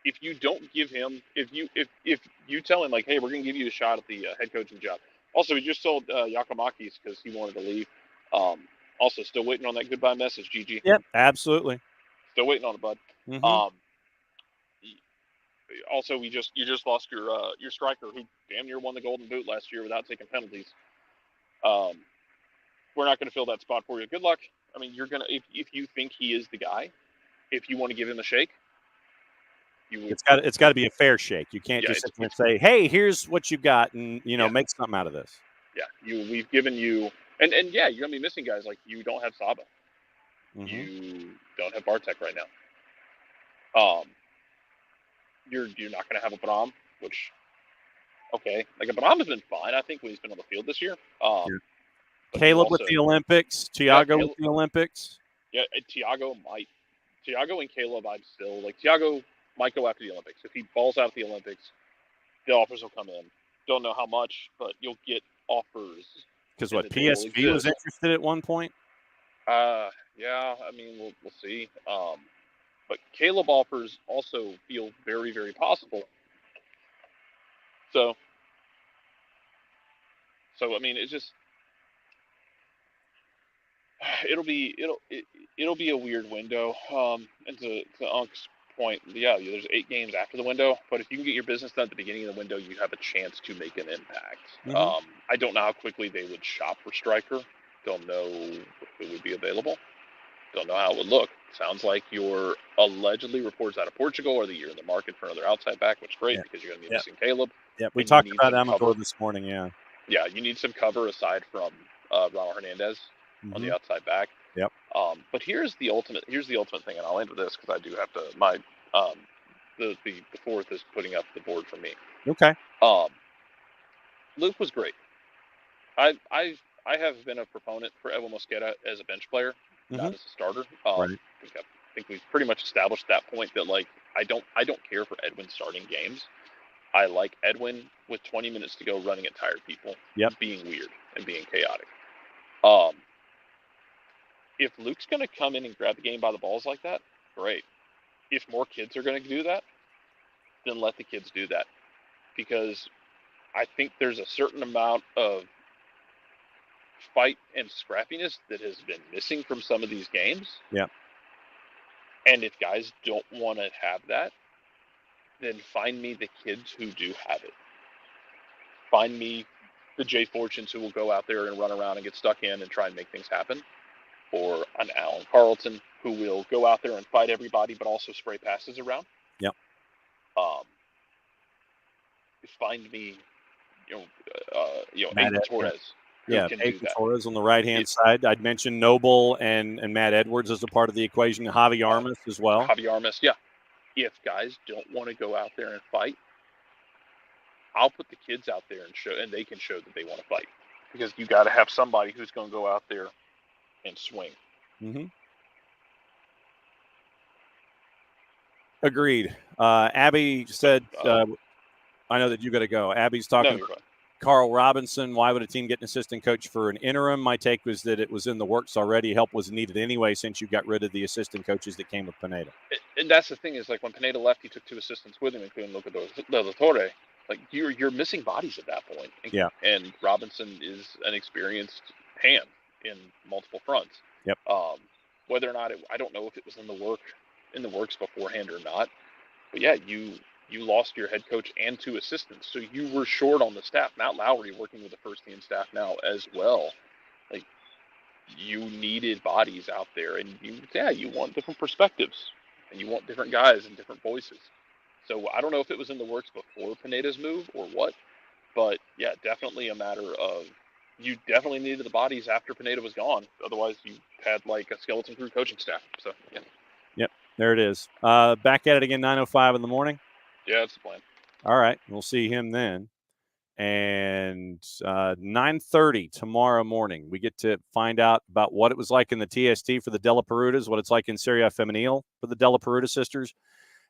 F: If you don't give him, if you tell him, like, hey, we're going to give you a shot at the head coaching job. Also, we just sold Yakomakis because he wanted to leave. Also, still waiting on that goodbye message, Gigi.
A: Yep, absolutely.
F: Still waiting on it, bud.
A: Mm-hmm.
F: Also, you just lost your striker, who damn near won the Golden Boot last year without taking penalties. We're not going to fill that spot for you. Good luck. I mean, you're gonna if you think he is the guy, if you want to give him a shake,
A: it's got to be a fair shake. You can't just sit there and say, "Hey, here's what you got," and make something out of this.
F: Yeah, we've given you, and yeah, you're gonna be missing guys. Like, you don't have Saba, you don't have Bartek right now. You're not going to have a Bram, which, okay. Like, a Bram has been fine, I think, when he's been on the field this year.
A: Caleb with the Olympics. Thiago with the Olympics.
F: Yeah, Thiago and Caleb, I'm still, like, Thiago might go after the Olympics. If he balls out at the Olympics, The offers will come in. Don't know how much, but you'll get offers.
A: Because
F: and
A: what,
F: that they will
A: PSV was
F: exist.
A: interested at one point?
F: Yeah, I mean, we'll see. But Caleb offers also feel very, very possible. So I mean, it's just it'll be a weird window. And to Unk's point, yeah, there's 8 games after the window, but if you can get your business done at the beginning of the window, you have a chance to make an impact.
A: Mhm.
F: I don't know how quickly they would shop for striker. Don't know if it would be available. Don't know how it would look. Sounds like your allegedly reports out of Portugal or that you're in the market for another outside back, which is great
A: Yeah.
F: because you're going to be
A: Yeah.
F: missing Caleb.
A: Yeah, we
F: And you
A: talked
F: need
A: about
F: some
A: Amador
F: cover.
A: this morning, yeah.
F: Yeah, you need some cover aside from Ronald Hernandez on the outside back.
A: Yep.
F: But here's the ultimate thing, and I'll end with this because I do have to. My the fourth is putting up the board for me.
A: Okay.
F: Luke was great. I have been a proponent for Edwin Mosqueda as a bench player, not as a starter.
A: Right.
F: I think we've pretty much established that point that like I don't care for Edwin starting games. I like Edwin with 20 minutes to go running at tired people, being weird and being chaotic. If Luke's going to come in and grab the game by the balls like that, great. If more kids are going to do that, then let the kids do that. Because I think there's a certain amount of fight and scrappiness that has been missing from some of these games.
A: Yeah.
F: And if guys don't want to have that, then find me the kids who do have it. Find me the Jay Fortunes who will go out there and run around and get stuck in and try and make things happen. Or an Alan Carlton who will go out there and fight everybody but also spray passes around.
A: Yep.
F: Find me,
A: Matt
F: Aiden Torres.
A: Yeah, Aiden Torres on the right-hand side. I'd mentioned Noble and Matt Edwards as a part of the equation. Javi Armas as well.
F: Javi Armas, yeah. If guys don't want to go out there and fight, I'll put the kids out there and they can show that they want to fight. Because you got to have somebody who's going to go out there and swing.
A: Mm-hmm. Agreed. Abby said, I know that you got to go. Abby's talking about Carl Robinson. Why would a team get an assistant coach for an interim? My take was that it was in the works already. Help was needed anyway since you got rid of the assistant coaches that came with Pineda.
F: And that's the thing is, like, when Pineda left, he took 2 assistants with him, including Luca de la Torre. Like, you're missing bodies at that point.
A: Yeah.
F: And Robinson is an experienced hand in multiple fronts.
A: Yep.
F: Whether or not I don't know if it was in the works beforehand or not. But yeah, you lost your head coach and 2 assistants, so you were short on the staff. Matt Lowry working with the first team staff now as well. Like, you needed bodies out there, and you want different perspectives, and you want different guys and different voices. So I don't know if it was in the works before Pineda's move or what, but yeah, definitely a matter of you definitely needed the bodies after Pineda was gone. Otherwise, you had like a skeleton crew coaching staff. So yeah.
A: Yep, there it is. Back at it again, 9:05 in the morning.
F: Yeah, that's the plan.
A: All right, we'll see him then. And 9:30 tomorrow morning, we get to find out about what it was like in the TST for the Della Perutas, what it's like in Serie A Femenil for the Della Peruta sisters.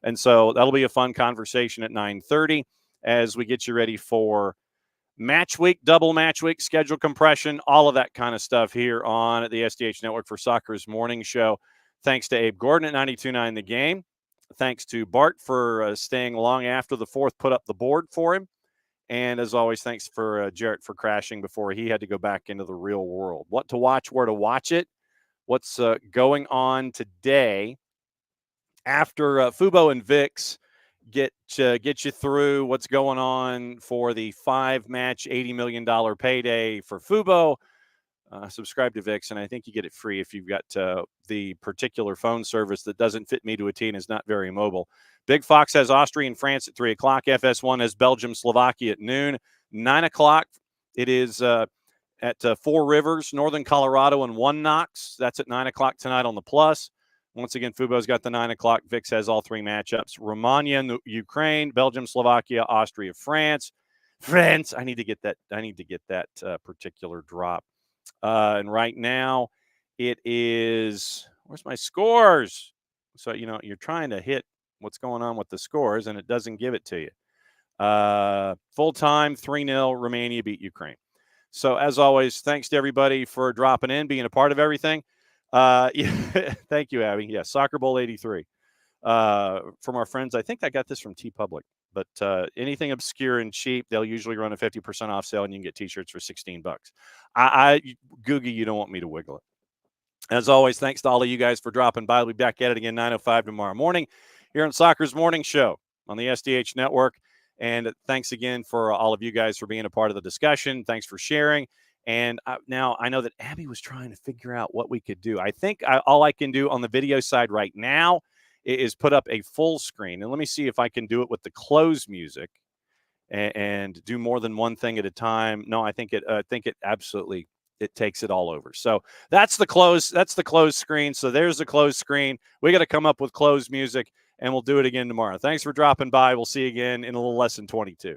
A: And so that'll be a fun conversation at 9:30 as we get you ready for match week, double match week, schedule compression, all of that kind of stuff here on the SDH Network for Soccer's Morning Show. Thanks to Abe Gordon at 92.9 The Game. Thanks to Bart for staying long after the fourth, put up the board for him. And as always, thanks for Jarrett for crashing before he had to go back into the real world. What to watch, where to watch it, what's going on today after Fubo and VIX get you through what's going on for the 5-match, $80 million payday for Fubo. Subscribe to VIX, and I think you get it free if you've got the particular phone service that doesn't fit me to a T and is not very mobile. Big Fox has Austria and France at 3 o'clock. FS1 has Belgium, Slovakia at noon. 9 o'clock, it is at Four Rivers, Northern Colorado, and One Knox. That's at 9 o'clock tonight on the Plus. Once again, Fubo's got the 9 o'clock. VIX has all 3 matchups. Romania, Ukraine, Belgium, Slovakia, Austria, France. France, I need to get that particular drop. And right now it is, where's my scores? So, you're trying to hit what's going on with the scores and it doesn't give it to you. Full time, 3-0, Romania beat Ukraine. So, as always, thanks to everybody for dropping in, being a part of everything. Yeah, thank you, Abby. Yeah, Soccer Bowl 83. From our friends, I think I got this from TeePublic. But anything obscure and cheap, they'll usually run a 50% off sale, and you can get T-shirts for $16. Googie, you don't want me to wiggle it. As always, thanks to all of you guys for dropping by. We'll be back at it again 9:05 tomorrow morning here on Soccer's Morning Show on the SDH Network. And thanks again for all of you guys for being a part of the discussion. Thanks for sharing. And now I know that Abby was trying to figure out what we could do. I think all I can do on the video side right now is put up a full screen. And let me see if I can do it with the close music and do more than one thing at a time. No, I think it absolutely it takes it all over. So that's the close screen. So there's the closed screen. We got to come up with closed music, and we'll do it again tomorrow. Thanks for dropping by. We'll see you again in a little less than 22.